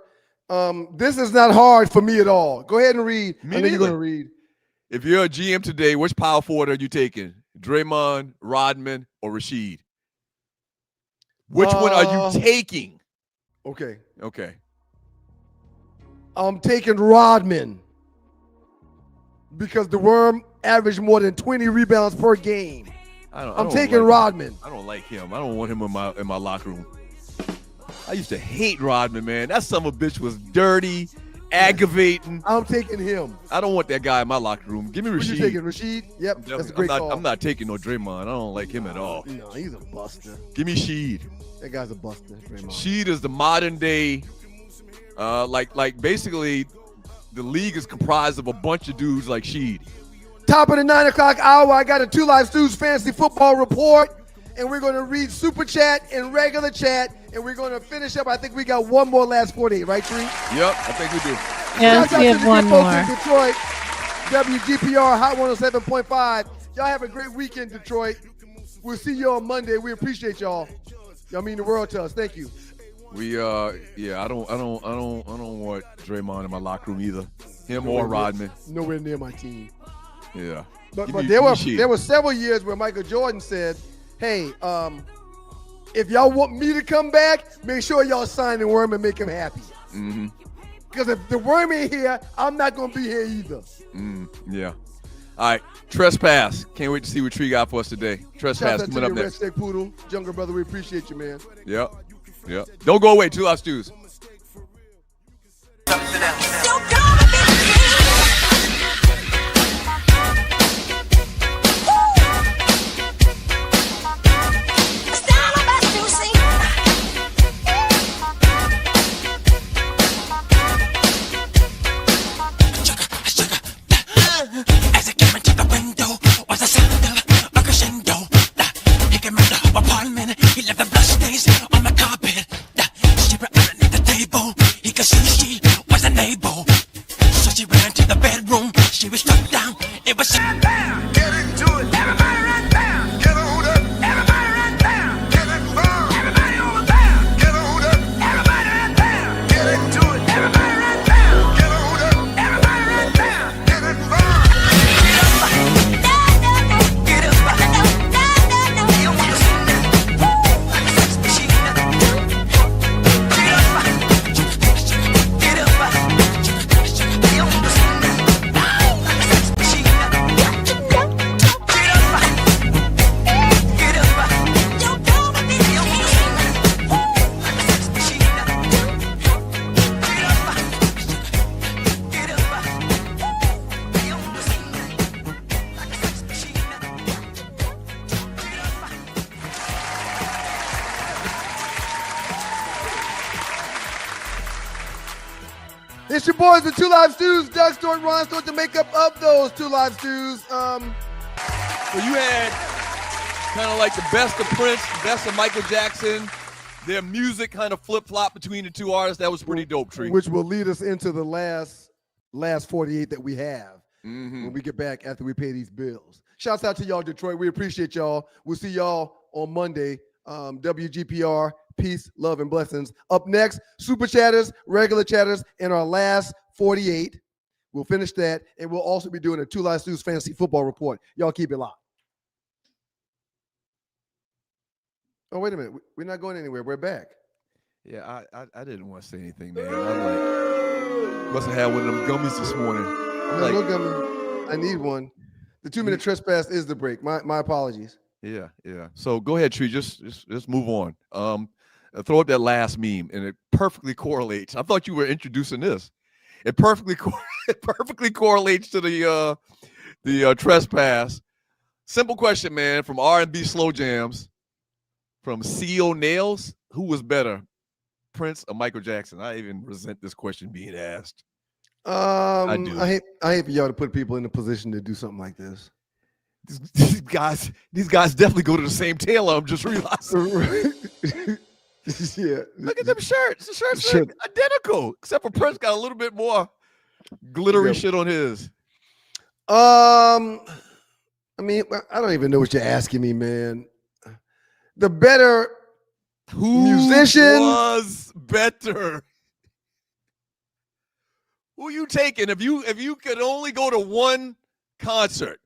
this is not hard for me at all. Go ahead and read. I know you're going to read. If you're a GM today, which power forward are you taking? Draymond, Rodman, or Rashid? Which one are you taking? Okay. I'm taking Rodman because the Worm averaged more than 20 rebounds per game. I'm taking Rodman. I don't like him. I don't want him in my locker room. I used to hate Rodman, man. That son of a bitch was dirty, aggravating. I'm taking him. I don't want that guy in my locker room. Give me Rashid. Who you taking? Rashid? Yep, that's a great call. I'm not taking no Draymond. I don't like him at all. No, he's a buster. Give me Sheed. That guy's a buster, Draymond. Sheed is the modern day, like basically the league is comprised of a bunch of dudes like Sheed. Top of the 9 o'clock hour, I got a Two Live Stews Fantasy Football Report, and we're going to read Super Chat and regular chat, and we're going to finish up. I think we got one more last 48, right, Tree? Yep, I think we do. Yes, we have one more. In Detroit, WGPR Hot 107.5. Y'all have a great weekend, Detroit. We'll see you on Monday. We appreciate y'all. Y'all mean the world to us. Thank you. I don't want Draymond in my locker room either. Him or Rodman. Nowhere near my team. Yeah. But there were several years where Michael Jordan said, hey, if y'all want me to come back, make sure y'all sign the Worm and make him happy. Mm-hmm. Because if the Worm ain't here, I'm not going to be here either. Yeah. All right. Trespass. Can't wait to see what Tree got for us today. Trespass coming up next. Red Steak Poodle. Younger brother, we appreciate you, man. Yep. Don't go away. Two Live Stews. As I came into the window was the sound of a crescendo. He came into her apartment. He left the blood stains on the carpet. She ran underneath the table. He could see she was unable. So she ran to the bedroom. She was struck down. It was shut down. Get into it. Everybody run down. Get on up. Everybody run down. Get involved. Everybody over there. Get on up. Everybody run down. Get into it. Everybody run down. Get on up. Everybody run down. Get involved. Get up, get up, It's your boys, the Two Live Stews, Doug Stewart, Ron Stewart, the makeup of those Two Live Stews. So you had kind of like the best of Prince, the best of Michael Jackson. Their music kind of flip-flop between the two artists. That was pretty dope, Tree. Which will lead us into the last 48 that we have when we get back after we pay these bills. Shouts out to y'all, Detroit. We appreciate y'all. We'll see y'all on Monday. WGPR, peace, love, and blessings. Up next, Super Chatters, Regular Chatters, and our last 48. We'll finish that, and we'll also be doing a Two Live Stews Fantasy Football Report. Y'all keep it locked. Oh, wait a minute. We're not going anywhere. We're back. Yeah, I didn't want to say anything, man. I'm like, must have had one of them gummies this morning. No gummy. I need one. The 2-minute trespass is the break. My apologies. Yeah. So go ahead, Tree. Just move on. Throw up that last meme, and it perfectly correlates. I thought you were introducing this. It perfectly correlates to the trespass. Simple question, man. From R&B Slow Jams, from C.O. Nails, who was better, Prince or Michael Jackson? I even resent this question being asked. I do. I hate for y'all to put people in a position to do something like this. These guys definitely go to the same tailor. I'm just realizing. Yeah. Look at them shirts. The shirts are identical, except for Prince got a little bit more glittery shit on his. I mean, I don't even know what you're asking me, man. The better musician was better. Who you taking? If you could only go to one concert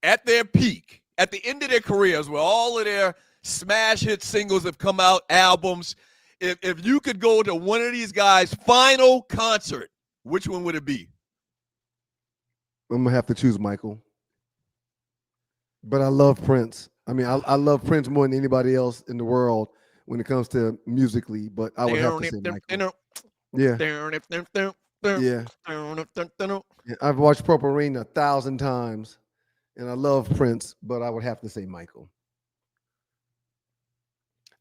at their peak, at the end of their careers, where all of their smash hit singles have come out, albums, if you could go to one of these guys' final concert, which one would it be? I'm gonna have to choose Michael. But I love Prince. I mean, I love Prince more than anybody else in the world when it comes to musically, but I would have to say Michael. Yeah. I've watched Purple Rain 1,000 times, and I love Prince, but I would have to say Michael.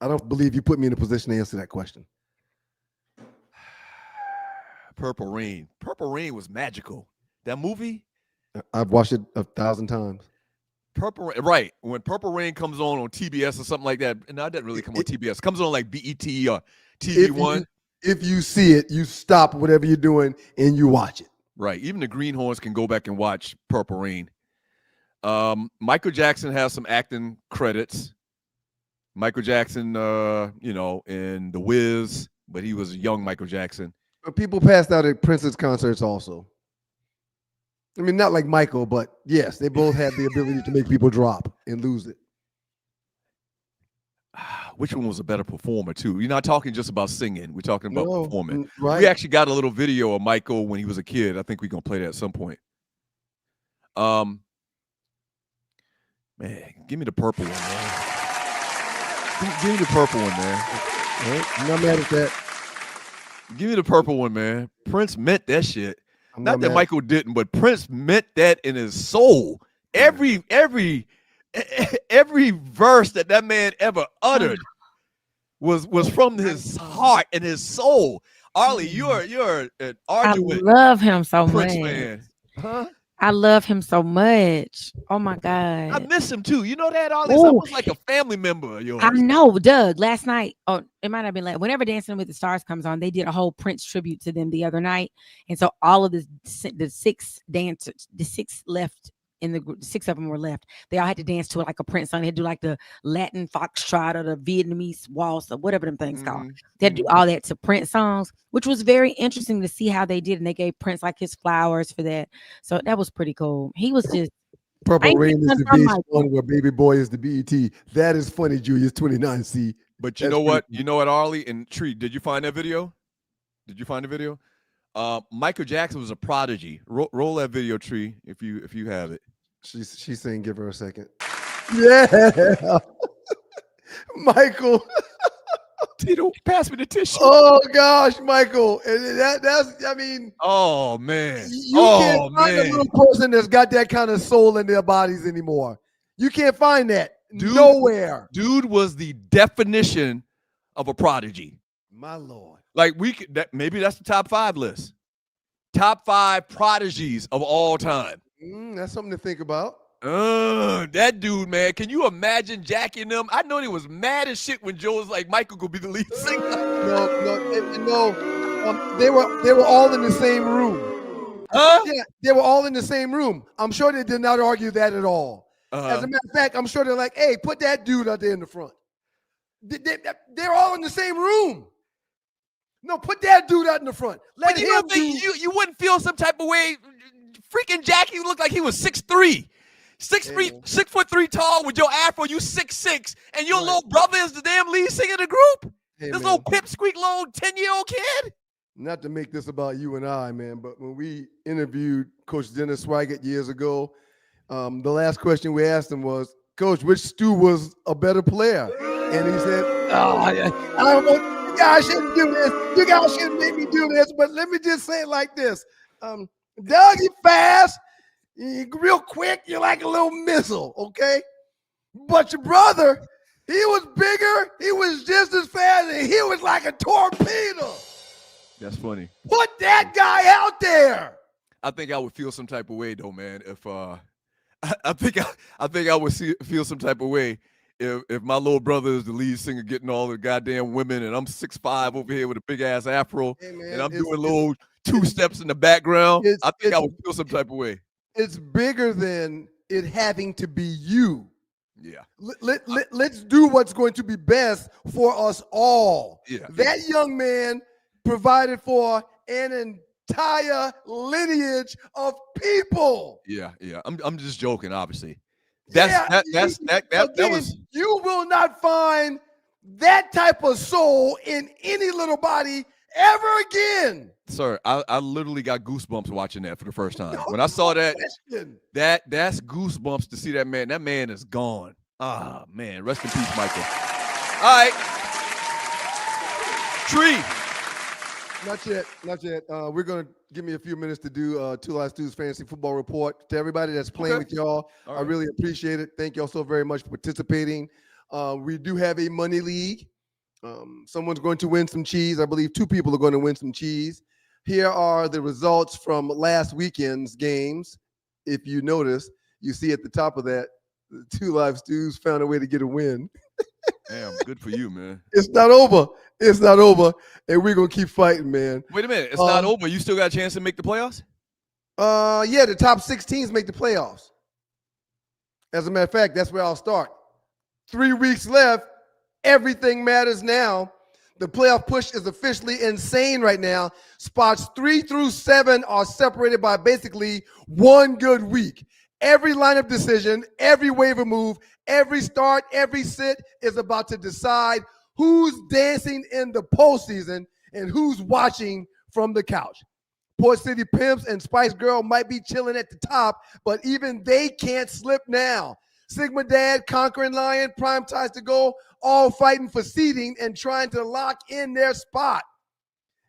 I don't believe you put me in a position to answer that question. Purple Rain. Purple Rain was magical. That movie? I've watched it 1,000 times. Purple Rain, right. When Purple Rain comes on TBS or something like that, and that didn't really come on TBS. It comes on like BET or TV1. If you see it, you stop whatever you're doing and you watch it. Right. Even the Greenhorns can go back and watch Purple Rain. Michael Jackson has some acting credits. Michael Jackson, in The Wiz, but he was a young Michael Jackson. But people passed out at Prince's concerts also. I mean, not like Michael, but yes, they both had the ability to make people drop and lose it. Which one was a better performer, too? You're not talking just about singing. We're talking about performing. Right. We actually got a little video of Michael when he was a kid. I think we're going to play that at some point. Man, give me the purple one, man. Give me the purple one, man. Right. I'm not mad at that. Give me the purple one, man. Prince meant that shit. Not that mad. Michael didn't, but Prince meant that in his soul. Every verse that man ever uttered was from his heart and his soul. Arlie, you're an arduous. I love him so Prince much. fan. Huh? I love him so much. Oh my God. I miss him too. You know that, Arlie? He's almost like a family member of yours. I know, Doug. Last night, it might have been whenever Dancing with the Stars comes on, they did a whole Prince tribute to them the other night, and so all of the six dancers, the six left in the group, 6 of them were left. They all had to dance to it like a Prince song. They had to do like the Latin foxtrot or the Vietnamese waltz or whatever them things called. They had to do all that to Prince songs, which was very interesting to see how they did, and they gave Prince like his flowers for that. So that was pretty cool. He was just. Purple Rain is the VH1 where Baby Boy is the BET. That is funny, Julius 29C. But you know what? You know what, Arlie and Tree, did you find that video? Did you find the video? Michael Jackson was a prodigy. Roll that video, Tree, if you have it. She's saying give her a second. Yeah. Michael. Tito, pass me the tissue. Oh gosh, Michael. And that's I mean, oh man. You can't find a little person that's got that kind of soul in their bodies anymore. You can't find that nowhere. Dude was the definition of a prodigy. My Lord. Like maybe that's the top 5 list. Top 5 prodigies of all time. That's something to think about. That dude, man. Can you imagine Jackie and them? I know they was mad as shit when Joe was like, Michael could be the lead singer. No. They were all in the same room. Huh? Yeah, they were all in the same room. I'm sure they did not argue that at all. As a matter of fact, I'm sure they're like, hey, put that dude out there in the front. They're all in the same room. No, put that dude out in the front. But you don't think you wouldn't feel some type of way? Freaking Jackie looked like he was 6'3". 6'3" tall with your afro, you 6'6", and your little brother is the damn lead singer of the group. This little pipsqueak little 10-year-old kid. Not to make this about you and I, man, but when we interviewed Coach Dennis Swigert years ago, the last question we asked him was, Coach, which Stu was a better player? And he said, I don't know, you guys shouldn't do this. You guys shouldn't make me do this, but let me just say it like this. Doug, you fast, you real quick, you're like a little missile, okay? But your brother, he was bigger, he was just as fast, and he was like a torpedo. That's funny. Put that guy out there. I think I would feel some type of way though, man. If I think I would feel some type of way if my little brother is the lead singer getting all the goddamn women, and I'm 6'5" over here with a big ass afro, and I'm doing little 2 steps in the background. I think I would feel some type of way. It's bigger than it having to be you. Yeah. Let's do what's going to be best for us all. Yeah. That young man provided for an entire lineage of people. Yeah. I'm just joking, obviously. That was. You will not find that type of soul in any little body ever again. Sir, I literally got goosebumps watching that for the first time. When I saw that's goosebumps to see that man. That man is gone. Ah, man. Rest in peace, Michael. All right. Tree. Not yet. We're going to give me a few minutes to do Two Live Stu's Fantasy Football Report. To everybody that's playing with y'all, all right. I really appreciate it. Thank y'all so very much for participating. We do have a money league. Someone's going to win some cheese. I believe 2 people are going to win some cheese. Here are the results from last weekend's games. If you notice, you see at the top of that, the Two Live Stews found a way to get a win. Damn, good for you, man. It's not over. And we're going to keep fighting, man. Wait a minute. It's not over. You still got a chance to make the playoffs? Yeah, the top 6 teams make the playoffs. As a matter of fact, that's where I'll start. 3 weeks left. Everything matters now. The playoff push is officially insane right now. Spots 3 through 7 are separated by basically 1 good week. Every lineup decision, every waiver move, every start, every sit is about to decide who's dancing in the postseason and who's watching from the couch. Port City Pimps and Spice Girl might be chilling at the top, but even they can't slip now. Sigma Dad, Conquering Lion, Prime Ties to Go, all fighting for seeding and trying to lock in their spot.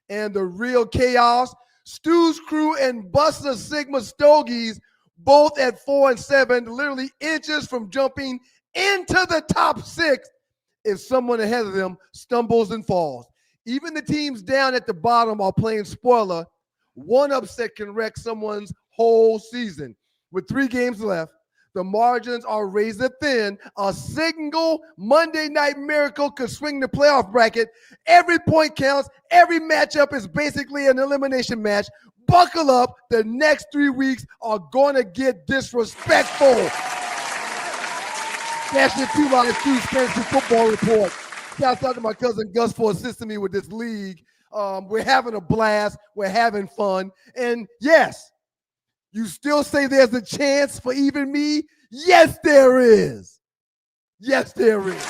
And the real chaos, Stu's Crew and Buster Sigma Stogies, both at 4 and 7, literally inches from jumping into the top 6 if someone ahead of them stumbles and falls. Even the teams down at the bottom are playing spoiler. One upset can wreck someone's whole season. With 3 games left, the margins are razor thin. A single Monday Night Miracle could swing the playoff bracket. Every point counts. Every matchup is basically an elimination match. Buckle up. The next 3 weeks are going to get disrespectful. That's your Two Live Stu's Fantasy Football Report. Shouts out to my cousin Gus for assisting me with this league. We're having a blast. We're having fun. And yes, you still say there's a chance for even me? Yes, there is. Yes, there is.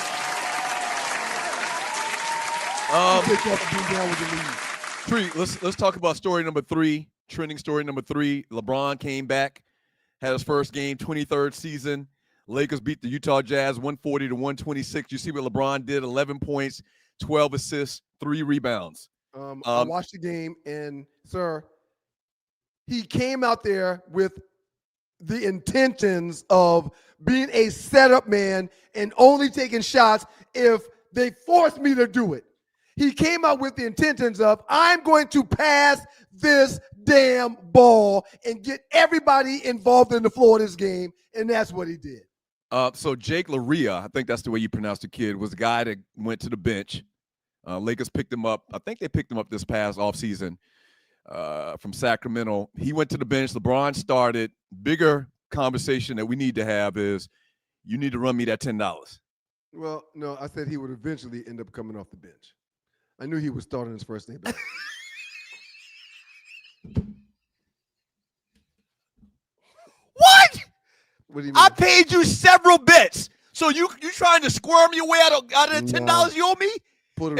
Tree, let's talk about story number 3, trending story number 3. LeBron came back, had his first game, 23rd season. Lakers beat the Utah Jazz 140-126. You see what LeBron did, 11 points, 12 assists, 3 rebounds. I watched the game, and, sir, he came out there with the intentions of being a setup man and only taking shots if they forced me to do it. He came out with the intentions of, I'm going to pass this damn ball and get everybody involved in the flow of this game, and that's what he did. So Jake LaRia, I think that's the way you pronounce the kid, was the guy that went to the bench. Lakers picked him up. I think they picked him up this past offseason from Sacramento. He went to the bench. LeBron started. Bigger conversation that we need to have is you need to run me that $10. Well, no, I said he would eventually end up coming off the bench. I knew he was starting his first day back. What? What do you mean? I paid you several bets. So you trying to squirm your way out of the $10 you owe me?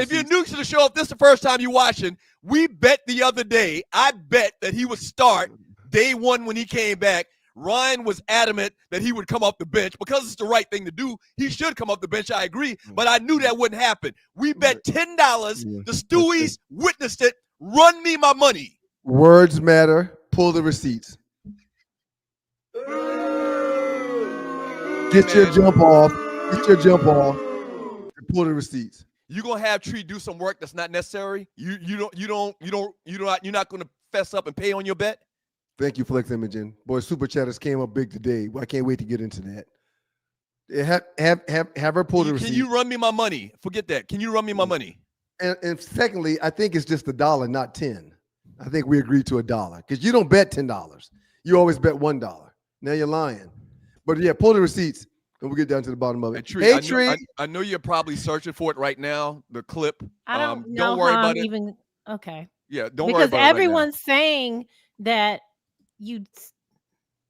If you're new to the show, if this is the first time you're watching, we bet the other day. I bet that he would start day one when he came back. Ryan was adamant that he would come off the bench because it's the right thing to do. He should come off the bench. I agree, but I knew that wouldn't happen. We bet $10. The Stewies witnessed it. Run me my money. Words matter. Pull the receipts. Get your jump off. Get your jump off. And pull the receipts. You're gonna have Tree do some work that's not necessary. You're not gonna fess up and pay on your bet. Thank you, Flex Imaging. Boy, Super Chatters came up big today. I can't wait to get into that. Have her pull the receipt. Can you run me my money? Forget that. Can you run me my money? And secondly, I think it's just $1, not 10. I think we agreed to $1 because you don't bet $10. You always bet $1. Now you're lying. But yeah, pull the receipts and we'll get down to the bottom of it. Hey, Tree, I know you're probably searching for it right now. The clip. I don't know don't worry how about I'm it. even okay. Yeah, don't worry about it. Because everyone's saying that you.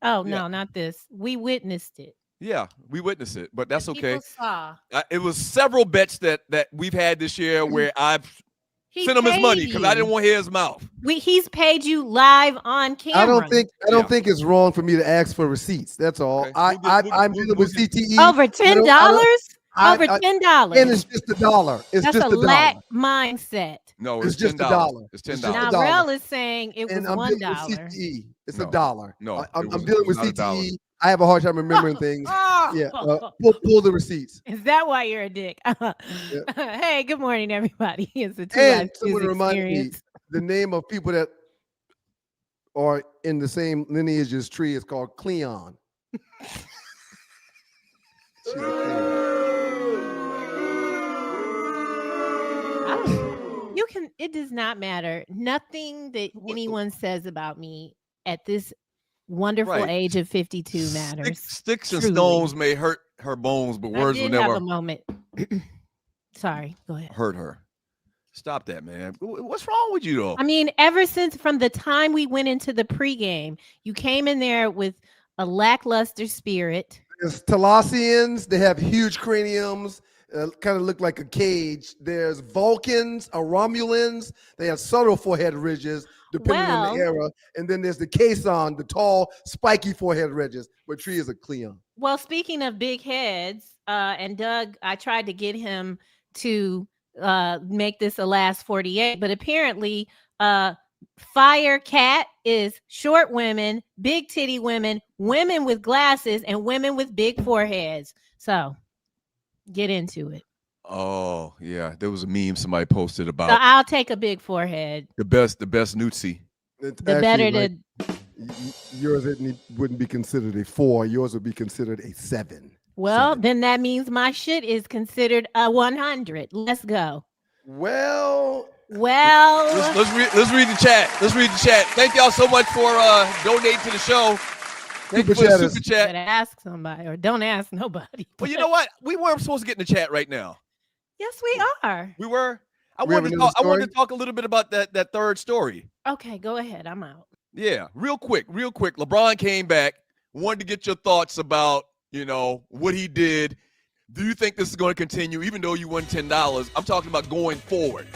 Oh no, not this. We witnessed it. Yeah, we witnessed it, but that's okay. People saw. It was several bets that we've had this year where I've sent him his money because I didn't want to hear his mouth. He's paid you live on camera. I don't think it's wrong for me to ask for receipts. That's all. Okay. I'm dealing with CTE. Over $10? Over $10. And it's just $1. It's That's just a $1. lack mindset. No, it's just $1. It's $10. Now, Rel is saying it was And I'm $1. dealing with CTE. It's $1. No, I'm dealing with not $1. CTE. I have a hard time remembering things. Yeah, pull the receipts. Is that why you're a dick? Hey, good morning, everybody. It's a And two-life someone reminded me the name of people that are in the same lineage as Tree is called Cleon. She's a Cleon. You can. It does not matter. Nothing that anyone says about me at this wonderful age of 52 matters. Sticks and stones may hurt her bones, but words will never. Have a moment. Sorry, go ahead. Hurt her. Stop that, man. What's wrong with you, though? I mean, ever since from the time we went into the pregame, you came in there with a lackluster spirit. There's Thalassians. They have huge craniums. Kind of look like a cage. There's Vulcans, Romulans. They have subtle forehead ridges, depending on the era. And then there's the Caisson, the tall, spiky forehead ridges. But Tree is a Cleon. Well, speaking of big heads, and Doug, I tried to get him to make this a last 48, but apparently Fire Cat is short women, big titty women, women with glasses, and women with big foreheads. So get into it. Oh yeah, there was a meme somebody posted about. So I'll take a big forehead. The best Nutsi. It's the better like, yours wouldn't be considered a 4. Yours would be considered a 7. Well, then that means my shit is considered a 100. Let's go. Well, let's read the chat. Let's read the chat. Thank y'all so much for donating to the show. Thank you for the super chat. Better ask somebody or don't ask nobody. Well, you know what? We weren't supposed to get in the chat right now. Yes, we are. We were. I wanted to talk a little bit about that third story. Okay, go ahead. I'm out. Yeah, real quick. LeBron came back. Wanted to get your thoughts about, what he did. Do you think this is going to continue, even though you won $10? I'm talking about going forward.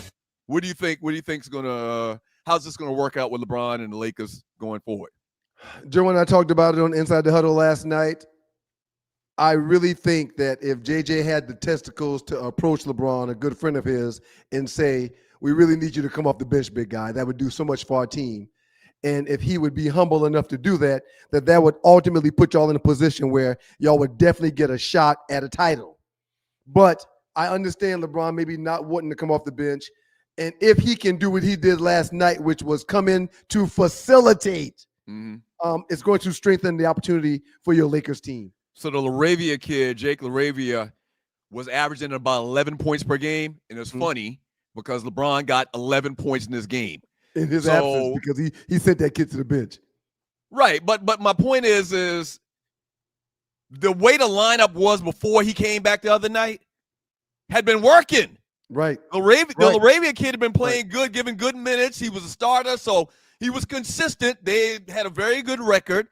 What do you think? What do you think is going to? How's this going to work out with LeBron and the Lakers going forward? Joe and I talked about it on Inside the Huddle last night. I really think that if JJ had the testicles to approach LeBron, a good friend of his, and say, we really need you to come off the bench, big guy, that would do so much for our team. And if he would be humble enough to do that, that would ultimately put y'all in a position where y'all would definitely get a shot at a title. But I understand LeBron maybe not wanting to come off the bench. And if he can do what he did last night, which was come in to facilitate, it's going to strengthen the opportunity for your Lakers team. So the LaRavia kid, Jake LaRavia, was averaging about 11 points per game. And it's funny because LeBron got 11 points in this game. In his absence, because he sent that kid to the bench. Right. But my point is the way the lineup was before he came back the other night had been working. Right. The LaRavia kid had been playing good, giving good minutes. He was a starter, so he was consistent. They had a very good record.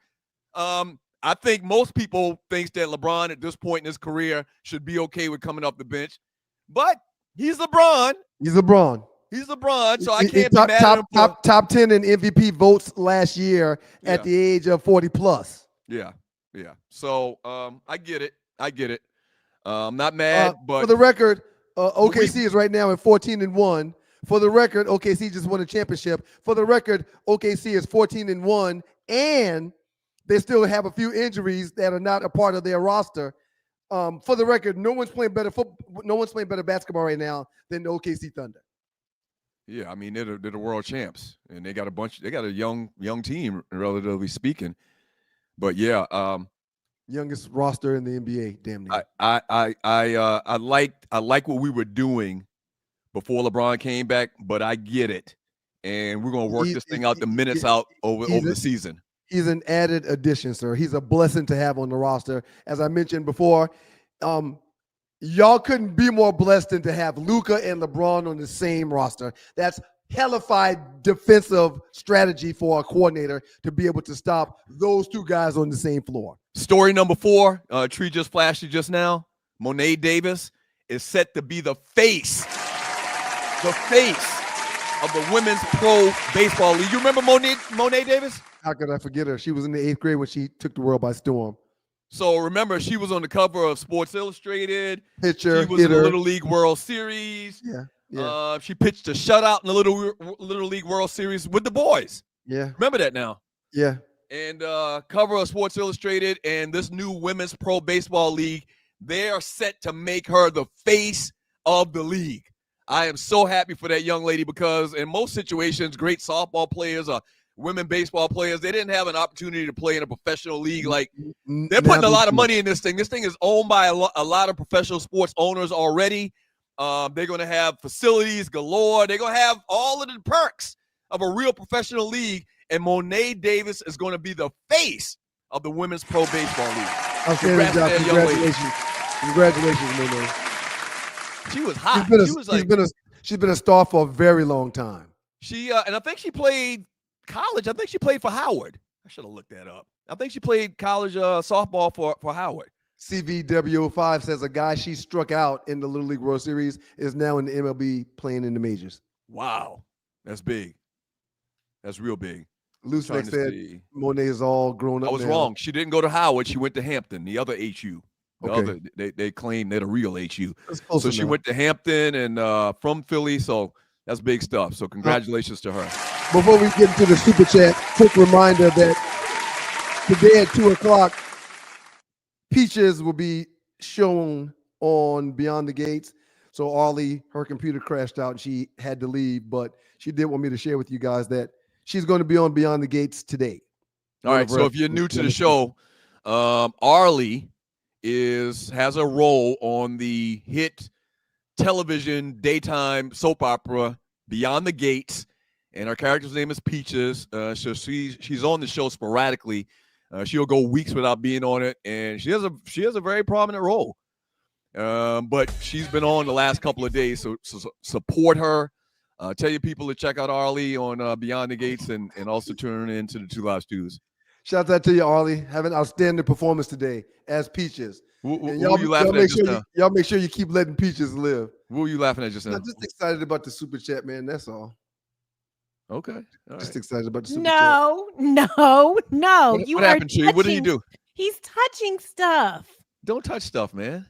I think most people think that LeBron at this point in his career should be okay with coming off the bench. But he's LeBron. He's LeBron. So I can't be mad at him. Top 10 in MVP votes last year at the age of 40 plus. Yeah. So I get it. I'm not mad, but for the record, OKC is right now at 14-1. For the record, OKC just won a championship. For the record, OKC is 14-1, and they still have a few injuries that are not a part of their roster. For the record, no one's playing better basketball right now than the OKC Thunder. Yeah, I mean they're the world champs, and they got a young team, relatively speaking. But yeah, youngest roster in the NBA, damn near. I like what we were doing before LeBron came back, but I get it, and we're gonna work this thing out, the minutes out over the season. He's an added addition, sir. He's a blessing to have on the roster. As I mentioned before, y'all couldn't be more blessed than to have Luka and LeBron on the same roster. That's hellified defensive strategy for a coordinator to be able to stop those two guys on the same floor. Story number 4, Tree just flashed it just now. Monet Davis is set to be the face of the women's pro baseball league. You remember Monet Davis? How could I forget her? She was in the 8th grade when she took the world by storm. So remember, she was on the cover of Sports Illustrated. Pitcher, she was in the Little League World Series. Yeah. She pitched a shutout in the Little League World Series with the boys. Yeah. Remember that now? Yeah. And cover of Sports Illustrated and this new women's pro baseball league, they are set to make her the face of the league. I am so happy for that young lady because in most situations, great softball players or women baseball players, they didn't have an opportunity to play in a professional league. Like they're putting a lot of money in this thing. This thing is owned by a lot of professional sports owners already. They're going to have facilities galore. They're going to have all of the perks of a real professional league. And Monet Davis is going to be the face of the women's pro baseball league. Congratulations, Monet. She was hot. She's been a star for a very long time. And I think she played college. I think she played for Howard. I should have looked that up. I think she played college softball for Howard. CVW05 says a guy she struck out in the Little League World Series is now in the MLB playing in the majors. Wow. That's big. That's real big. Lucevic said Monet is all grown up. I was wrong. She didn't go to Howard. She went to Hampton, the other HU. They claim they're the real HU. So she went to Hampton and from Philly. So that's big stuff. So congratulations to her. Before we get into the super chat, quick reminder that today at 2:00, Peaches will be shown on Beyond the Gates. So Arlie, her computer crashed out and she had to leave, but she did want me to share with you guys that she's going to be on Beyond the Gates today. All right. So if you're new to the show, Arlie has a role on the hit television daytime soap opera Beyond the Gates, and her character's name is Peaches. So she's on the show sporadically. She'll go weeks without being on it, and she has a very prominent role. But she's been on the last couple of days, so support her. Tell your people to check out Arlie on Beyond the Gates, and also tune into the Two Live Stews. Shout out to you, Arlie. Have an outstanding performance today as Peaches. Who are you laughing at just now? Y'all make sure you keep letting Peaches live. Who are you laughing at just now? I'm just excited about the super chat, man. That's all. Okay. All right. Just excited about the super chat. No. What happened to you? What did he do? He's touching stuff. Don't touch stuff, man.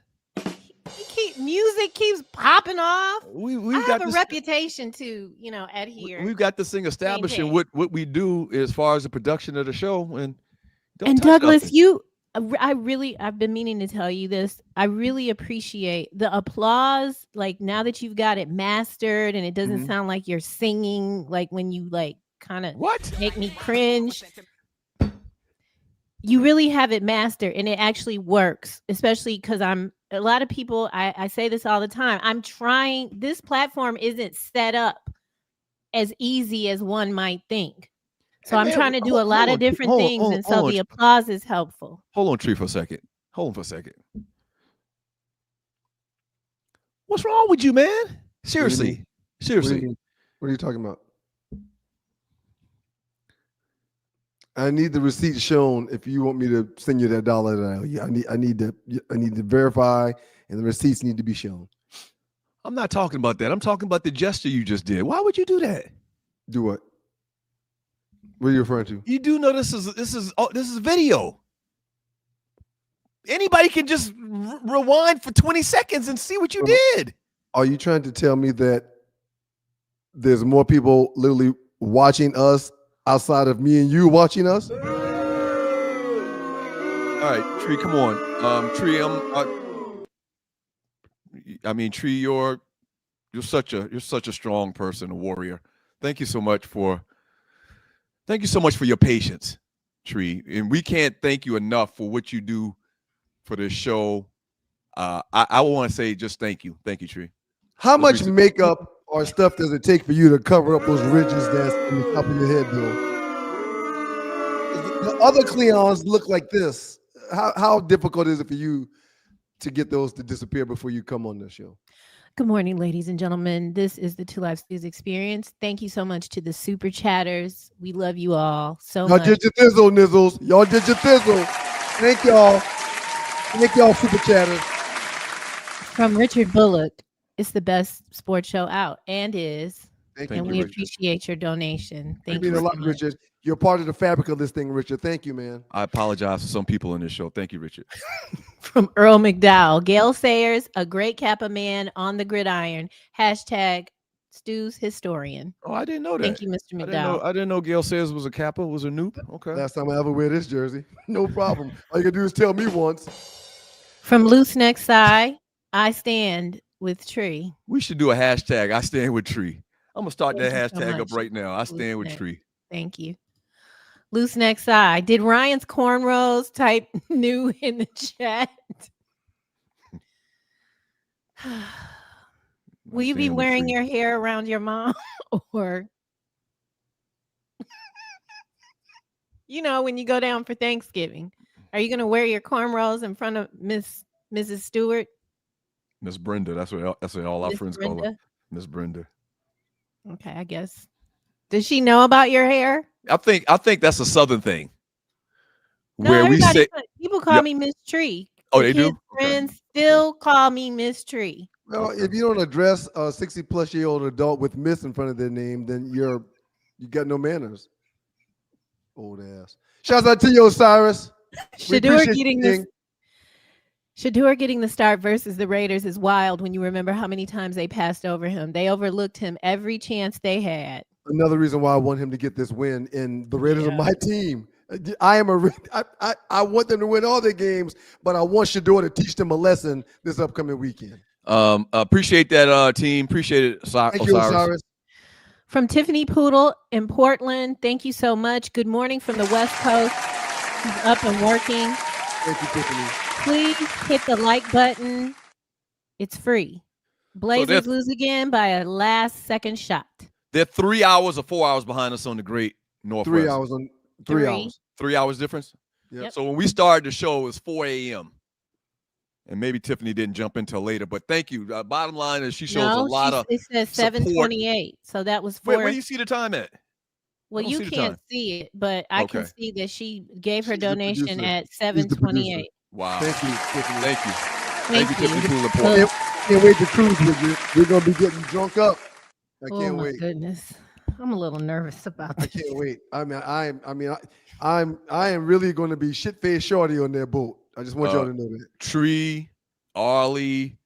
Music keeps popping off. We've I got have a reputation to, adhere. We've got this thing establishing what we do as far as the production of the show. And Douglas, I've been meaning to tell you this. I really appreciate the applause. Like now that you've got it mastered and it doesn't sound like you're singing, like when you like kind of make me cringe. You really have it mastered and it actually works, especially because a lot of people, I say this all the time. This platform isn't set up as easy as one might think. So I'm trying to do a lot of different things. And so the applause is helpful. Hold on, Tree, for a second. What's wrong with you, man? Seriously. What are you talking about? I need the receipt shown if you want me to send you that dollar that I owe you. I need to verify, and the receipts need to be shown. I'm not talking about that. I'm talking about the gesture you just did. Why would you do that? Do what? What are you referring to? You do know this is video. Anybody can just rewind for 20 seconds and see what you did. Are you trying to tell me that there's more people literally watching us outside of me and you watching us? All right, Tree, come on. Tree, Tree, you're such a strong person, a warrior. Thank you so much for your patience, Tree. And we can't thank you enough for what you do for this show. I want to say just thank you. Thank you, Tree. How much makeup or stuff does it take for you to cover up those ridges that's in the top of your head, Bill? The other Cleons look like this. How difficult is it for you to get those to disappear before you come on the show? Good morning, ladies and gentlemen. This is the Two Live Stews Experience. Thank you so much to the super chatters. We love you all so much. Y'all did your thizzle, nizzles. Y'all did your thizzle. Thank y'all. Thank y'all, super chatters. From Richard Bullock, it's the best sports show out and is. Thank you, and we Richard. appreciate your donation. Thank you. You mean a lot, so much. Richard. You're part of the fabric of this thing, Richard. Thank you, man. I apologize to some people in this show. Thank you, Richard. From Earl McDowell, Gail Sayers, a great Kappa man on the gridiron. # Stu's historian. Oh, I didn't know that. Thank you, Mr. McDowell. I didn't know Gail Sayers was a Kappa, was a noob. Okay. Last time I ever wear this jersey. No problem. All you can do is tell me once. From Loose Neck Side, I stand with Tree. We should do a hashtag. I stand with Tree. I'm gonna start Thank that you so hashtag much. up right now. I stand with Neck. Tree. Thank you. Loose Neck Side. Did Ryan's cornrows type new in the chat? Will you be wearing your hair around your mom or when you go down for Thanksgiving? Are you going to wear your cornrows in front of Mrs. Stewart? Miss Brenda. That's what all our Miss friends call her. Brenda? Miss Brenda. Okay, I guess. Does she know about your hair? I think that's a Southern thing. No, where we say people call me Miss Tree. Oh, The they do? kids' Friends still call me Miss Tree. Well, if you don't address a 60-plus-year-old adult with Miss in front of their name, then you got no manners. Old ass. Shouts out to you, Osiris. Shador getting the start versus the Raiders is wild when you remember how many times they passed over him. They overlooked him every chance they had. Another reason why I want him to get this win, and the Raiders are my team. I want them to win all their games, but I want Shador to teach them a lesson this upcoming weekend. Appreciate that, team. Appreciate it, Thank you, Osiris. From Tiffany Poodle in Portland, thank you so much. Good morning from the West Coast. He's up and working. Thank you, Tiffany. Please hit the like button. It's free. Blazers lose again by a last-second shot. They're 3 hours or 4 hours behind us on the Great Northwest. 3 hours on 3 hours. 3 hours difference? Yep. So when we started the show, it was 4 a.m. And maybe Tiffany didn't jump until later, but thank you. Bottom line is she shows a lot of it says 7:28, so that was 4. Where do you see the time at? Well, you can't see it, but I can see that she gave her donation at 7:28. Wow. Thank you, Tiffany. Thank you. Thank you. Tiffany. Can't wait to cruise with you. We're gonna be getting drunk up. I can't wait. Goodness, I'm a little nervous about this. I can't wait. I am really going to be shit-faced shorty on their boat. I just want y'all to know that. Tree, Arlie,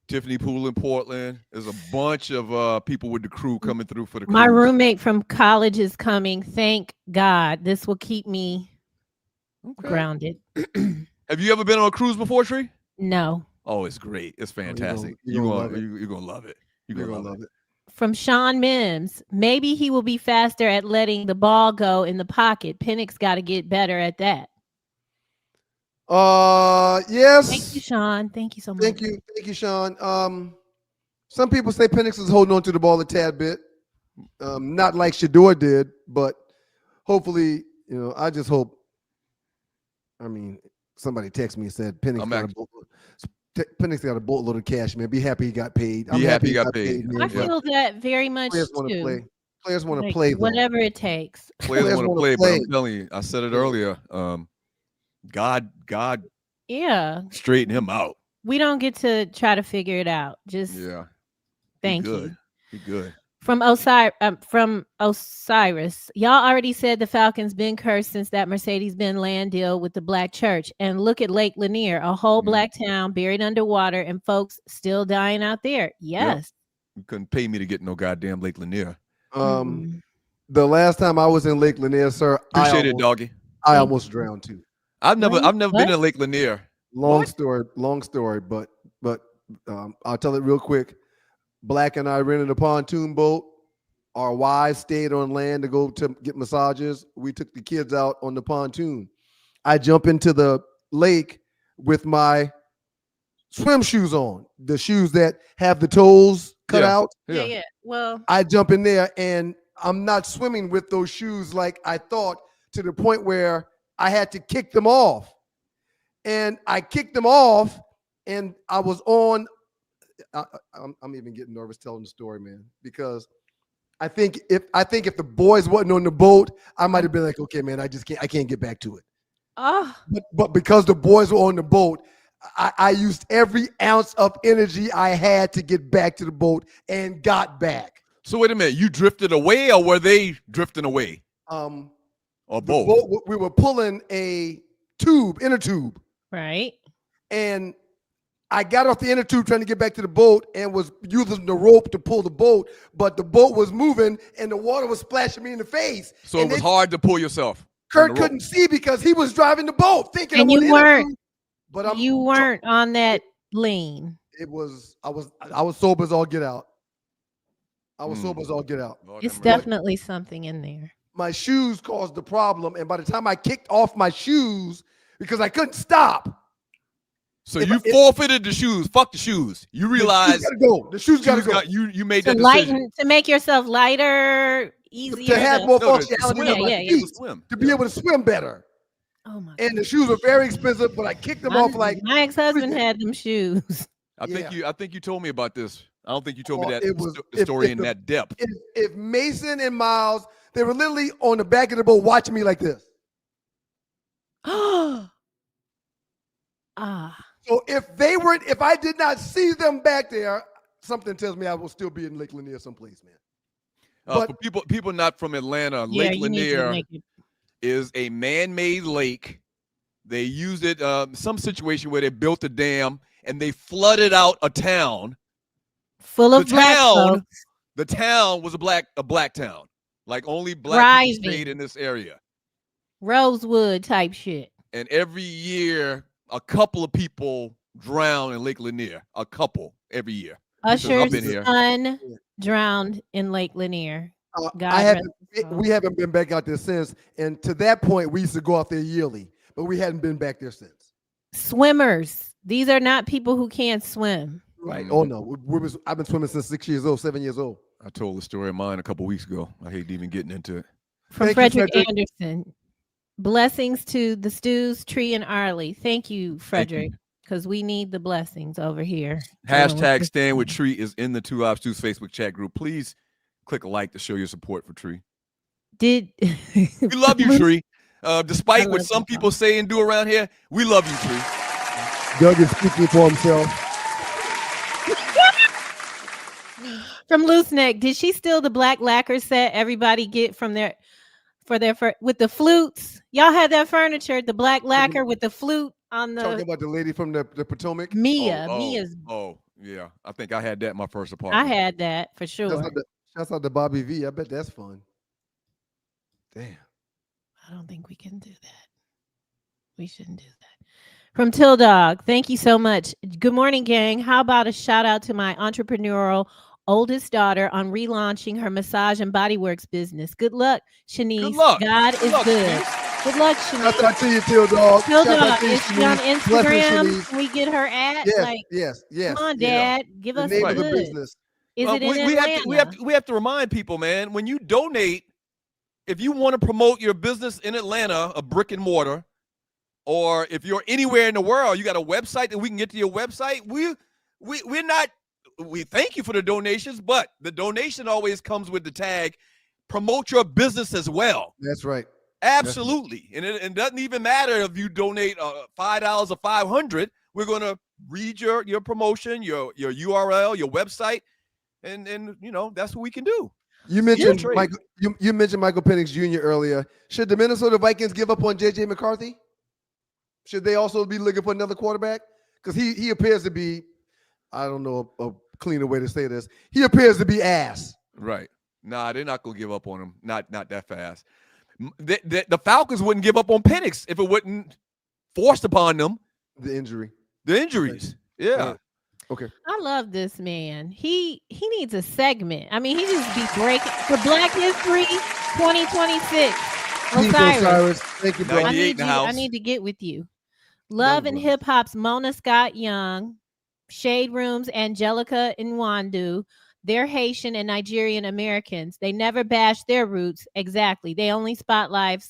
Tiffany Poole in Portland. There's a bunch of people with the crew coming through for the cruise. My roommate from college is coming. Thank God. This will keep me grounded. Have you ever been on a cruise before, Tree? No. Oh, it's great. It's fantastic. You're gonna love it. You're gonna love it. You're gonna love it. From Sean Mims, maybe he will be faster at letting the ball go in the pocket. Penix got to get better at that. Yes. Thank you, Sean. Thank you so much. Thank you, Sean. Some people say Penix is holding on to the ball a tad bit, not like Shador did, but hopefully, I just hope. I mean, somebody texted me and said Penix got a boatload of cash, man. Be happy he got paid. Be happy he got paid. I feel that very much Players want to too. play. Players want to play. Though. Whatever it takes. Players want to play, but I'm telling you, I said it earlier. God, yeah, straighten him out. We don't get to try to figure it out. Just thank you. Be good. From Osiris, y'all already said the Falcons been cursed since that Mercedes-Benz land deal with the black church. And look at Lake Lanier, a whole black town buried underwater and folks still dying out there. Yes. Yep. You couldn't pay me to get no goddamn Lake Lanier. The last time I was in Lake Lanier, sir, appreciate it, doggy. I almost drowned too. I've never been in Lake Lanier. Long story, but I'll tell it real quick. Black and I rented a pontoon boat. Our wives stayed on land to go to get massages. We took the kids out on the pontoon. I jump into the lake with my swim shoes on, the shoes that have the toes cut out. Yeah. Well, I jump in there and I'm not swimming with those shoes like I thought, to the point where I had to kick them off. And I kicked them off and I was on. I'm even getting nervous telling the story, man, because I think if the boys wasn't on the boat, I might have been like, okay, man, I can't get back to it. But because the boys were on the boat, I used every ounce of energy I had to get back to the boat and got back. So wait a minute, you drifted away or were they drifting away? Or both? We were pulling a inner tube. Right. And I got off the inner tube trying to get back to the boat and was using the rope to pull the boat, but the boat was moving and the water was splashing me in the face. So it was hard to pull yourself. Kurt couldn't see because he was driving the boat, thinking and you weren't. But you weren't on that lane. I was sober as all get out. I was sober as all get out. It's definitely something in there. My shoes caused the problem, and by the time I kicked off my shoes, because I couldn't stop. So you forfeited the shoes. Fuck the shoes. You realize the shoes gotta go. You made to that decision to make yourself lighter, easier to have more functionality, to be able to swim better. Oh my! And the shoes were very expensive, but I kicked them off like my ex-husband had them shoes. I think you told me about this. I don't think you told me that the story in that depth. If Mason and Miles, they were literally on the back of the boat watching me like this. So if I did not see them back there, something tells me I will still be in Lake Lanier someplace, man. For people not from Atlanta, Lake Lanier is a man-made lake. They used it some situation where they built a dam and they flooded out a town full of black folks. The town was a black town. Like only black people stayed in this area. Rosewood type shit. And every year, a couple of people drown in Lake Lanier. A couple every year. Usher's son drowned in Lake Lanier. We haven't been back out there since. And to that point, we used to go out there yearly, but we hadn't been back there since. Swimmers. These are not people who can't swim. Right. Oh, no. I've been swimming since 6 years old, 7 years old. I told the story of mine a couple weeks ago. I hate even getting into it. From Frederick Anderson. Blessings to the Stews, Tree, and Arlie. Thank you, Frederick, because we need the blessings over here. Hashtag Stand With Tree is in the Two Live Stews Facebook chat group. Please click a like to show your support for Tree. We love you, Tree. Despite what some people say and do around here, we love you, Tree. Doug is speaking for himself. From Loose Neck, did she steal the black lacquer set everybody get from with the flutes? Y'all had that furniture, the black lacquer with the flute on the. Talking about the lady from the Potomac. Mia's. Oh yeah, I think I had that in my first apartment. I had that for sure. Shouts out to Bobby V. I bet that's fun. Damn. I don't think we can do that. We shouldn't do that. From Till Dog. Thank you so much. Good morning, gang. How about a shout out to my entrepreneurial oldest daughter on relaunching her massage and bodyworks business? Good luck, Shanice. Good luck. God Good is luck, good. Shanice. Good luck, Shout Shanice. out to you, Till Dog. Till Shout out Dog. to you, Is she on Shanice. Blessings, Instagram? Shanice. Can we get her at? Yes, Like, yes. come on, Yeah. Dad. Give The us name a of the good. business. Is it in we Atlanta? have to remind people, man, when you donate, if you want to promote your business in Atlanta, a brick and mortar, or if you're anywhere in the world, you got a website that we can get to your website. We thank you for the donations, but the donation always comes with the tag, promote your business as well. That's right. Absolutely. And it doesn't even matter if you donate $5 or $500. We're going to read your promotion, your URL, your website, and that's what we can do. You mentioned Michael. You mentioned Michael Penix Jr. earlier. Should the Minnesota Vikings give up on J.J. McCarthy? Should they also be looking for another quarterback? Because he appears to be, I don't know a cleaner way to say this. He appears to be ass. Right. Nah, they're not going to give up on him. Not that fast. The Falcons wouldn't give up on Penix if it wasn't forced upon them. The injuries. Okay. Yeah. Okay. I love this man. He needs a segment. I mean, he just be breaking for Black History 2026. Osiris. Thank you, bro. I need to get with you. Love and Hip Hop's Mona Scott Young, Shade Room's Angelica Nwandu. They're Haitian and Nigerian Americans. They never bash their roots. Exactly. They only spotlight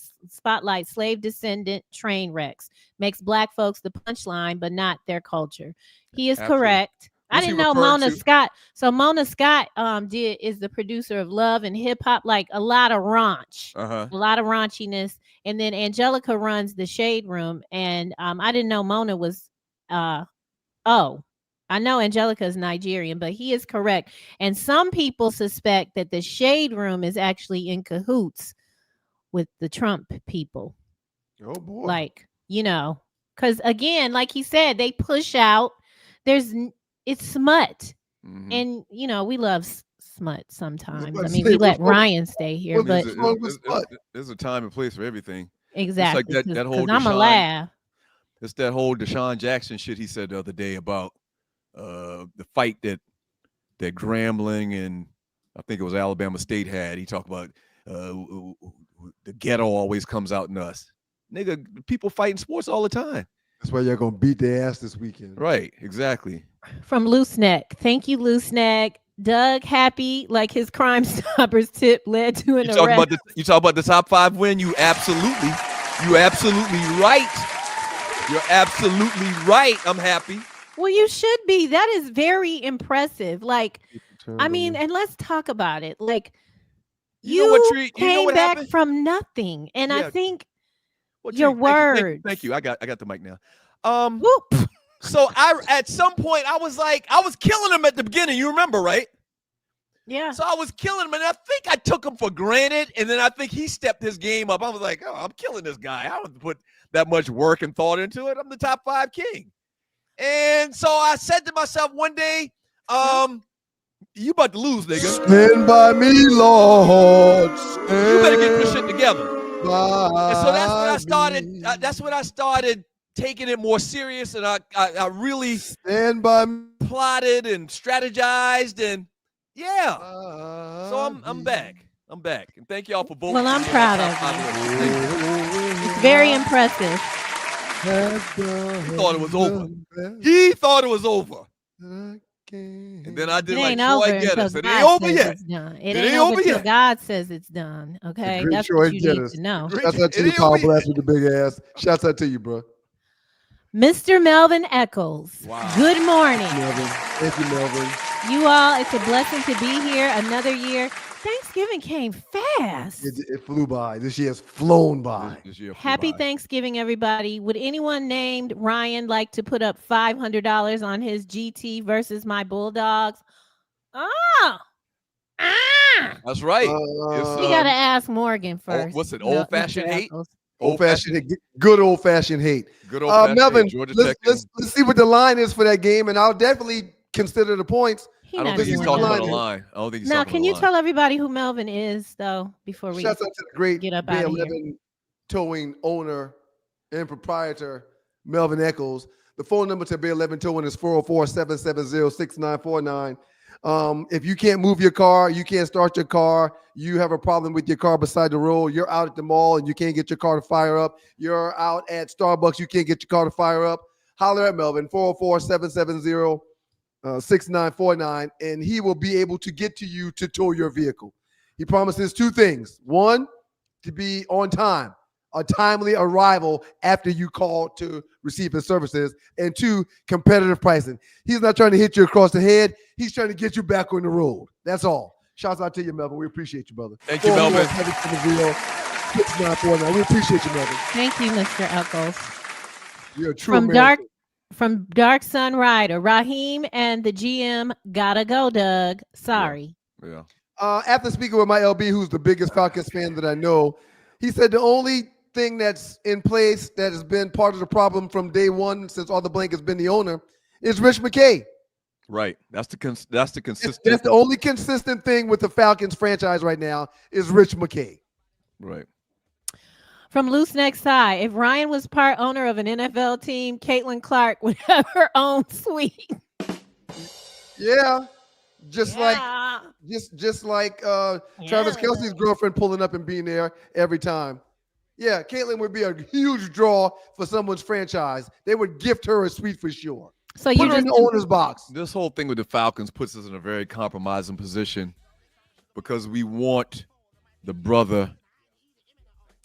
slave descendant train wrecks. Makes Black folks the punchline, but not their culture. He is correct. I didn't know Mona Scott. So Mona Scott is the producer of Love and Hip Hop, like a lot of raunch, a lot of raunchiness. And then Angelica runs the Shade Room. And I didn't know Mona was I know Angelica is Nigerian, but he is correct. And some people suspect that the Shade Room is actually in cahoots with the Trump people. Oh boy. Like, because again, like he said, they push out. It's smut. Mm-hmm. And we love smut sometimes. I mean, we let Ryan stay here, but there's a time and place for everything. Exactly. It's like that whole I'm a laugh. It's that whole Deshaun Jackson shit he said the other day about the fight that Grambling and I think it was Alabama State had. He talked about the ghetto always comes out in us. Nigga, people fight in sports all the time. That's why you're gonna beat their ass this weekend. Right, exactly. From Loose Neck. Thank you, Loose Neck. Doug happy like his Crime Stoppers tip led to an arrest. You talk about the top 5 win. You absolutely right. You're absolutely right. I'm happy. Well, you should be. That is very impressive. Like, I mean, and let's talk about it. Like, you came back happened? From nothing, and I think your words. Thank you. I got the mic now. So at some point I was killing him at the beginning. You remember, right? Yeah. So I was killing him, and I think I took him for granted, and then I think he stepped his game up. I was like, I'm killing this guy. I don't put that much work and thought into it. I'm the top 5 king. And so I said to myself one day, you about to lose, nigga. Stand by me, Lord. You better get this shit together. And so that's when I started. That's when I started taking it more serious, and I really stand by me. Plotted and strategized, and so I'm back. I'm back, and thank y'all for voting. Well, I'm proud of you. It's very impressive. He thought it was over. He thought it was over. And then I did like Troy Geddes. It ain't over yet. It ain't over till God says it's done. Okay, that's what you need to know. Shouts out to you, Paul Blast with the big ass. Shouts out to you, bro. Mr. Melvin Eccles. Wow. Good morning. Melvin. Thank you, Melvin. You all, it's a blessing to be here another year. Thanksgiving came fast. It flew by. This year's flown by. Happy Thanksgiving, everybody. Would anyone named Ryan like to put up $500 on his GT versus my Bulldogs? That's right. We got to ask Morgan first. What's it? Old-fashioned hate? Old-fashioned hate. Good old-fashioned hate. Good old-fashioned Melvin, hate. let's see what the line is for that game, and I'll definitely consider the points. I don't think he's talking about a line. I don't think he's now, can you tell everybody who Melvin is, though, before we Shouts out to the great get up out of here? towing owner and proprietor, Melvin Echols. The phone number to Bay 11 Towing is 404-770-6949. If you can't move your car, you can't start your car, you have a problem with your car beside the road, you're out at the mall and you can't get your car to fire up, you're out at Starbucks, you can't get your car to fire up, holler at Melvin, 404-770-6949, and he will be able to get to you to tow your vehicle. He promises two things. One, to be on time, a timely arrival after you call to receive his services, and two, competitive pricing. He's not trying to hit you across the head. He's trying to get you back on the road. That's all. Shouts out to you, Melvin. We appreciate you, brother. Thank you, Melvin. 404-770-6949. We appreciate you, Melvin. Thank you, Mr. Echols. You're a true man. From Dark Sun Rider, Raheem and the GM gotta go, Doug. Sorry. Yeah. After speaking with my LB, who's the biggest Falcons fan that I know, he said the only thing that's in place that has been part of the problem from day one since Arthur Blank has been the owner is Rich McKay. Right. That's the consistent. That's the only consistent thing with the Falcons franchise right now is Rich McKay. Right. From Loose Neck Side, if Ryan was part owner of an NFL team, Caitlin Clark would have her own suite. Yeah. Just like Travis Kelce's girlfriend pulling up and being there every time. Yeah, Caitlin would be a huge draw for someone's franchise. They would gift her a suite for sure. So Put her in the owner's box. This whole thing with the Falcons puts us in a very compromising position because we want the brother.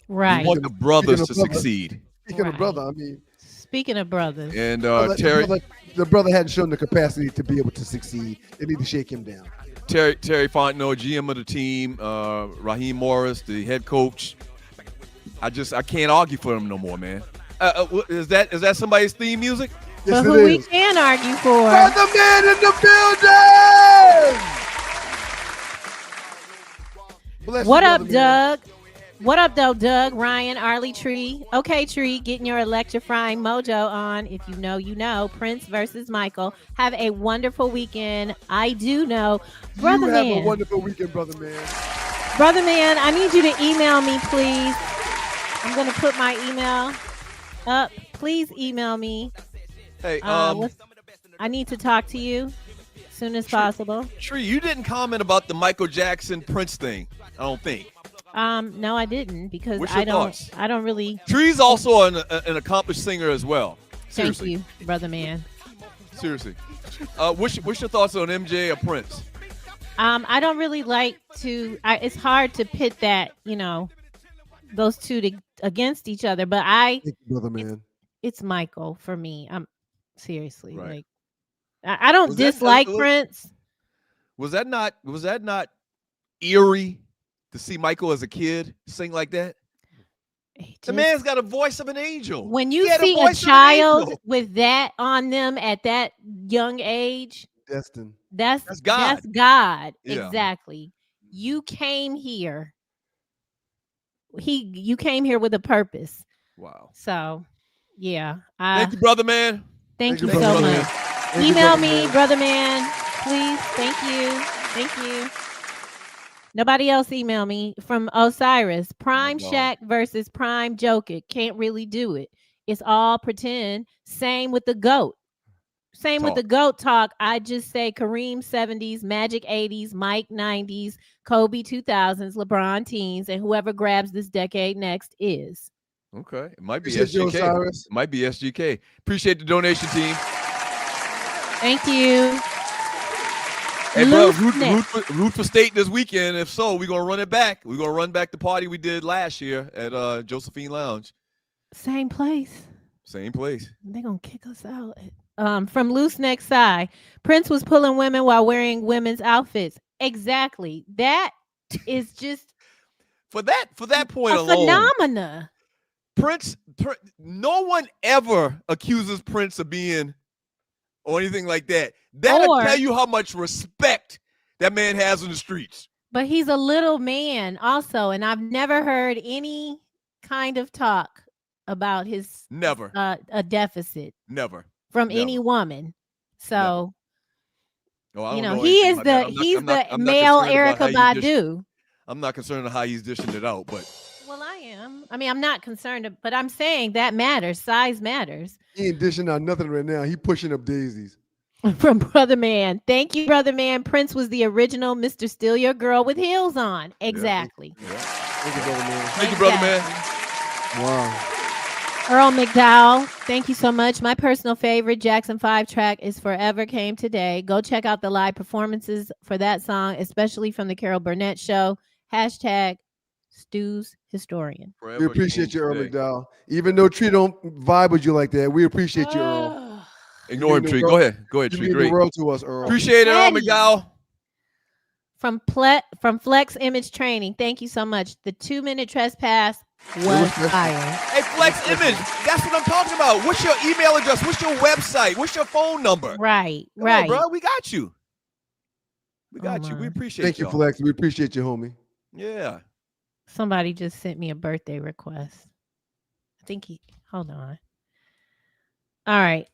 Right. We want the brothers to succeed. Speaking of brother, I mean. Speaking of brothers. And Terry. The brother hadn't shown the capacity to be able to succeed. They need to shake him down. Terry Fontenot, GM of the team, Raheem Morris, the head coach. I can't argue for them no more, man. Is that somebody's theme music? Yes, but who we can argue for? Brother man in the building. What up, Doug? What up, though, Doug, Ryan, Arlie, Tree? Okay, Tree, getting your electrifying mojo on. If you know, you know. Prince versus Michael. Have a wonderful weekend. I do know. Brother man. Have a wonderful weekend, brother man. Brother man, I need you to email me, please. I'm going to put my email up. Please email me. Hey, I need to talk to you as soon as possible. Tree, you didn't comment about the Michael Jackson Prince thing, I don't think. No, I didn't because thoughts? I don't really. Tree's also an accomplished singer as well. Seriously. Thank you, brother man. Seriously. What's your thoughts on MJ or Prince? I don't really like to. It's hard to pit that, those two against each other. But Thank you, brother man. It's Michael for me. I'm seriously right. I don't dislike Prince. Was that not eerie to see Michael as a kid sing like that? The man's got a voice of an angel. When you see a child with that on them at that young age, destined. That's God. That's God. Yeah. Exactly. You came here. You came here with a purpose. Wow. So, yeah. Thank you, brother man. Thank you so much. Email me, brother man, please. Thank you. Nobody else email me. From Osiris. Prime Shaq versus Prime Jokic. Can't really do it. It's all pretend. Same with the GOAT. With the GOAT talk. I just say Kareem 70s, Magic 80s, Mike 90s, Kobe 2000s, LeBron teens, and whoever grabs this decade next is. Okay. It might be SGK. It might be SGK. Appreciate the donation, team. Thank you. Hey, bro, root for state this weekend. If so, we're going to run it back. We're going to run back the party we did last year at Josephine Lounge. Same place. They're going to kick us out. From Loose Neck Side. Prince was pulling women while wearing women's outfits. Exactly. That is just for that point a alone. Phenomena. Prince, no one ever accuses Prince of being or anything like that. That'll tell you how much respect that man has in the streets. But he's a little man also, and I've never heard any kind of talk about his a deficit. Never. From any woman. So he's the male Erykah Badu. I'm not concerned with how he's dishing it out, but well, I am. I mean, I'm not concerned, but I'm saying that matters. Size matters. He ain't dishing out nothing right now. He pushing up daisies. From Brother Man. Thank you, Brother Man. Prince was the original Mr. Steal Your Girl with heels on. Exactly. Thank you, brother man. Thank you, brother man. Wow. Earl McDowell, thank you so much. My personal favorite Jackson 5 track is Forever Came Today. Go check out the live performances for that song, especially from the Carol Burnett Show. Hashtag Stu's Historian. We appreciate you, Earl McDowell. Even though Tree don't vibe with you like that, we appreciate you, Earl. Ignore him, Tree. Go ahead. Go ahead, You Tree. mean Great. the world to us, Earl. Appreciate it, Earl McDowell. From Flex Image Training, thank you so much. The 2-minute trespass was fire. Hey, Flex Image, that's what I'm talking about. What's your email address? What's your website? What's your phone number? Right, Come right. on, bro. We got you. We got you. We appreciate Thank you, y'all. Flex. We appreciate you, homie. Yeah. Somebody just sent me a birthday request. I think hold on. All right.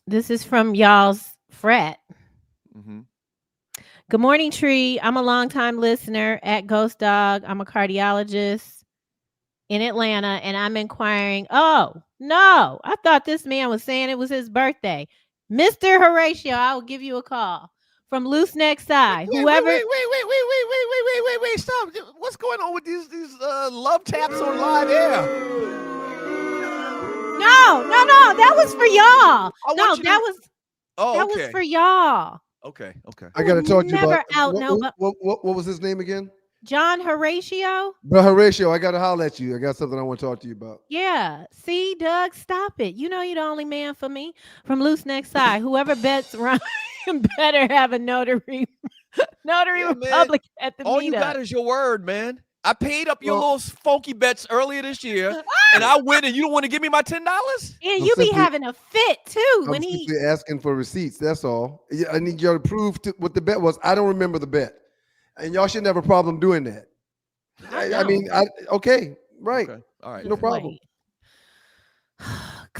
This is from y'all's frat. Mm-hmm. Good morning, Tree. I'm a longtime listener at Ghost Dog. I'm a cardiologist in Atlanta, and I'm inquiring. Oh, no. I thought this man was saying it was his birthday. Mr. Horatio, I will give you a call. From Loose Neck Side. Whoever. Wait. Stop. What's going on with these love taps on live air? No. That was for y'all. No, you that to- was. Oh, that okay. was for y'all. Okay. I got to talk to you Never about what was his name again? John Horatio. Bro, Horatio, I got to holler at you. I got something I want to talk to you about. Yeah. See, Doug, stop it. You know you're the only man for me. From Loose Neck Side. Whoever bets Ryan better have a notary republic at the All meetup. you got is your word, man. I paid up your little funky bets earlier this year, and I win, and you don't want to give me my $10? And you be having a fit too when I'm he simply asking for receipts. That's all. Yeah, I need y'all to prove what the bet was. I don't remember the bet, and y'all shouldn't have a problem doing that. I mean, okay, right. Okay. All right. No problem.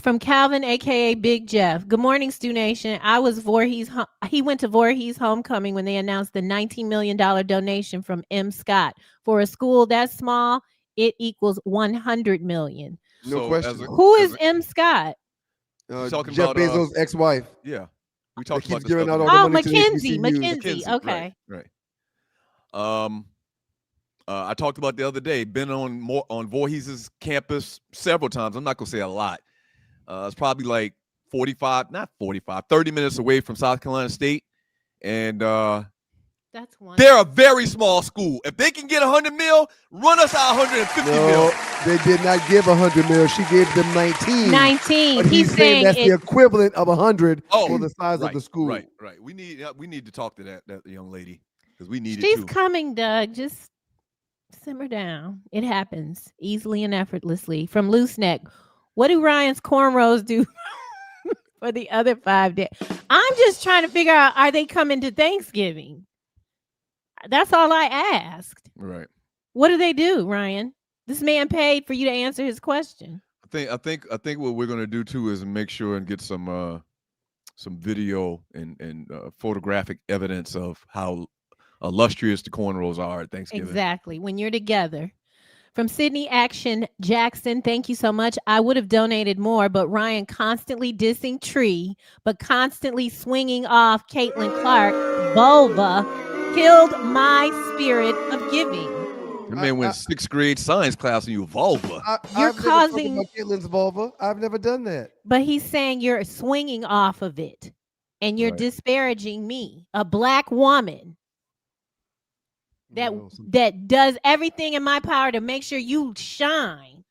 From Calvin, aka Big Jeff. Good morning, Stu Nation. He went to Voorhees homecoming when they announced the $19 million donation from M. Scott. For a school that small, it equals $100 million. No question. Who is M. Scott? Talking Jeff about, Bezos' ex-wife. Yeah, we talked about keeps this giving stuff. out all the money to McKinsey. HBCUs. McKinsey. Okay. Right. I talked about the other day. Been on Voorhees' campus several times. I'm not gonna say a lot. It's probably like 30 minutes away from South Carolina State, and that's one. They're a very small school. If they can get 100 mil, run us out 150 mil. They did not give 100 mil. She gave them 19. 19. But he's saying that's the equivalent of 100 for the size of the school. Right. We need to talk to that young lady because we need it She's too. coming, Doug. Just simmer down. It happens easily and effortlessly. From Loose Neck. What do Ryan's cornrows do for the other 5 days? I'm just trying to figure out, are they coming to Thanksgiving? That's all I asked. Right. What do they do, Ryan? This man paid for you to answer his question. I think what we're gonna do too is make sure and get some video and photographic evidence of how illustrious the cornrows are at Thanksgiving. Exactly. When you're together. From Sydney Action Jackson, thank you so much. I would have donated more, but Ryan constantly dissing Tree, but constantly swinging off Caitlin Clark, vulva, killed my spirit of giving. The man went 6th grade science class and you vulva. You're causing about Caitlin's vulva. I've never done that. But he's saying you're swinging off of it, and you're disparaging me, a black woman. That does everything in my power to make sure you shine.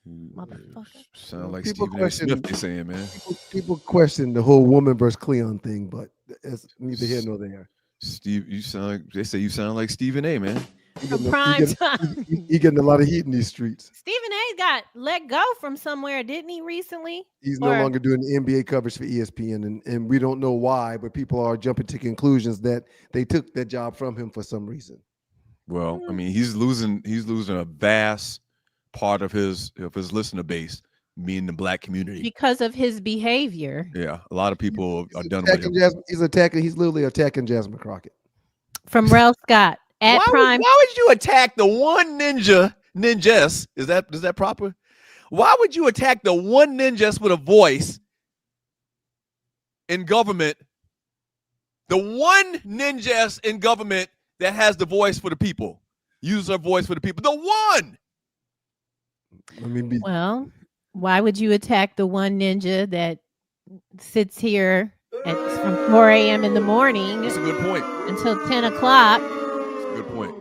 Motherfucker. Sound like People Stephen A. Smith they saying, man. People question the whole woman versus Cleon thing, but it's neither here nor there. Steve, they say you sound like Stephen A, man. He getting a lot of heat in these streets. Stephen A got let go from somewhere, didn't he, recently? He's no longer doing the NBA coverage for ESPN, and we don't know why, but people are jumping to conclusions that they took that job from him for some reason. Well, I mean, he's losing a vast part of his listener base, meaning the black community, because of his behavior. Yeah, a lot of people are done with him. He's literally attacking Jasmine Crockett. From Rel Scott at Prime. Why would you attack the one ninjas? Is that proper? Why would you attack the one ninja with a voice in government? The one ninja in government that has the voice for the people. Use her voice for the people. The one. Well, why would you attack the one ninja that sits here from 4 a.m. in the morning? That's a good point. Until 10 o'clock. That's a good point.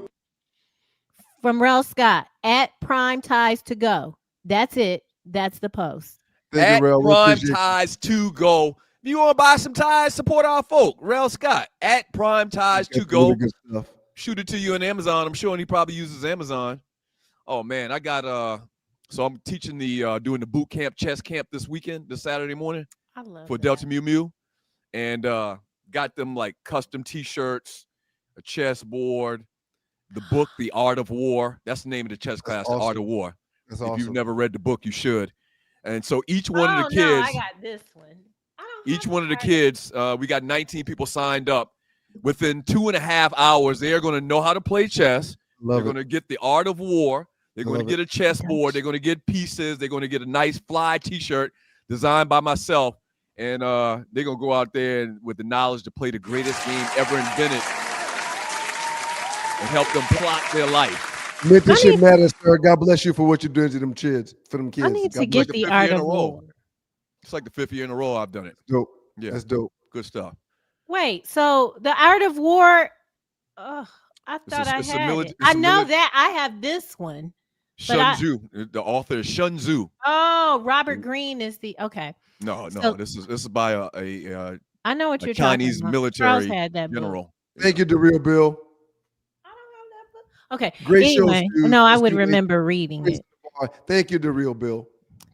From Rel Scott, at Prime Ties to Go. That's it. That's the post. At Prime Ties to Go. If you want to buy some ties, support our folk. Rel Scott, at Prime Ties to Go. Shoot it to you on Amazon. I'm sure he probably uses Amazon. Oh, man, I got so I'm teaching doing the boot camp, chess camp this weekend, this Saturday morning for Delta Mu Mu. And got them like custom T-shirts, a chessboard, the book, The Art of War. That's the name of the chess class, The Art of War. That's if awesome. you've never read the book, you should. And so each one of the kids. No, I got this one. Each one of the kids, we got 19 people signed up. Within 2.5 hours, they are going to know how to play chess. They're going to get The Art of War. They're going to get a chessboard. They're going to get pieces. They're going to get a nice fly T-shirt designed by myself. And they're going to go out there with the knowledge to play the greatest game ever invented and help them plot their life. Mental shit matters, sir. God bless you for what you're doing to them kids, for them kids. I need to get The Art of War. It's like the 5th year in a row I've done it. Dope. Yeah, that's dope. Good stuff. Wait, so The Art of War, I thought I had it. I know that. I have this one. Sun Tzu. The author is Sun Tzu. Oh, Robert Greene is okay. No. So, this is by a I know what you're Chinese talking about. military Charles had that general. book. Thank you, the real Bill. Okay. Great anyway, show, no, I would remember reading it. Thank you, the real Bill.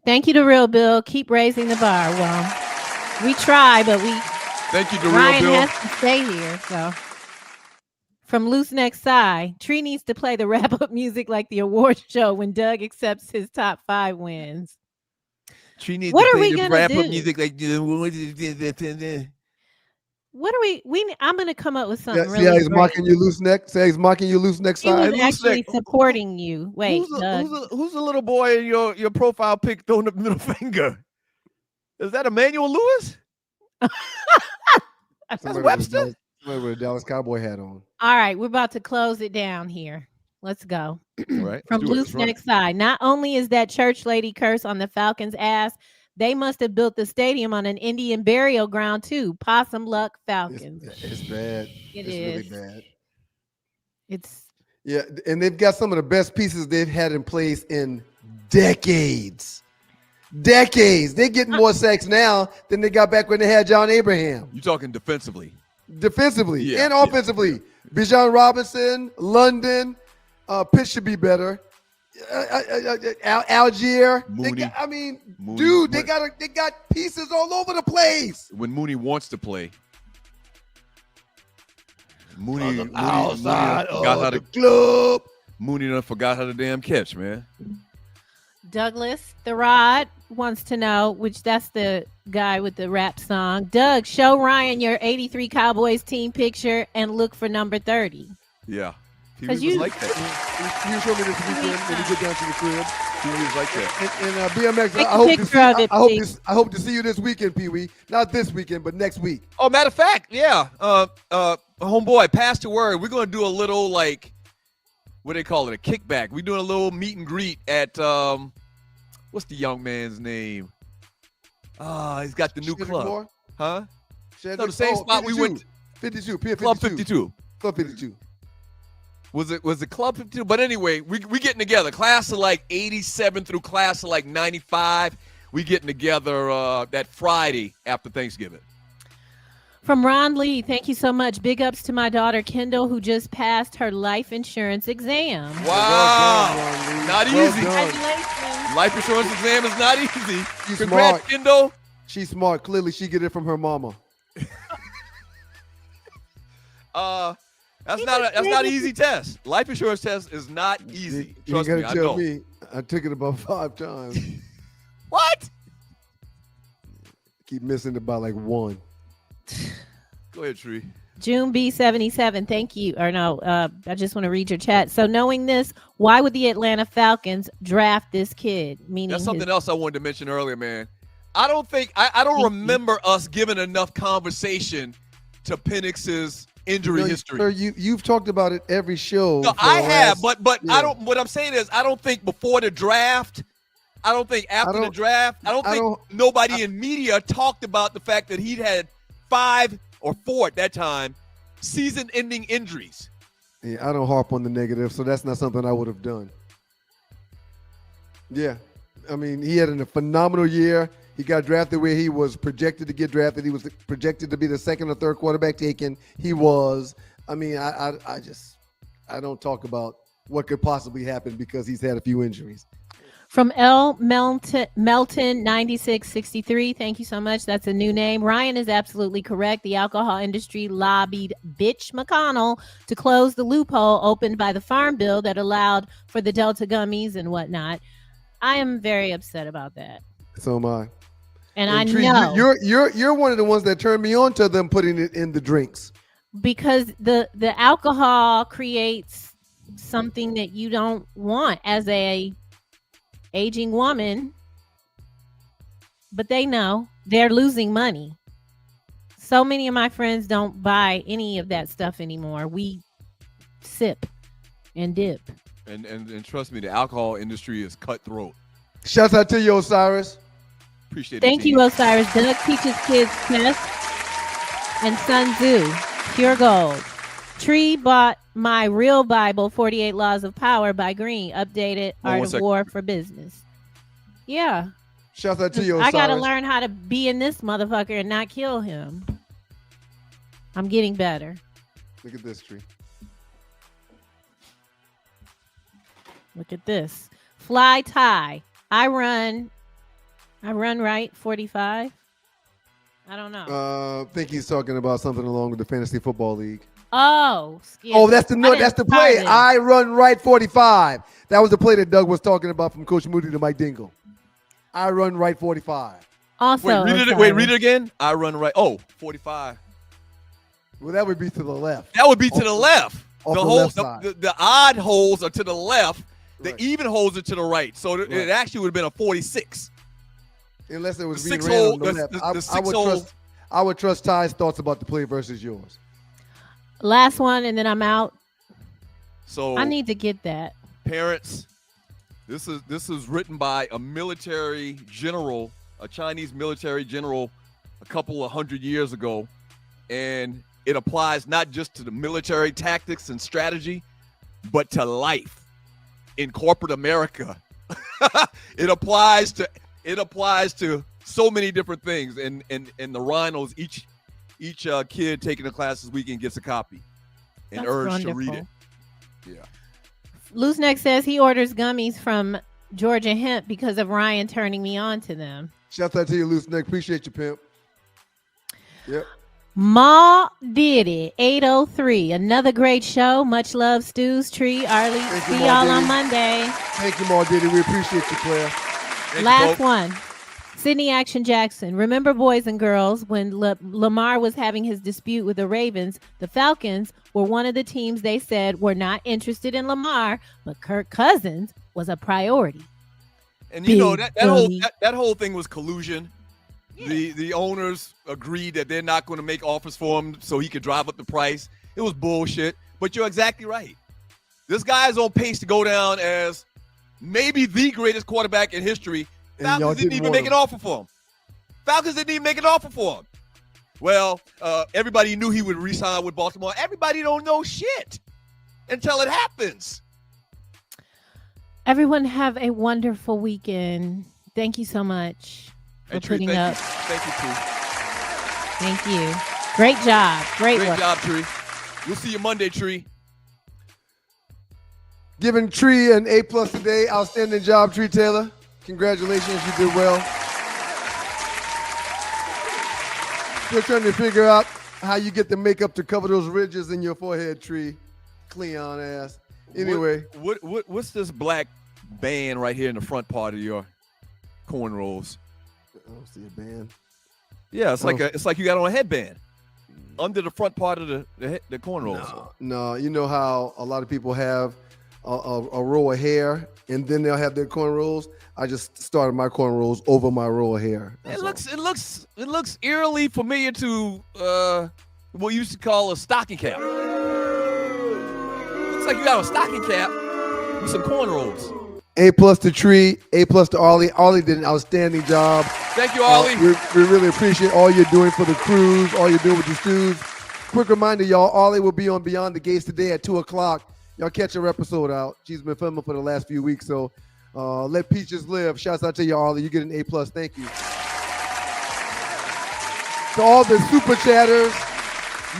Thank you, the real Bill. Keep raising the bar. Well, we try, but thank you, the Ryan real Bill. has to stay here. So, from Loose Neck Side, Tree needs to play the wrap up music like the award show when Doug accepts his top 5 wins. Tree needs what to are play we the gonna wrap do? up music like. What are we? I'm gonna come up with something See really. how he's great. mocking you, loose neck. Say he's mocking you, loose neck He was side. actually supporting you. Wait, Who's the little boy in your profile pic throwing up the middle finger? Is that Emmanuel Lewis? That's Webster. Somebody with a Dallas Cowboy hat on. All right, we're about to close it down here. Let's go. Right. From Loose Neck Side. Not only is that church lady curse on the Falcons' ass, they must have built the stadium on an Indian burial ground too. Possum luck, Falcons. It's bad. It's really bad. It's and they've got some of the best pieces they've had in place in decades. Decades. They're getting more sacks now than they got back when they had John Abraham. You talking defensively? Defensively and offensively. Bijan Robinson, London, Pitt should be better. Algier. Mooney. Dude, they got pieces all over the place. When Mooney wants to play. Mooney outside forgot how the to club. Mooney done forgot how to damn catch, man. Douglas the Rod wants to know, which that's the guy with the rap song. Doug, show Ryan your 83 Cowboys team picture and look for number 30. Yeah. He 'Cause was you- like that. You show me this weekend when you get down to the crib. He was like that. And BMX, Take I a hope to picture see, of it, please. I hope to see you this weekend, Pee Wee. Not this weekend, but next week. Oh, matter of fact, yeah. Homeboy, pass the word. We're gonna do a little what do they call it? A kickback. We're doing a little meet and greet at what's the young man's name? He's got the new club. Moore? Huh? Shedrick? No, the same spot 52. we went. 52. Pier 52. Club 52. Club 52. Was it Club 52? But anyway, we getting together. Class of like 87 through class of like 95. We getting together that Friday after Thanksgiving. From Ron Lee, thank you so much. Big ups to my daughter Kendall, who just passed her life insurance exam. Wow. Not easy. Congratulations. Life insurance exam is not easy. She's Congrats, smart. Kendall. She's smart. Clearly, she get it from her mama. That's not an easy test. Life insurance test is not easy. You Trust gotta me, I tell know. me. I took it about 5 times. What? Keep missing it by like 1. Go ahead, Tree. June B77, thank you. Or no, I just want to read your chat. So knowing this, why would the Atlanta Falcons draft this kid? Meaning that's something else I wanted to mention earlier, man. I don't think I don't remember us giving enough conversation to Penix's injury history. Sir, you've talked about it every show. No, I have, but I don't. What I'm saying is, I don't think before the draft. I don't think after the draft. I don't think nobody in media talked about the fact that he'd had 5 or 4 at that time season-ending injuries. Yeah, I don't harp on the negative, so that's not something I would have done. Yeah, I mean, he had a phenomenal year. He got drafted where he was projected to get drafted. He was projected to be the second or third quarterback taken. He was. I mean, I don't talk about what could possibly happen because he's had a few injuries. From L. Melton 9663, thank you so much. That's a new name. Ryan is absolutely correct. The alcohol industry lobbied Bitch McConnell to close the loophole opened by the Farm Bill that allowed for the Delta gummies and whatnot. I am very upset about that. So am I. And I Tree, know you're one of the ones that turned me on to them putting it in the drinks. Because the alcohol creates something that you don't want as a aging woman, but they know they're losing money. So many of my friends don't buy any of that stuff anymore. We sip and dip. And trust me, the alcohol industry is cutthroat. Shouts out to you, Osiris. Appreciate it. Thank you, Osiris. Doug teaches kids chess and Sun Tzu, pure gold. Tree bought my real Bible, 48 Laws of Power by Green, updated Art of War for Business. Yeah. Shouts out to you, I Osiris. got to learn how to be in this motherfucker and not kill him. I'm getting better. Look at this, Tree. Look at this. Fly tie. I run right 45. I don't know. I think he's talking about something along with the Fantasy Football League. Oh, that's the play. I run right 45. That was the play that Doug was talking about from Coach Moody to Mike Dingle. I run right 45. Also, read it again. I run right. 45. Well, that would be to the left. That would be to the left. Off The the hole, left side. the odd holes are to the left. The Right. even holes are to the right. So it actually would have been a 46. Unless it was The being six ran hole- on the the- left. the six hole- I would trust Ty's thoughts about the play versus yours. Last one, and then I'm out. So I need to get that. parents, this is written by a military general, a Chinese military general, a couple of 100 years ago, and it applies not just to the military tactics and strategy, but to life in corporate America. It applies to so many different things, and the rhinos, each kid taking the class this weekend gets a copy and That's urged to read wonderful. it. Yeah. Loose Neck says he orders gummies from Georgia Hemp because of Ryan turning me on to them. Shout out to you, Loose Neck. Appreciate you, pimp. Yep. Ma Diddy 803. Another great show. Much love, Stews, Tree, Arlie. Thank you, See Ma y'all Diddy. on Monday. Thank you, Ma Diddy. We appreciate you, Claire. Last one. Sydney Action Jackson. Remember, boys and girls, when Lamar was having his dispute with the Ravens, the Falcons were one of the teams they said were not interested in Lamar, but Kirk Cousins was a priority. And you know Big that whole thing was collusion. Yeah. The owners agreed that they're not going to make offers for him so he could drive up the price. It was bullshit. But you're exactly right. This guy is on pace to go down as maybe the greatest quarterback in history. Falcons didn't even make an offer for him. Falcons didn't even make an offer for him. Well, everybody knew he would re-sign with Baltimore. Everybody don't know shit until it happens. Everyone have a wonderful weekend. Thank you so much for putting up. Thank you, Tree. Thank you. Great job. Great work. job, Tree. We'll see you Monday, Tree. Giving Tree an A+ today. Outstanding job, Tree Taylor. Congratulations, you did well. Still trying to figure out how you get the makeup to cover those ridges in your forehead, Tree. Cleon ass. Anyway. What's this black band right here in the front part of your cornrows? I don't see a band. Yeah, it's like you got on a headband. under the front part of the cornrows. No, you know how a lot of people have a row of hair and then they'll have their cornrows. I just started my cornrows over my row of hair. It looks eerily familiar to what you used to call a stocking cap. Looks like you got a stocking cap with some cornrows. A+ to Tree, A+ to Ollie. Ollie did an outstanding job. Thank you, Ollie. We really appreciate all you're doing for the crews, all you're doing with the stews. Quick reminder, y'all, Ollie will be on Beyond the Gates today at 2 o'clock. Y'all catch her episode out. She's been filming for the last few weeks, so let Peaches live. Shouts out to you, Ollie. You get an A+. Thank you. To all the super chatters,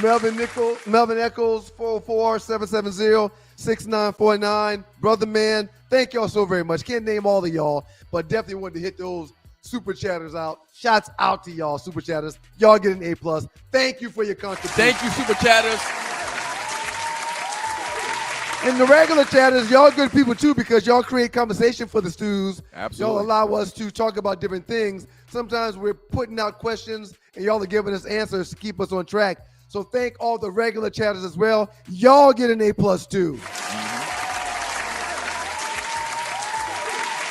Melvin Eccles, 404-770-6949. Brother Man, thank y'all so very much. Can't name all of y'all, but definitely wanted to hit those super chatters out. Shouts out to y'all, super chatters. Y'all get an A+. Thank you for your contribution. Thank you, super chatters. And the regular chatters, y'all good people too, because y'all create conversation for the stews. Absolutely. Y'all allow us to talk about different things. Sometimes we're putting out questions and y'all are giving us answers to keep us on track. So thank all the regular chatters as well. Y'all get an A+ too.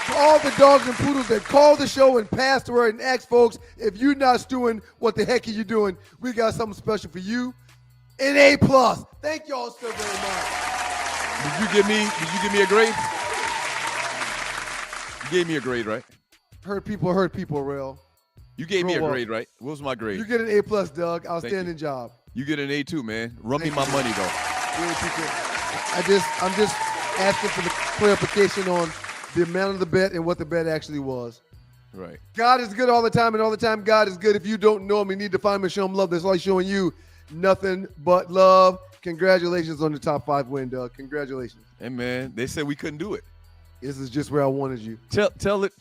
To all the dogs and poodles that call the show and pass the word and ask folks, if you're not stewing, what the heck are you doing? We got something special for you. An A+. Thank y'all so very much. Did you give me a grade? You gave me a grade, right? Hurt people, real. You gave me a grade, right? What was my grade? You get an A+, Doug. Outstanding job. You get an A too, man. Run me my money, though. Really appreciate it. I'm just asking for the clarification on the amount of the bet and what the bet actually was. Right. God is good all the time, and all the time God is good. If you don't know him, you need to find him and show him love. That's all he's showing you. Nothing but love. Congratulations on the top 5 win, Doug. Congratulations. Hey, man, they said we couldn't do it. This is just where I wanted you. Tell it.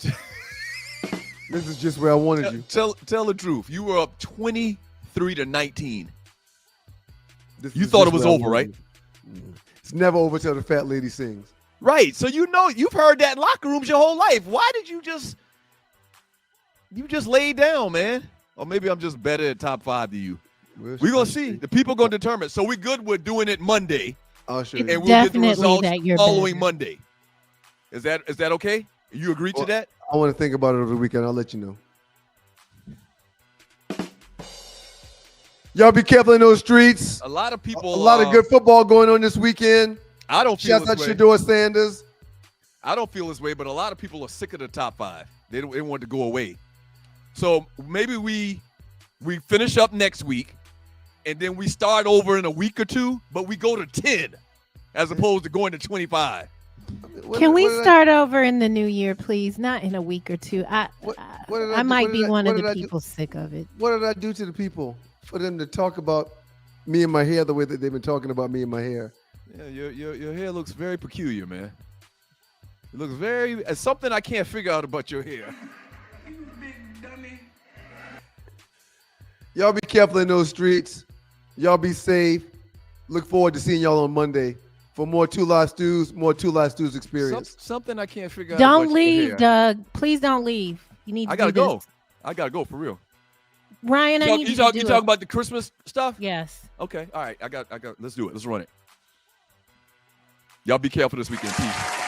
This is just where I wanted you. Tell the truth. You were up 23-19. You thought it was over, right? It's never over till the fat lady sings. Right. So you've heard that in locker rooms your whole life. Why did you just laid down, man? Or maybe I'm just better at top 5 than you. We're going to see. The people going to determine. So we're good with doing it Monday. I'll show and you. we'll get the results that you're following better. Monday. Is that okay? You agree to that? I want to think about it over the weekend. I'll let you know. Y'all be careful in those streets. A lot of people. A lot of good football going on this weekend. I don't feel Shouts out this way. Shador Sanders. I don't feel this way, but a lot of people are sick of the top 5. They want to go away. So maybe we finish up next week, and then we start over in a week or two, but we go to 10 as opposed to going to 25. Can we start over in the new year, please? Not in a week or two. I might be one of the people sick of it. What did I do to the people for them to talk about me and my hair the way that they've been talking about me and my hair? Yeah, your hair looks very peculiar, man. It looks it's something I can't figure out about your hair. You big dummy. Y'all be careful in those streets. Y'all be safe. Look forward to seeing y'all on Monday for more Two Live Stews, experience. Something I can't figure out. Don't about leave, your hair. Doug. Please don't leave. You need to I gotta do go. this. I gotta go for real. Ryan, I need You you to do talking about the Christmas stuff? Yes. Okay. All right. I got. Let's do it. Let's run it. Y'all be careful this weekend. Peace.